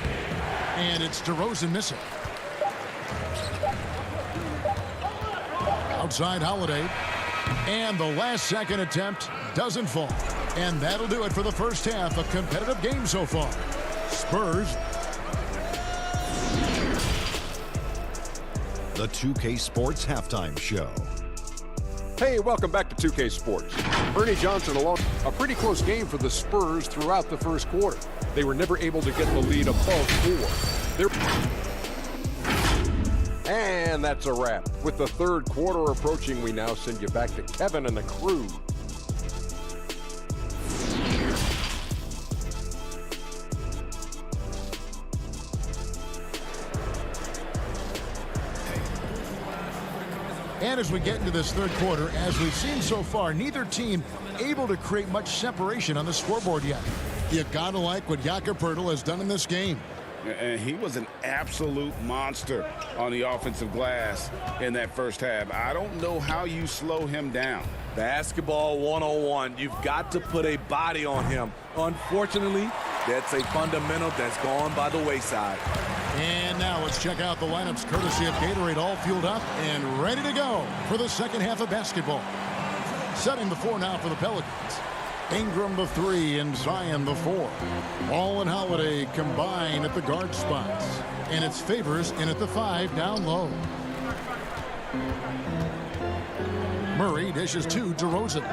And it's DeRozan missing. Outside Holiday. And the last second attempt doesn't fall. And that'll do it for the first half. A competitive game so far. Spurs. The 2K Sports Halftime Show. Hey, welcome back to 2K Sports. Ernie Johnson alone. A pretty close game for the Spurs throughout the first quarter. They were never able to get the lead above 4. And that's a wrap. With the third quarter approaching, we now send you back to Kevin and the crew. And as we get into this third quarter, as we've seen so far, neither team able to create much separation on the scoreboard yet. You gotta like what Jakob Poeltl has done in this game. And he was an absolute monster on the offensive glass in that first half. I don't know how you slow him down. Basketball 101. You've got to put a body on him. Unfortunately, that's a fundamental that's gone by the wayside. And now let's check out the lineups courtesy of Gatorade, all fueled up and ready to go for the second half of basketball. Setting the floor now for the Pelicans. Ingram the 3 and Zion the 4. Ball and Holiday combine at the guard spots. And it's Favors in at the 5 down low. Murray dishes to DeRozan.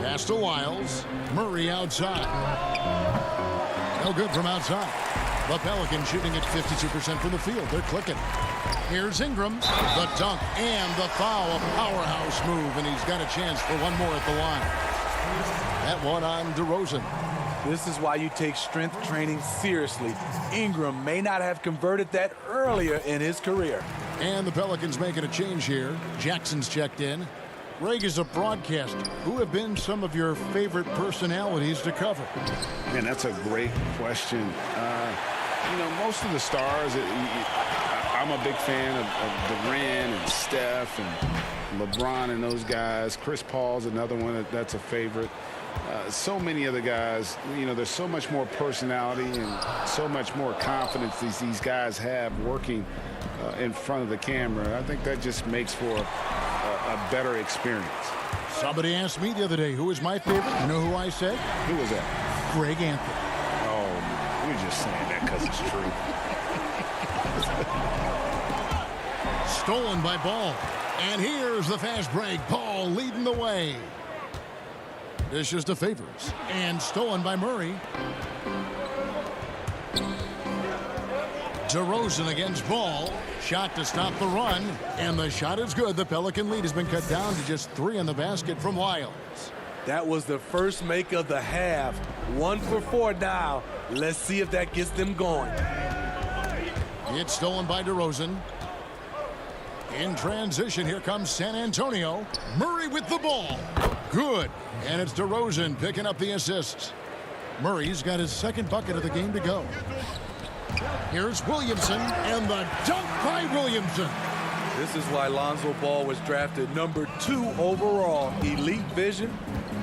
Pass to Wiles. Murray outside. No good from outside. The Pelicans shooting at 52% from the field. They're clicking. Here's Ingram. The dunk and the foul. A powerhouse move, and he's got a chance for one more at the line. That one on DeRozan. This is why you take strength training seriously. Ingram may not have converted that earlier in his career. And the Pelicans making a change here. Jackson's checked in. Greg, is a broadcaster, who have been some of your favorite personalities to cover? Man, that's a great question. You know, most of the stars, I'm a big fan of Durant and Steph and LeBron and those guys. Chris Paul's another one that's a favorite. So many of the guys, you know, there's so much more personality and so much more confidence these guys have working in front of the camera. I think that just makes for a better experience. Somebody asked me the other day, who was my favorite? You know who I said? Who was that? Greg Anthony. Oh, you're just saying that because it's true. Stolen by Ball. And here's the fast break. Ball leading the way. Dishes to Favors. And stolen by Murray. DeRozan against Ball. Shot to stop the run. And the shot is good. The Pelican lead has been cut down to just 3 in the basket from Wiles. That was the first make of the half. 1 for 4 now. Let's see if that gets them going. It's stolen by DeRozan. In transition, here comes San Antonio. Murray with the ball. Good. And it's DeRozan picking up the assists. Murray's got his second bucket of the game to go. Here's Williamson, and the dunk by Williamson. This is why Lonzo Ball was drafted number 2 overall. Elite vision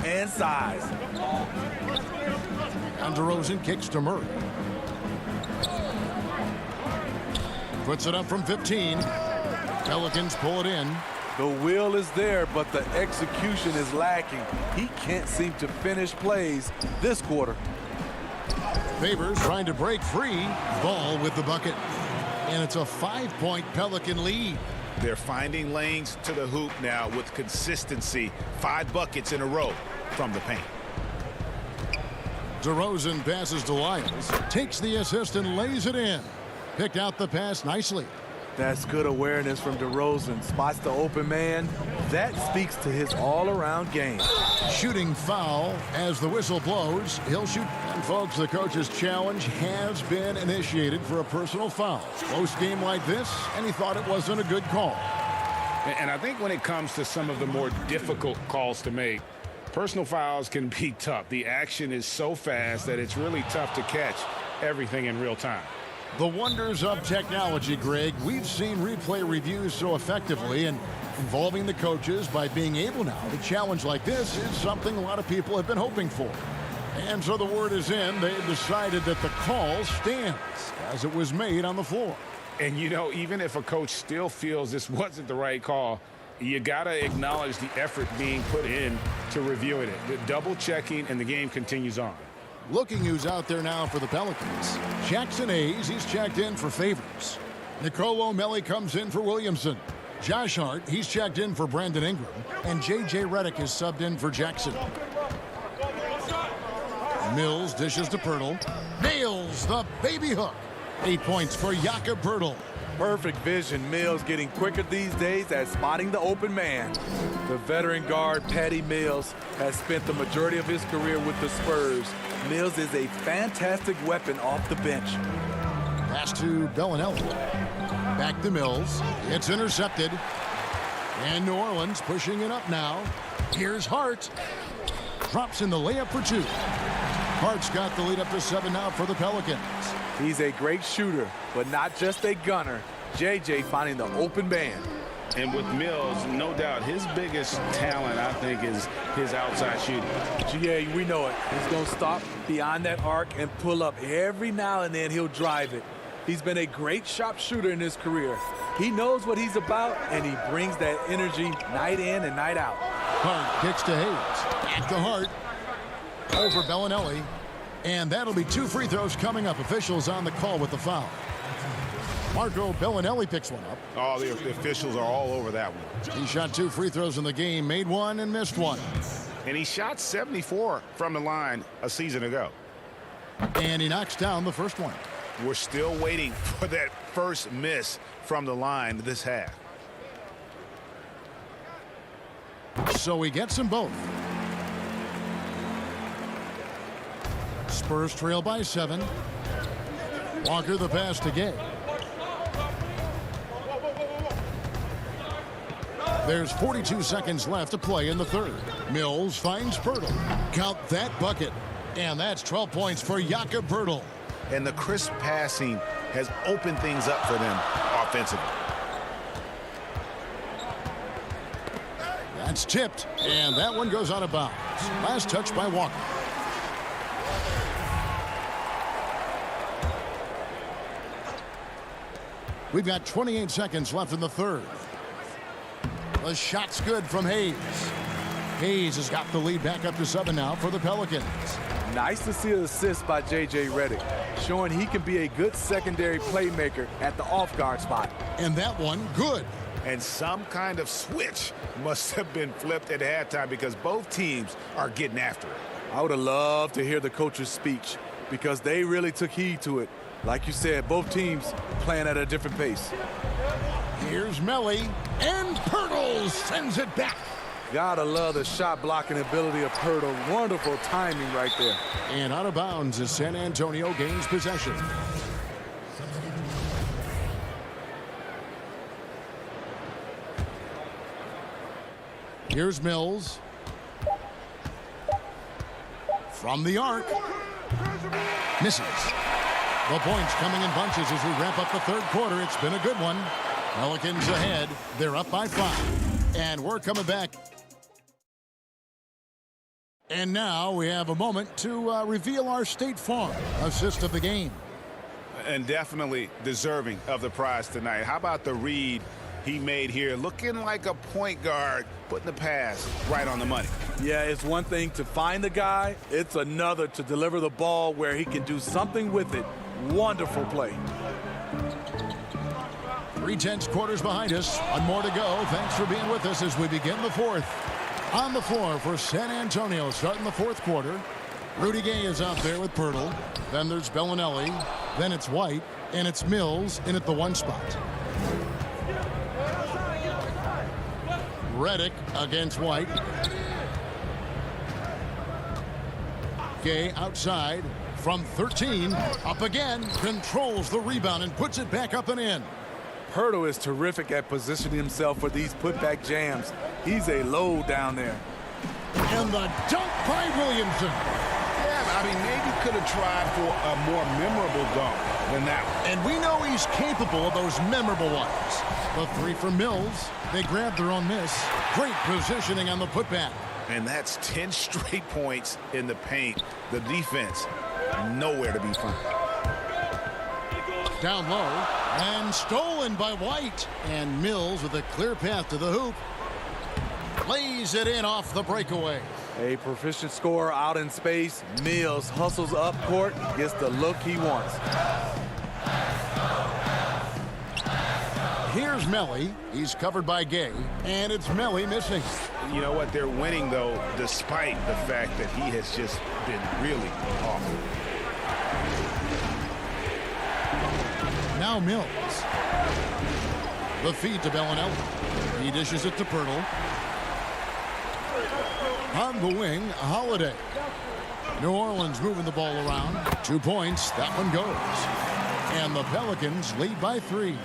and size. And DeRozan kicks to Murray. Puts it up from 15. Pelicans pull it in. The will is there, but the execution is lacking. He can't seem to finish plays this quarter. Favors trying to break free. Ball with the bucket. And it's a 5-point Pelican lead. They're finding lanes to the hoop now with consistency. 5 buckets in a row from the paint. DeRozan passes to Wiles. Takes the assist and lays it in. Picked out the pass nicely. That's good awareness from DeRozan. Spots the open man. That speaks to his all-around game. Shooting foul as the whistle blows. He'll shoot. And folks, the coach's challenge has been initiated for a personal foul. Close game like this, and he thought it wasn't a good call. And I think when it comes to some of the more difficult calls to make, personal fouls can be tough. The action is so fast that it's really tough to catch everything in real time. The wonders of technology, Greg. We've seen replay reviews so effectively, and involving the coaches by being able now to challenge like this is something a lot of people have been hoping for. And so the word is in. They've decided that the call stands as it was made on the floor. And, you know, even if a coach still feels this wasn't the right call, you got to acknowledge the effort being put in to reviewing it. The double checking, and the game continues on. Looking who's out there now for the Pelicans. Jackson Hayes, he's checked in for Favors. Nicolo Melli comes in for Williamson. Josh Hart, he's checked in for Brandon Ingram. And J.J. Redick is subbed in for Jackson. Mills dishes to Pirtle. Nails the baby hook. 8 points for Jakob Pirtle. Perfect vision. Mills getting quicker these days at spotting the open man. The veteran guard, Patty Mills, has spent the majority of his career with the Spurs. Mills is a fantastic weapon off the bench. Pass to Bellinelli. Back to Mills. It's intercepted. And New Orleans pushing it up now. Here's Hart. Drops in the layup for 2. Hart's got the lead up to 7 now for the Pelicans. He's a great shooter, but not just a gunner. JJ finding the open man. And with Mills, no doubt his biggest talent, I think, is his outside shooting. Yeah, we know it. He's going to stop beyond that arc and pull up. Every now and then he'll drive it. He's been a great sharp shooter in his career. He knows what he's about, and he brings that energy night in and night out. Hart kicks to Hayes. Back to Hart. Over Bellinelli. And that'll be 2 free throws coming up. Officials on the call with the foul. Marco Bellinelli picks one up. Oh, the officials are all over that one. He shot 2 free throws in the game, made 1 and missed 1. And he shot 74 from the line a season ago. And he knocks down the first one. We're still waiting for that first miss from the line this half. So he gets them both. Spurs trail by 7. Walker the pass to Gay. There's 42 seconds left to play in the third. Mills finds Poeltl. Count that bucket. And that's 12 points for Jakob Poeltl. And the crisp passing has opened things up for them offensively. That's tipped, and that one goes out of bounds. Last touch by Walker. We've got 28 seconds left in the third. The shot's good from Hayes. Hayes has got the lead back up to 7 now for the Pelicans. Nice to see an assist by J.J. Redick, showing he can be a good secondary playmaker at the off-guard spot. And that one, good. And some kind of switch must have been flipped at halftime because both teams are getting after it. I would have loved to hear the coach's speech because they really took heed to it. Like you said, both teams playing at a different pace. Here's Melly, and Poeltl sends it back. Gotta love the shot blocking ability of Poeltl. Wonderful timing right there. And out of bounds as San Antonio gains possession. Here's Mills. From the arc. Misses. The points coming in bunches as we wrap up the third quarter. It's been a good one. Pelicans ahead. They're up by 5. And we're coming back. And now we have a moment to reveal our State Farm assist of the game. And definitely deserving of the prize tonight. How about the read he made here? Looking like a point guard, putting the pass right on the money. Yeah, it's one thing to find the guy. It's another to deliver the ball where he can do something with it. Wonderful play. 3/10 quarters behind us. One more to go. Thanks for being with us as we begin the fourth. On the floor for San Antonio starting the fourth quarter. Rudy Gay is out there with Poeltl. Then there's Bellinelli. Then it's White. And it's Mills in at the 1 spot. Redick against White. Gay outside from 13. Up again. Controls the rebound and puts it back up and in. Poeltl is terrific at positioning himself for these putback jams. He's a load down there. And the dunk by Williamson. Yeah, I mean, maybe could have tried for a more memorable dunk than that one. And we know he's capable of those memorable ones. The 3 from Mills. They grab their own miss. Great positioning on the putback. And that's 10 straight points in the paint. The defense, nowhere to be found. Down low. And stolen by White. And Mills with a clear path to the hoop. Lays it in off the breakaway. A proficient scorer out in space. Mills hustles up court, gets the look he wants. Here's Melly. He's covered by Gay. And it's Melly missing. You know what? They're winning, though, despite the fact that he has just been really awful. Now Mills. The feed to Bellinelli. He dishes it to Poeltl. On the wing, Holiday. New Orleans moving the ball around. 2 points. That one goes. And the Pelicans lead by 3.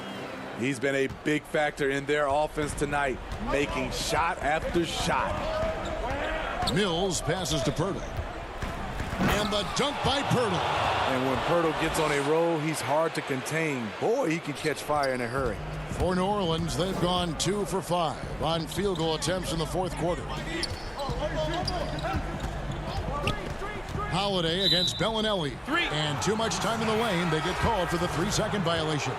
He's been a big factor in their offense tonight, making shot after shot. Mills passes to Poeltl. And the dunk by Pirtle. And when Pirtle gets on a roll, he's hard to contain. Boy, he can catch fire in a hurry. For New Orleans, they've gone 2 for 5 on field goal attempts in the fourth quarter. Holiday against Bellinelli. And too much time in the lane. They get called for the 3-second violation.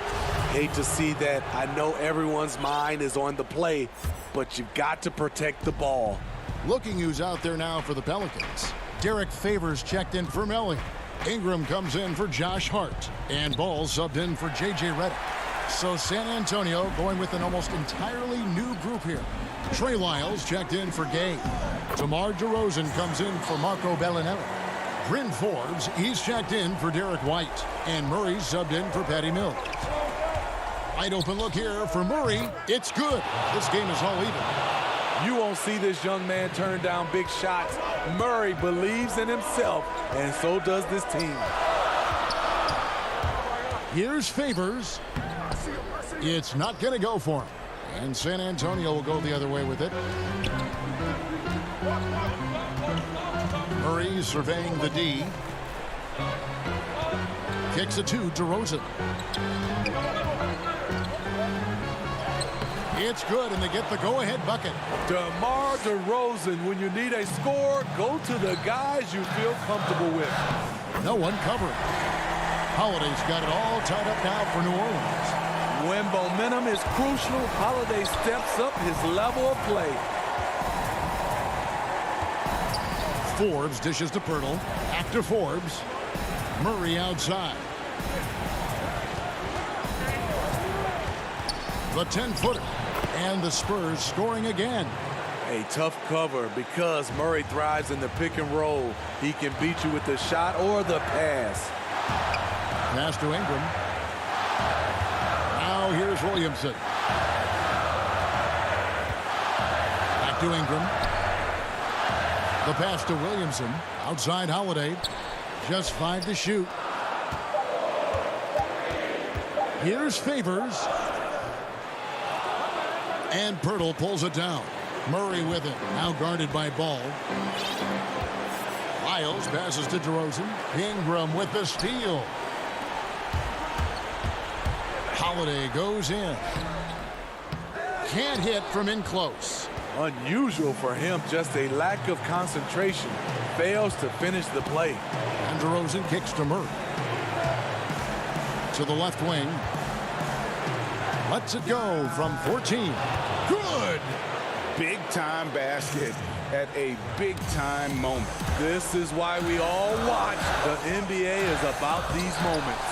Hate to see that. I know everyone's mind is on the play, but you've got to protect the ball. Looking who's out there now for the Pelicans. Derek Favors checked in for Melly. Ingram comes in for Josh Hart. And Ball subbed in for J.J. Redick. So San Antonio going with an almost entirely new group here. Trey Lyles checked in for Gay. DeMar DeRozan comes in for Marco Bellinelli. Bryn Forbes, he's checked in for Derek White. And Murray subbed in for Patty Mills. Wide open look here for Murray. It's good. This game is all even. You won't see this young man turn down big shots. Murray believes in himself, and so does this team. Here's Favors. It's not going to go for him. And San Antonio will go the other way with it. Murray surveying the D. Kicks it to DeRozan. It's good, and they get the go-ahead bucket. DeMar DeRozan, when you need a score, go to the guys you feel comfortable with. No one covering. Holiday's got it all tied up now for New Orleans. When momentum is crucial, Holiday steps up his level of play. Forbes dishes to Pirtle. Back to Forbes. Murray outside. The 10-footer. And the Spurs scoring again. A tough cover because Murray thrives in the pick and roll. He can beat you with the shot or the pass. Pass to Ingram. Now here's Williamson. Back to Ingram. The pass to Williamson. Outside Holiday. Just 5 to shoot. Here's Favors. And Pirtle pulls it down. Murray with it. Now guarded by Ball. Lyles passes to DeRozan. Ingram with the steal. Holiday goes in. Can't hit from in close. Unusual for him, just a lack of concentration. Fails to finish the play. And DeRozan kicks to Murray. To the left wing. Lets it go from 14. Good! Big-time basket at a big-time moment. This is why we all watch. The NBA is about these moments.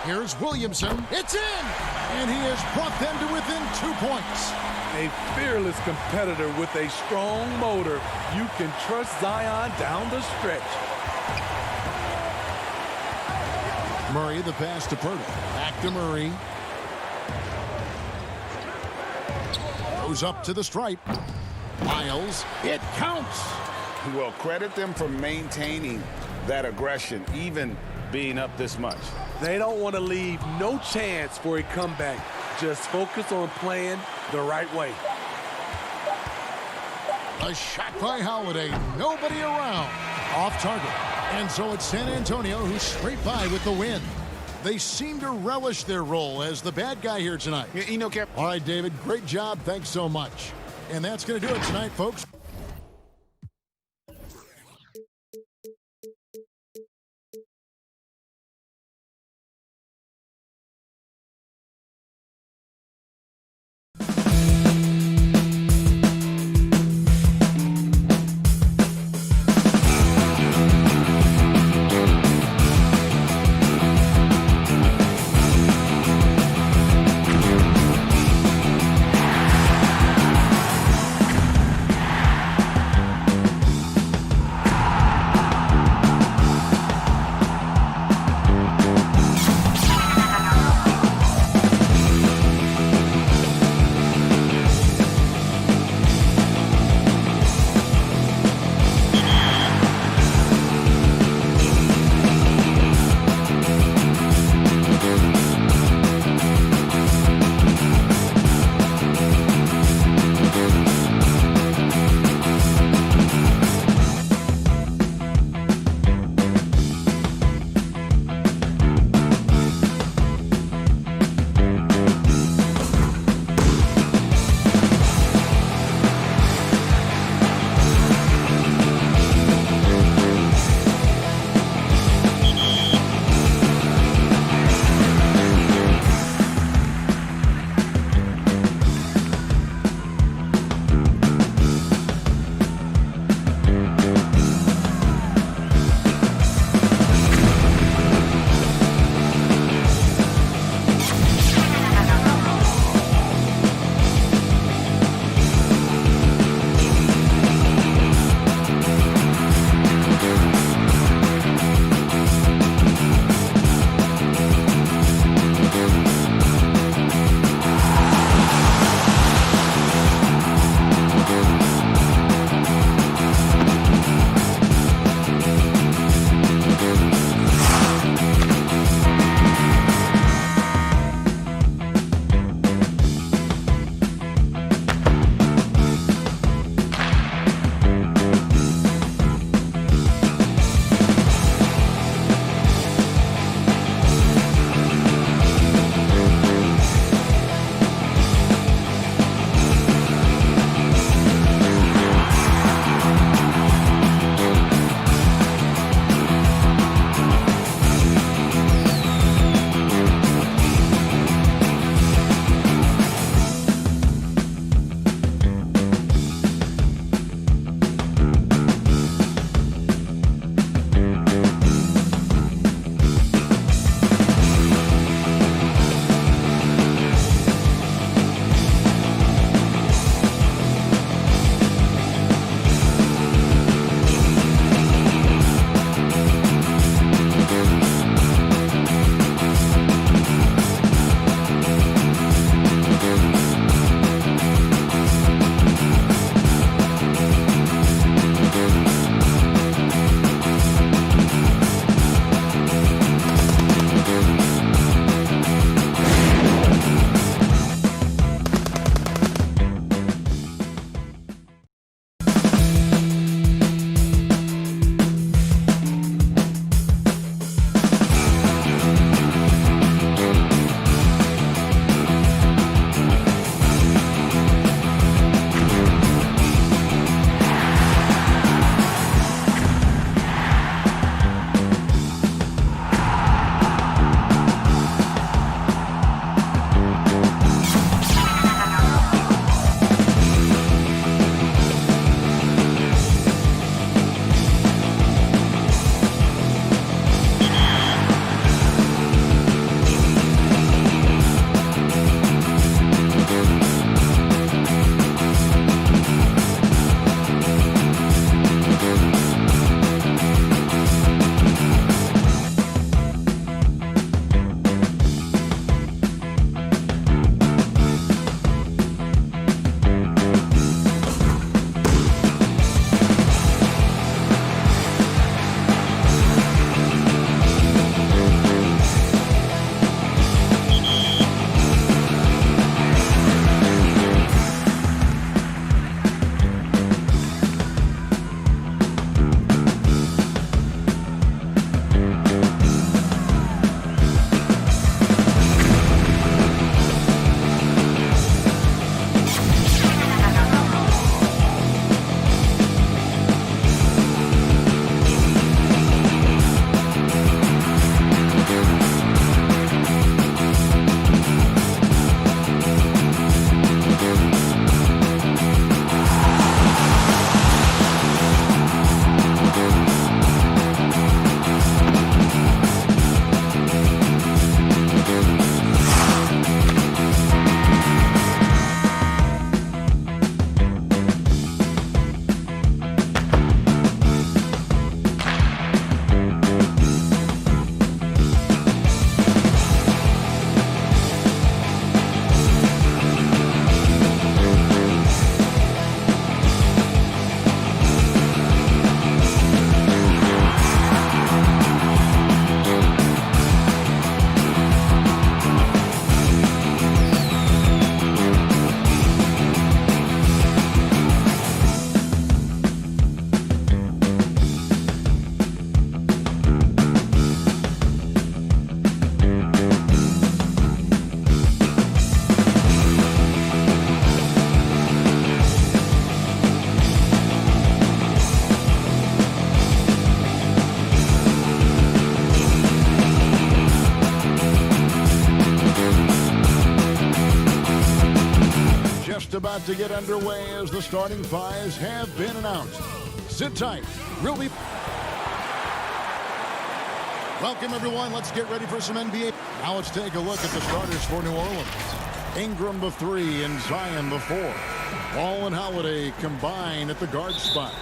Here's Williamson. It's in! And he has brought them to within 2 points. A fearless competitor with a strong motor. You can trust Zion down the stretch. Murray, the pass to Pirtle. Back to Murray. Goes up to the stripe. Lyles. It counts. Well, credit them for maintaining that aggression, even being up this much. They don't want to leave no chance for a comeback. Just focus on playing the right way. A shot by Holiday. Nobody around. Off target. And so it's San Antonio who scraped by with the win. They seem to relish their role as the bad guy here tonight. You know, Cap. All right, David, great job. Thanks so much. And that's going to do it tonight, folks. to get underway as the starting fives have been announced. Sit tight. We'll be... Welcome, everyone. Let's get ready for some NBA. Now let's take a look at the starters for New Orleans. Ingram the 3 and Zion the 4. Ball and Holiday combine at the guard spots.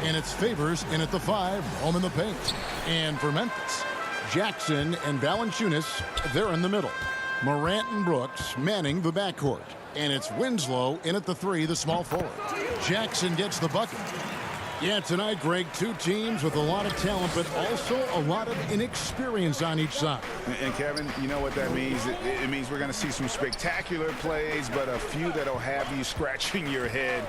And it's Favors in at the 5, home in the paint. And for Memphis, Jackson and Valanciunas, they're in the middle. Morant and Brooks manning the backcourt. And it's Winslow in at the 3, the small forward. Jackson gets the bucket. Yeah, tonight, Greg, two teams with a lot of talent, but also a lot of inexperience on each side. And Kevin, you know what that means? It means we're going to see some spectacular plays, but a few that'll have you scratching your head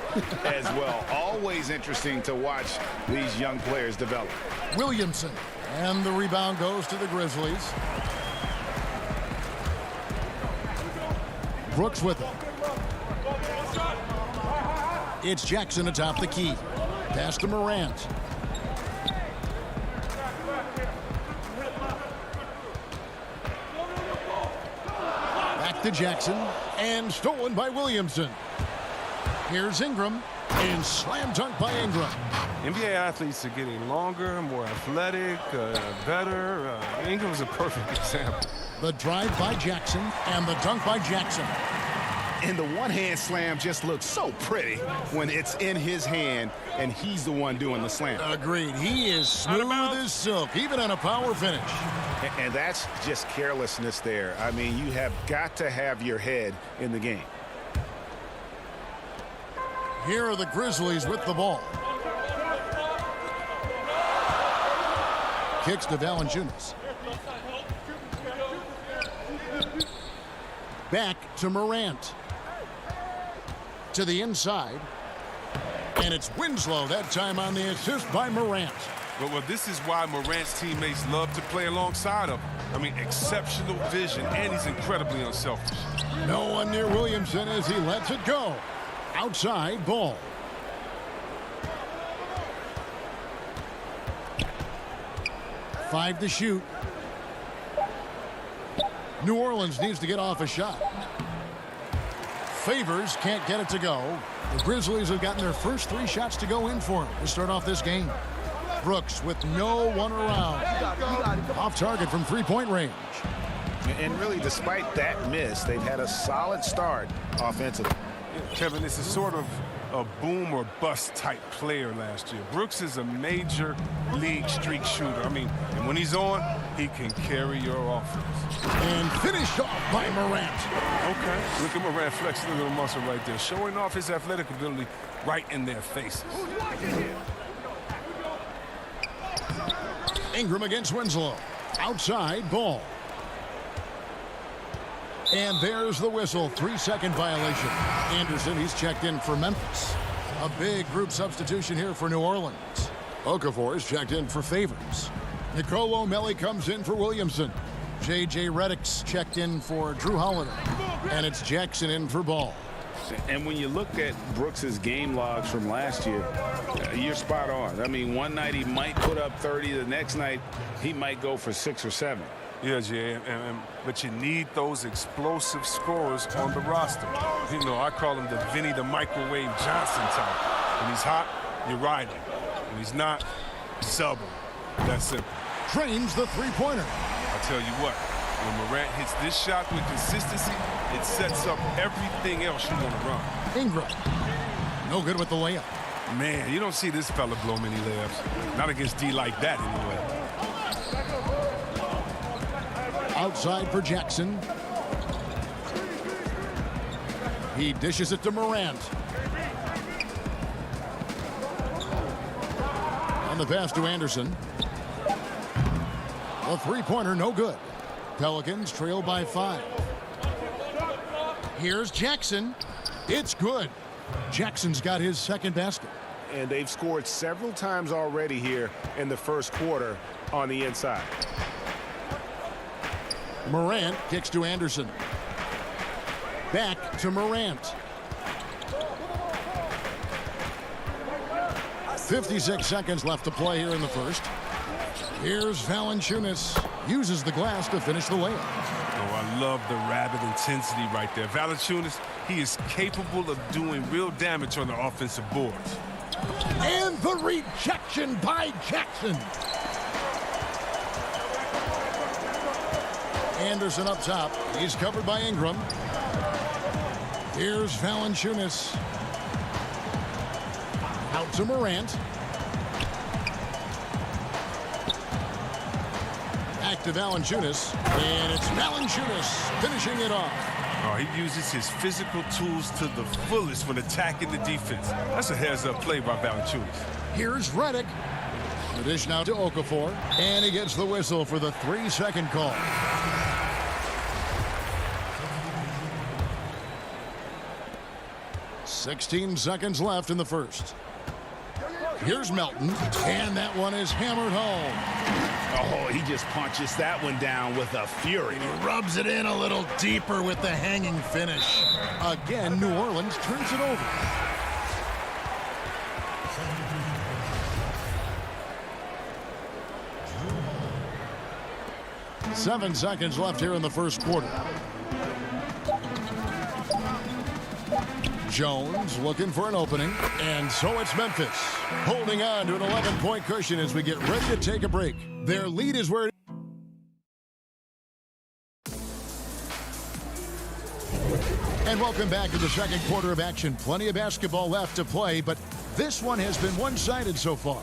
as well. Always interesting to watch these young players develop. Williamson, and the rebound goes to the Grizzlies. Brooks with it. It's Jackson atop the key. Pass to Morant. Back to Jackson. And stolen by Williamson. Here's Ingram. And slam dunk by Ingram. NBA athletes are getting longer, more athletic, better. Ingram's a perfect example. The drive by Jackson and the dunk by Jackson. And the one-hand slam just looks so pretty when it's in his hand and he's the one doing the slam. Agreed. He is smooth as silk, even on a power finish. And that's just carelessness there. I mean, you have got to have your head in the game. Here are the Grizzlies with the ball. Kicks to Valanciunas. Back to Morant. To the inside. And it's Winslow that time on the assist by Morant. Well, this is why Morant's teammates love to play alongside him. I mean, exceptional vision, and he's incredibly unselfish. No one near Williamson as he lets it go. Outside ball. Five to shoot. New Orleans needs to get off a shot. Favors can't get it to go. The Grizzlies have gotten their first 3 shots to go in for him to start off this game. Brooks with no one around. Off target from three-point range. And really, despite that miss, they've had a solid start offensively. Kevin, this is sort of a boom or bust type player last year. Brooks is a major league streak shooter. I mean, and when he's on, he can carry your offense. And finished off by Morant. Okay. Look at Morant flexing a little muscle right there, showing off his athletic ability right in their faces. Ingram against Winslow. Outside ball. And there's the whistle. 3-second violation. Anderson, he's checked in for Memphis. A big group substitution here for New Orleans. Okafor is checked in for Favors. Nicolo O'Malley comes in for Williamson. J.J. Redick's checked in for Drew Holiday. And it's Jackson in for Ball. And when you look at Brooks's game logs from last year, you're spot on. I mean, one night he might put up 30. The next night he might go for 6 or 7. Yeah, Jay, but you need those explosive scorers on the roster. You know, I call him the Vinny the Microwave Johnson type. When he's hot, you ride him. When he's not, sub him. That's simple. Trains the three-pointer. I'll tell you what, when Morant hits this shot with consistency, it sets up everything else you want to run. Ingram. No good with the layup. Man, you don't see this fella blow many layups. Not against D like that, anyway. Outside for Jackson. He dishes it to Morant. On the pass to Anderson. A three-pointer, no good. Pelicans trail by 5. Here's Jackson. It's good. Jackson's got his second basket. And they've scored several times already here in the first quarter on the inside. Morant kicks to Anderson. Back to Morant. 56 seconds left to play here in the first. Here's Valanciunas. Uses the glass to finish the layup. Oh, I love the rapid intensity right there. Valanciunas, he is capable of doing real damage on the offensive boards. And the rejection by Jackson. Anderson up top. He's covered by Ingram. Here's Valanciunas. Out to Morant. Back to Valanciunas. And it's Valanciunas finishing it off. Oh, he uses his physical tools to the fullest when attacking the defense. That's a heads-up play by Valanciunas. Here's Redick. The dish now to Okafor. And he gets the whistle for the 3-second call. "16 seconds left in the first. Here's Melton, and that one is hammered home. Oh, he just punches that one down with a fury. He rubs it in a little deeper with the hanging finish. Again, New Orleans turns it over. "7 seconds left here in the first quarter. Jones looking for an opening, and so it's Memphis holding on to an 11-point cushion as we get ready to take a break. Their lead is where And welcome back to the second quarter of action. Plenty of basketball left to play, but this one has been one-sided so far.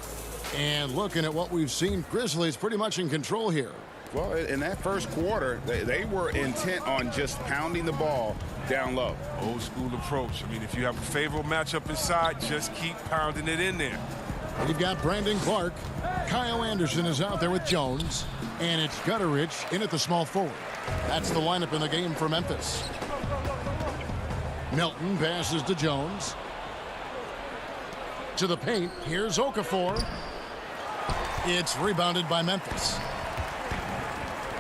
And looking at what we've seen, Grizzlies pretty much in control here. Well, in that first quarter, they were intent on just pounding the ball down low. Old school approach. I mean, if you have a favorable matchup inside, just keep pounding it in there. We've got Brandon Clark. Kyle Anderson is out there with Jones. And it's Gutterich in at the small forward. That's the lineup in the game for Memphis. Melton passes to Jones. To the paint. Here's Okafor. It's rebounded by Memphis.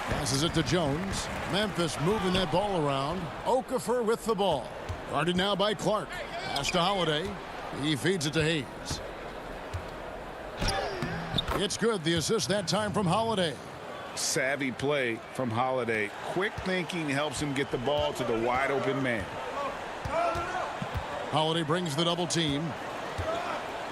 Passes it to Jones. Memphis moving that ball around. Okafor with the ball. Guarded now by Clark. Pass to Holiday. He feeds it to Hayes. It's good. The assist that time from Holiday. Savvy play from Holiday. Quick thinking helps him get the ball to the wide open man. Holiday brings the double team.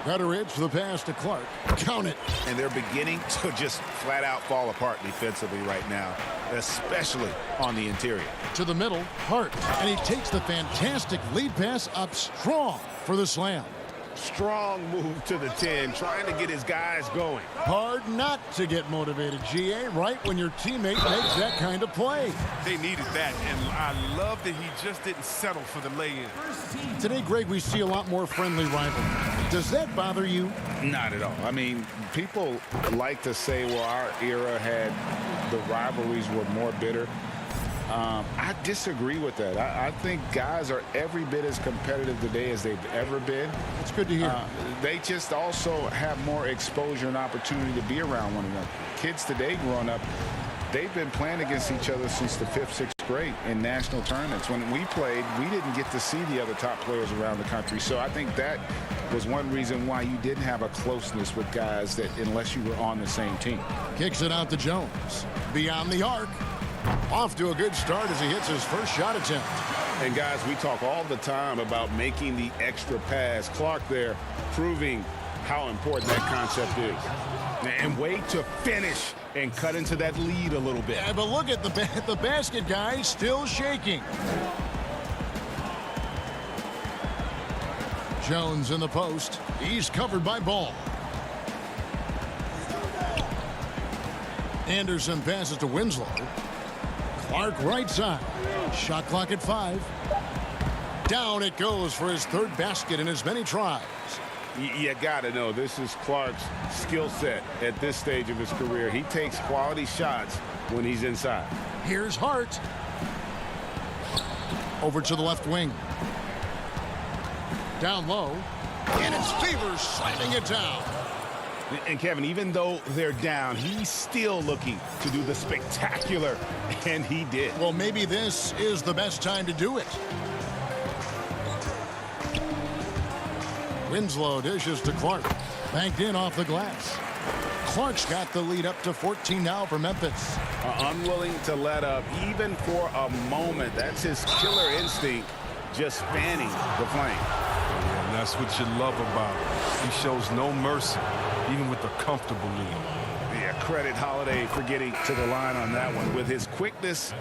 Gutterich for the pass to Clark. Count it. And they're beginning to just flat out fall apart defensively right now, especially on the interior. To the middle, Hart. And he takes the fantastic lead pass up strong for the slam. Strong move to the 10, trying to get his guys going. Hard not to get motivated, GA, right when your teammate makes that kind of play. They needed that, and I love that he just didn't settle for the lay-in. Today, Greg, we see a lot more friendly rivalry. Does that bother you? Not at all. I mean, people like to say, well, our era had the rivalries were more bitter. I disagree with that. I think guys are every bit as competitive today as they've ever been. That's good to hear. They just also have more exposure and opportunity to be around one another. Kids today growing up, they've been playing against each other since the 5th, 6th grade in national tournaments. When we played, we didn't get to see the other top players around the country. So I think that was one reason why you didn't have a closeness with guys that unless you were on the same team. Kicks it out to Jones. Beyond the arc. Off to a good start as he hits his first shot attempt. And guys, we talk all the time about making the extra pass. Clark there proving how important that concept is. And way to finish and cut into that lead a little bit. Yeah, but look at the basket guy still shaking. Jones in the post. He's covered by Ball. Anderson passes to Winslow. Clark right side. Shot clock at 5. Down it goes for his third basket in as many tries. You got to know this is Clark's skill set at this stage of his career. He takes quality shots when he's inside. Here's Hart. Over to the left wing. Down low. And it's Favors slamming it down. And Kevin, even though they're down, he's still looking to do the spectacular, and he did. Well, maybe this is the best time to do it. Winslow dishes to Clark. Banked in off the glass. Clark's got the lead up to 14 now for Memphis. Unwilling to let up even for a moment. That's his killer instinct, just fanning the flame. And that's what you love about him. He shows no mercy, even with a comfortable lead. Yeah, credit Holiday for getting to the line on that one. With his quickness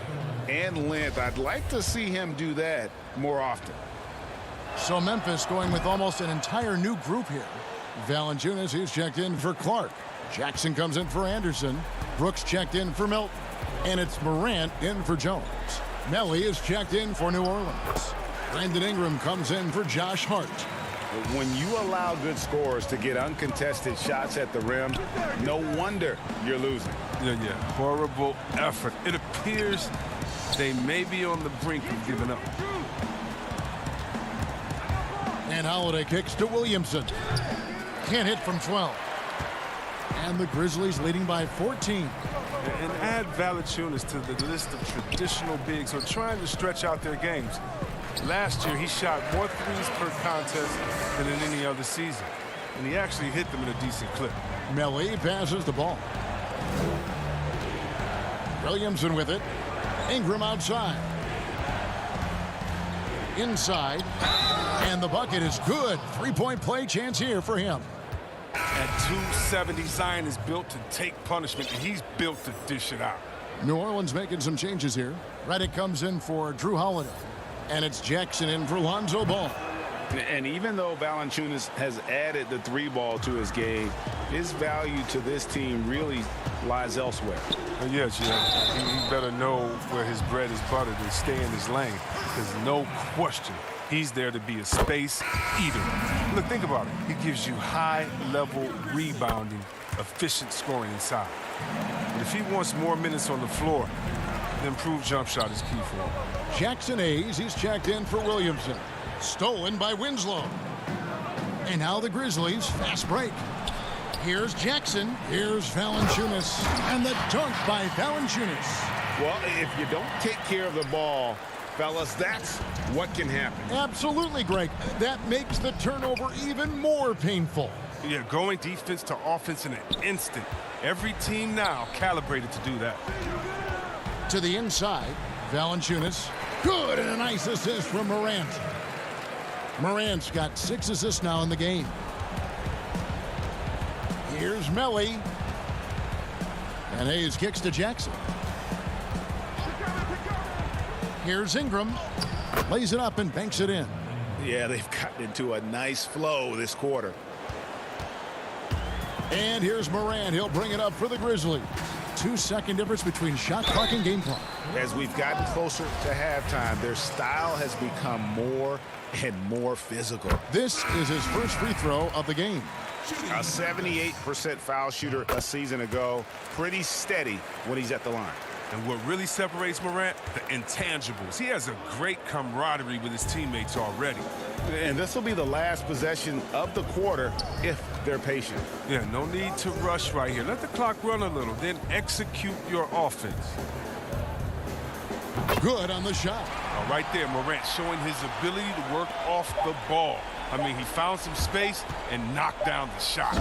and length, I'd like to see him do that more often. So Memphis going with almost an entire new group here. Valanciunas is checked in for Clark. Jackson comes in for Anderson. Brooks checked in for Milton. And it's Morant in for Jones. Melly is checked in for New Orleans. Brandon Ingram comes in for Josh Hart. When you allow good scorers to get uncontested shots at the rim, no wonder you're losing. Yeah. Horrible effort. It appears they may be on the brink of giving up. And Holiday kicks to Williamson. Can't hit from 12. And the Grizzlies leading by 14. And add Valanciunas to the list of traditional bigs who are trying to stretch out their games. Last year, he shot more threes per contest than in any other season. And he actually hit them in a decent clip. Melly passes the ball. Williamson with it. Ingram outside. Inside. And the bucket is good. Three-point play chance here for him. At 270, Zion is built to take punishment, and he's built to dish it out. New Orleans making some changes here. Redick comes in for Drew Holiday. And it's Jackson in for Lonzo Ball. And even though Valanciunas has added the three ball to his game, his value to this team really lies elsewhere. Yes, he better know where his bread is buttered and stay in his lane. There's no question he's there to be a space eater. Look, think about it. He gives you high-level rebounding, efficient scoring inside. But if he wants more minutes on the floor, the improved jump shot is key for him. Jackson Hayes, he's checked in for Williamson. Stolen by Winslow. And now the Grizzlies, fast break. Here's Jackson. Here's Valanciunas. And the dunk by Valanciunas. Well, if you don't take care of the ball, fellas, that's what can happen. Absolutely, Greg. That makes the turnover even more painful. Yeah, going defense to offense in an instant. Every team now calibrated to do that. To the inside, Valanciunas. Good, and a nice assist from Morant. Morant's got 6 assists now in the game. Here's Melly. And Hayes kicks to Jackson. Here's Ingram. Lays it up and banks it in. Yeah, they've gotten into a nice flow this quarter. And here's Morant. He'll bring it up for the Grizzlies. 2-second difference between shot clock and game clock. As we've gotten closer to halftime, their style has become more and more physical. This is his first free throw of the game. A 78% foul shooter a season ago. Pretty steady when he's at the line. And what really separates Morant? The intangibles. He has a great camaraderie with his teammates already. And this will be the last possession of the quarter if they're patient. Yeah, no need to rush right here. Let the clock run a little, then execute your offense. Good on the shot. Right there, Morant showing his ability to work off the ball. I mean, he found some space and knocked down the shot.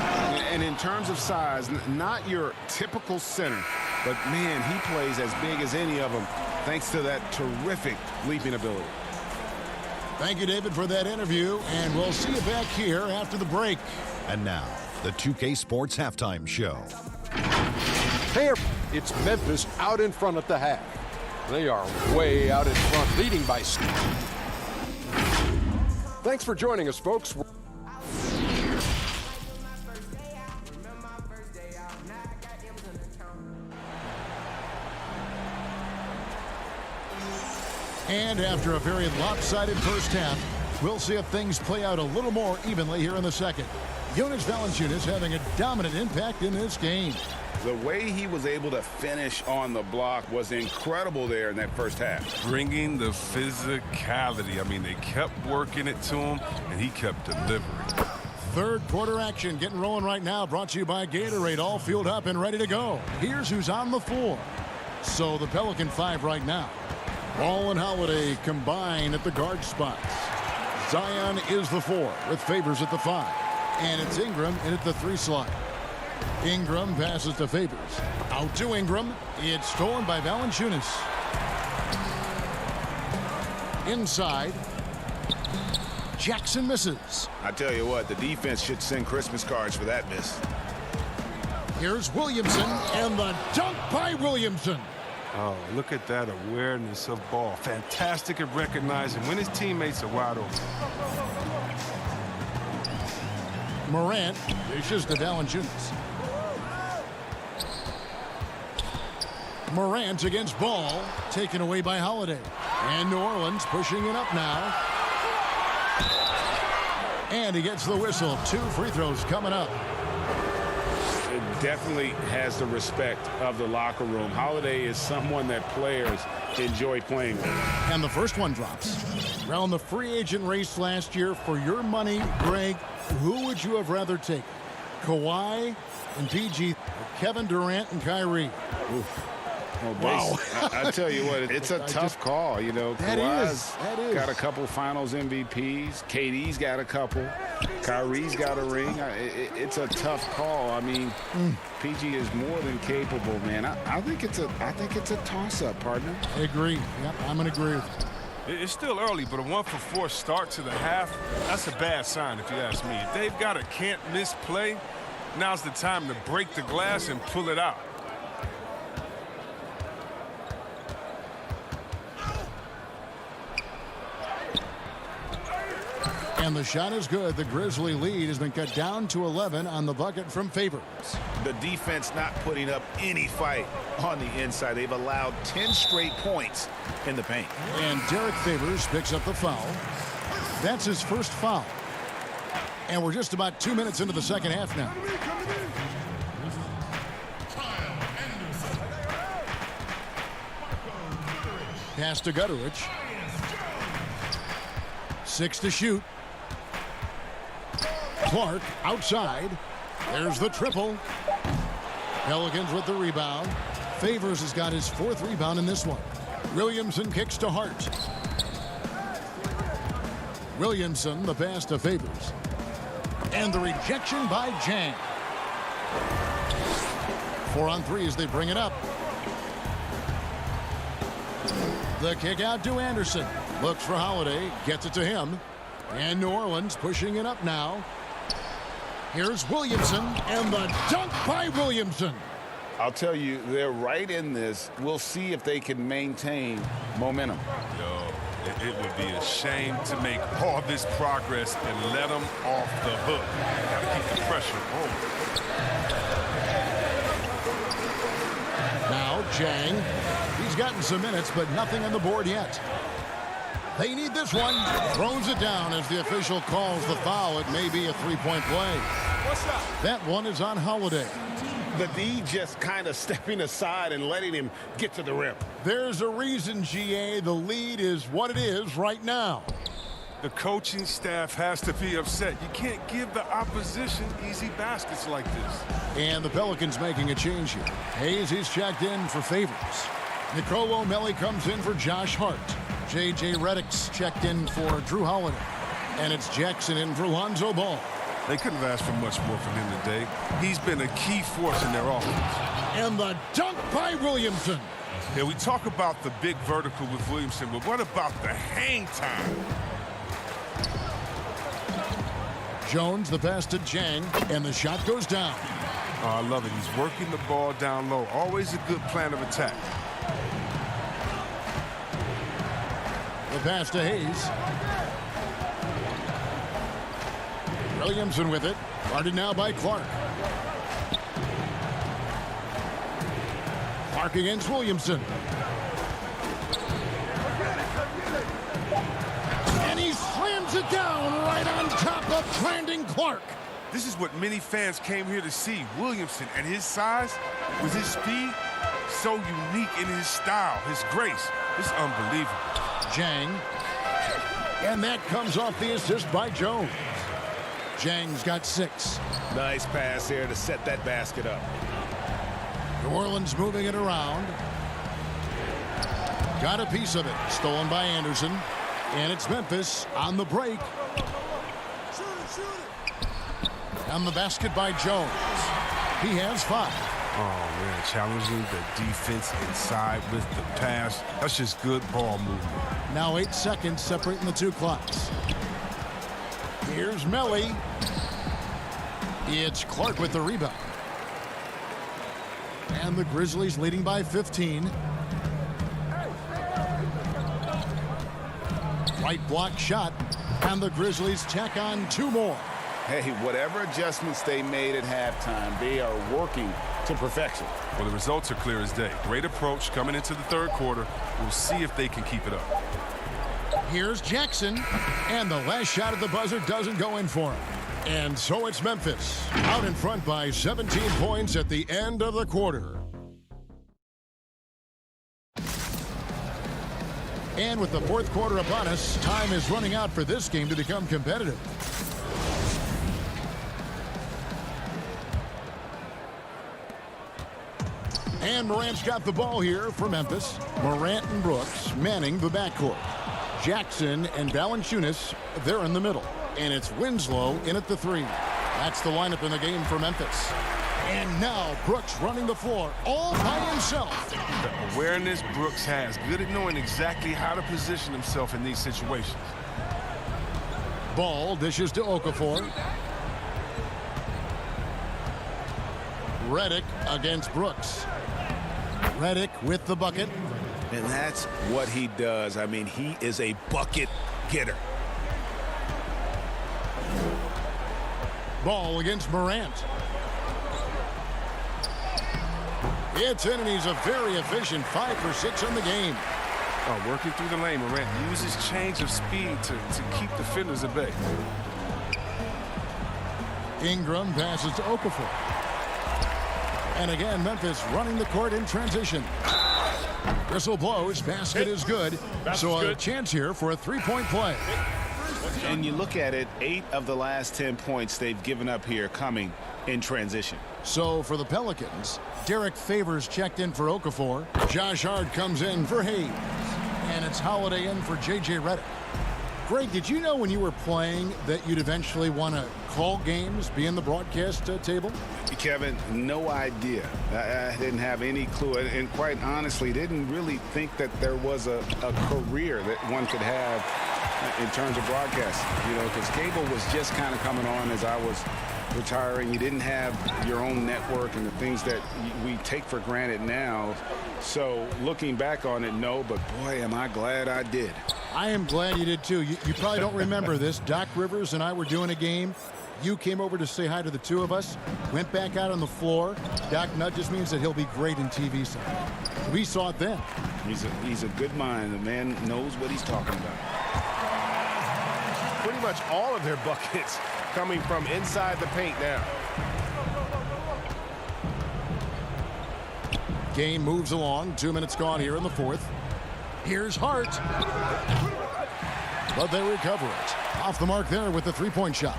And in terms of size, not your typical center, but man, he plays as big as any of them thanks to that terrific leaping ability. Thank you, David, for that interview, and we'll see you back here after the break. And now, the 2K Sports Halftime Show. Hey, it's Memphis out in front at the half. They are way out in front, leading by. Thanks for joining us, folks. And after a very lopsided first half, we'll see if things play out a little more evenly here in the second. Jonas Valanciunas having a dominant impact in this game. The way he was able to finish on the block was incredible there in that first half. Bringing the physicality. I mean, they kept working it to him, and he kept delivering. Third quarter action getting rolling right now, brought to you by Gatorade, all fueled up and ready to go. Here's who's on the floor. So the Pelican 5 right now. Ball and Holiday combine at the guard spots. Zion is the 4 with Favors at the 5. And it's Ingram in at the 3 slot. Ingram passes to Favors. Out to Ingram. It's stolen by Valanciunas. Inside. Jackson misses. I tell you what, the defense should send Christmas cards for that miss. Here's Williamson, and the dunk by Williamson. Oh, look at that awareness of ball. Fantastic at recognizing when his teammates are wide open. Morant dishes to Valanciunas. Morant against Ball, taken away by Holiday. And New Orleans pushing it up now. And he gets the whistle. 2 free throws coming up. It definitely has the respect of the locker room. Holiday is someone that players enjoy playing with. And the first one drops. Around the free agent race last year, for your money, Greg, who would you have rather taken? Kawhi and PG, Kevin Durant and Kyrie? Oof. Well, wow. I tell you what, it's a tough call. You know, Kawhi's got a couple finals MVPs. KD's got a couple. Kyrie's got a ring. It's a tough call. I mean, PG is more than capable, man. I think it's a toss-up, partner. I agree. Yep, I'm going to agree with you. It's still early, but a 1-for-4 start to the half, that's a bad sign if you ask me. If they've got a can't-miss play, now's the time to break the glass and pull it out. And the shot is good. The Grizzly lead has been cut down to 11 on the bucket from Favors. The defense not putting up any fight on the inside. They've allowed 10 straight points in the paint. And Derek Favors picks up the foul. That's his first foul. And we're just about 2 minutes into the second half now. Pass to Gutteridge. 6 to shoot. Clark outside. There's the triple. Pelicans with the rebound. Favors has got his 4th rebound in this one. Williamson kicks to Hart. Williamson, the pass to Favors. And the rejection by Jang. 4 on 3 as they bring it up. The kick out to Anderson. Looks for Holiday. Gets it to him. And New Orleans pushing it up now. Here's Williamson, and the dunk by Williamson. I'll tell you, they're right in this. We'll see if they can maintain momentum. It would be a shame to make all this progress and let them off the hook. Got to keep the pressure on. Now Jang. He's gotten some minutes, but nothing on the board yet. They need this one. Throws it down as the official calls the foul. It may be a 3-point play. That one is on Holiday. The D just kind of stepping aside and letting him get to the rim. There's a reason, GA, the lead is what it is right now. The coaching staff has to be upset. You can't give the opposition easy baskets like this. And the Pelicans making a change here. Hayes, he's checked in for Favors. Nicolo O'Malley comes in for Josh Hart. J.J. Redick's checked in for Drew Holiday. And it's Jackson in for Lonzo Ball. They couldn't have asked for much more from him today. He's been a key force in their offense. And the dunk by Williamson. Yeah, we talk about the big vertical with Williamson, but what about the hang time? Jones, the pass to Jang, and the shot goes down. Oh, I love it. He's working the ball down low. Always a good plan of attack. The pass to Hayes. Williamson with it. Guarded now by Clark. Clark against Williamson. And he slams it down right on top of Brandon Clark. This is what many fans came here to see. Williamson at his size, with his speed, so unique in his style, his grace. It's unbelievable. Jang. And that comes off the assist by Jones. Jang's got 6. Nice pass here to set that basket up. New Orleans moving it around. Got a piece of it. Stolen by Anderson. And it's Memphis on the break. And the basket by Jones. He has 5. Oh, man, challenging the defense inside with the pass. That's just good ball movement. Now 8 seconds separating the two clocks. Here's Melly. It's Clark with the rebound. And the Grizzlies leading by 15. Right block shot. And the Grizzlies tack on 2 more. Hey, whatever adjustments they made at halftime, they are working to perfection. Well, the results are clear as day. Great approach coming into the third quarter. We'll see if they can keep it up. Here's Jackson. And the last shot at the buzzer doesn't go in for him. And so it's Memphis out in front by 17 points at the end of the quarter. And with the fourth quarter upon us, time is running out for this game to become competitive. And Morant's got the ball here for Memphis. Morant and Brooks manning the backcourt. Jackson and Valanciunas, they're in the middle. And it's Winslow in at the 3. That's the lineup in the game for Memphis. And now Brooks running the floor all by himself. The awareness Brooks has, good at knowing exactly how to position himself in these situations. Ball dishes to Okafor. Redick against Brooks. Redick with the bucket. And that's what he does. I mean, he is a bucket getter. Ball against Morant. It's in, and he's a very efficient 5 for 6 in the game. Oh, working through the lane, Morant uses change of speed to keep defenders at bay. Ingram passes to Okafor. And again, Memphis running the court in transition. Whistle blows, basket is good. So a chance here for a 3-point play. And you look at it, 8 of the last 10 points they've given up here coming in transition. So for the Pelicans, Derek Favors checked in for Okafor. Josh Hart comes in for Hayes. And it's Holiday in for J.J. Redick. Greg, did you know when you were playing that you'd eventually want to call games, be in the broadcast table? Kevin, no idea. I didn't have any clue. And quite honestly, didn't really think that there was a career that one could have in terms of broadcasting. You know, because cable was just kind of coming on as I was retiring. You didn't have your own network and the things that we take for granted now. So looking back on it, no, but boy, am I glad I did. I am glad you did too. You probably don't remember this. Doc Rivers and I were doing a game. You came over to say hi to the two of us, went back out on the floor. Doc nudges means that he'll be great in TV someday. We saw it then. He's a good mind. The man knows what he's talking about. Pretty much all of their buckets coming from inside the paint now. Game moves along. 2 minutes gone here in the fourth. Here's Hart. But they recover it. Off the mark there with the 3-point shot.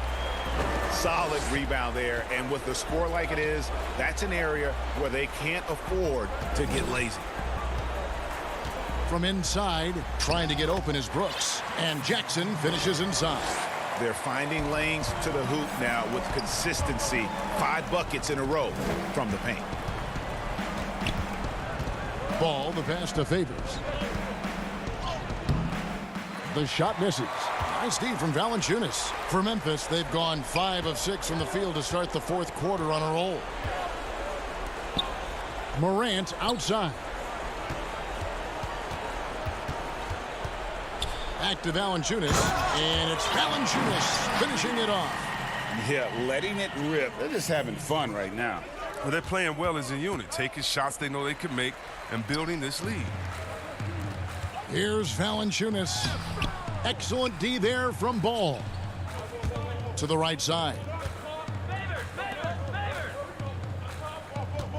Solid rebound there, and with the score like it is, that's an area where they can't afford to get lazy. From inside, trying to get open is Brooks, and Jackson finishes inside. They're finding lanes to the hoop now with consistency. 5 buckets in a row from the paint. Ball, the pass to Favors. The shot misses. Nice D from Valanciunas. For Memphis, they've gone 5 of 6 from the field to start the fourth quarter on a roll. Morant outside. Back to Valanciunas, and it's Valanciunas finishing it off. Yeah, letting it rip. They're just having fun right now. Well, they're playing well as a unit, taking shots they know they can make and building this lead. Here's Valanciunas. Excellent D there from Ball. To the right side.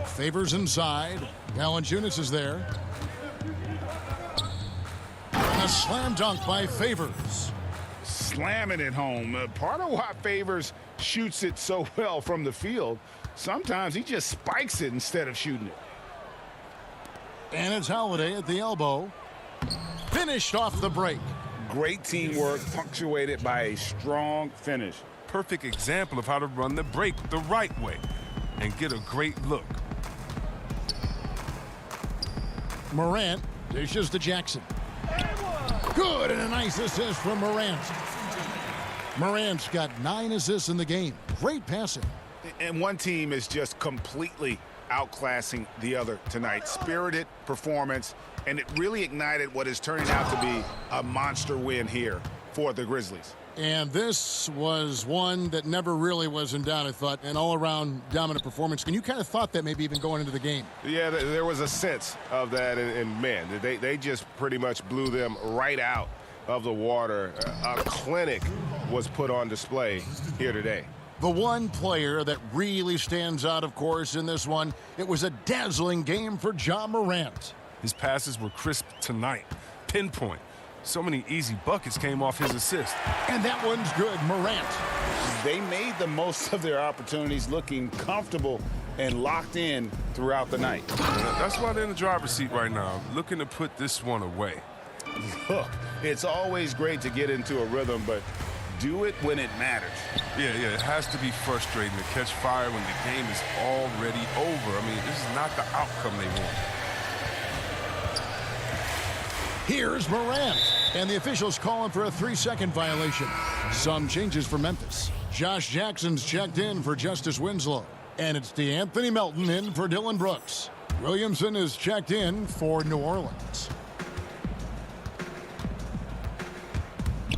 Favors inside. Valanciunas is there. And a slam dunk by Favors. Slamming it home. Part of why Favors shoots it so well from the field, sometimes he just spikes it instead of shooting it. And it's Holiday at the elbow. Finished off the break. Great teamwork punctuated by a strong finish. Perfect example of how to run the break the right way. and get a great look. Morant dishes to Jackson. Good, and a nice assist from Morant. Morant's got 9 assists in the game. Great passing. And one team is just completely outclassing the other tonight. Spirited performance, and it really ignited what is turning out to be a monster win here for the Grizzlies. And this was one that never really was in doubt, I thought, an all-around dominant performance. And you kind of thought that maybe even going into the game. Yeah, there was a sense of that, and man, they just pretty much blew them right out of the water. A clinic was put on display here today. The one player that really stands out, of course, in this one, it was a dazzling game for Ja Morant. His passes were crisp tonight, pinpoint. So many easy buckets came off his assist. And that one's good, Morant. They made the most of their opportunities, looking comfortable and locked in throughout the night. That's why they're in the driver's seat right now, looking to put this one away. Look, it's always great to get into a rhythm, but do it when it matters. Yeah, it has to be frustrating to catch fire when the game is already over. I mean, this is not the outcome they want. Here's Morant, and the officials calling for a 3-second violation. Some changes for Memphis. Josh Jackson's checked in for Justice Winslow, and it's DeAnthony Melton in for Dylan Brooks. Williamson is checked in for New Orleans.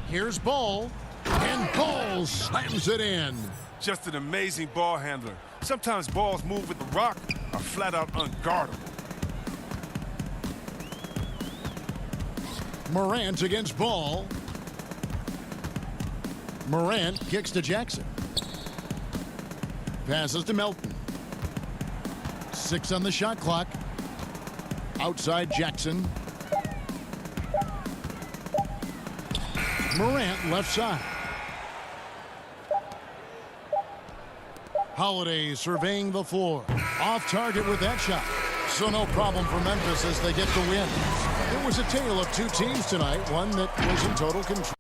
Here's Ball, and Ball slams it in. Just an amazing ball handler. Sometimes balls moved with the rock are flat out unguardable. Morant against Ball. Morant kicks to Jackson. Passes to Melton. 6 on the shot clock. Outside Jackson. Morant left side. Holiday surveying the floor. Off target with that shot. So no problem for Memphis as they get the win. It was a tale of two teams tonight, one that was in total control.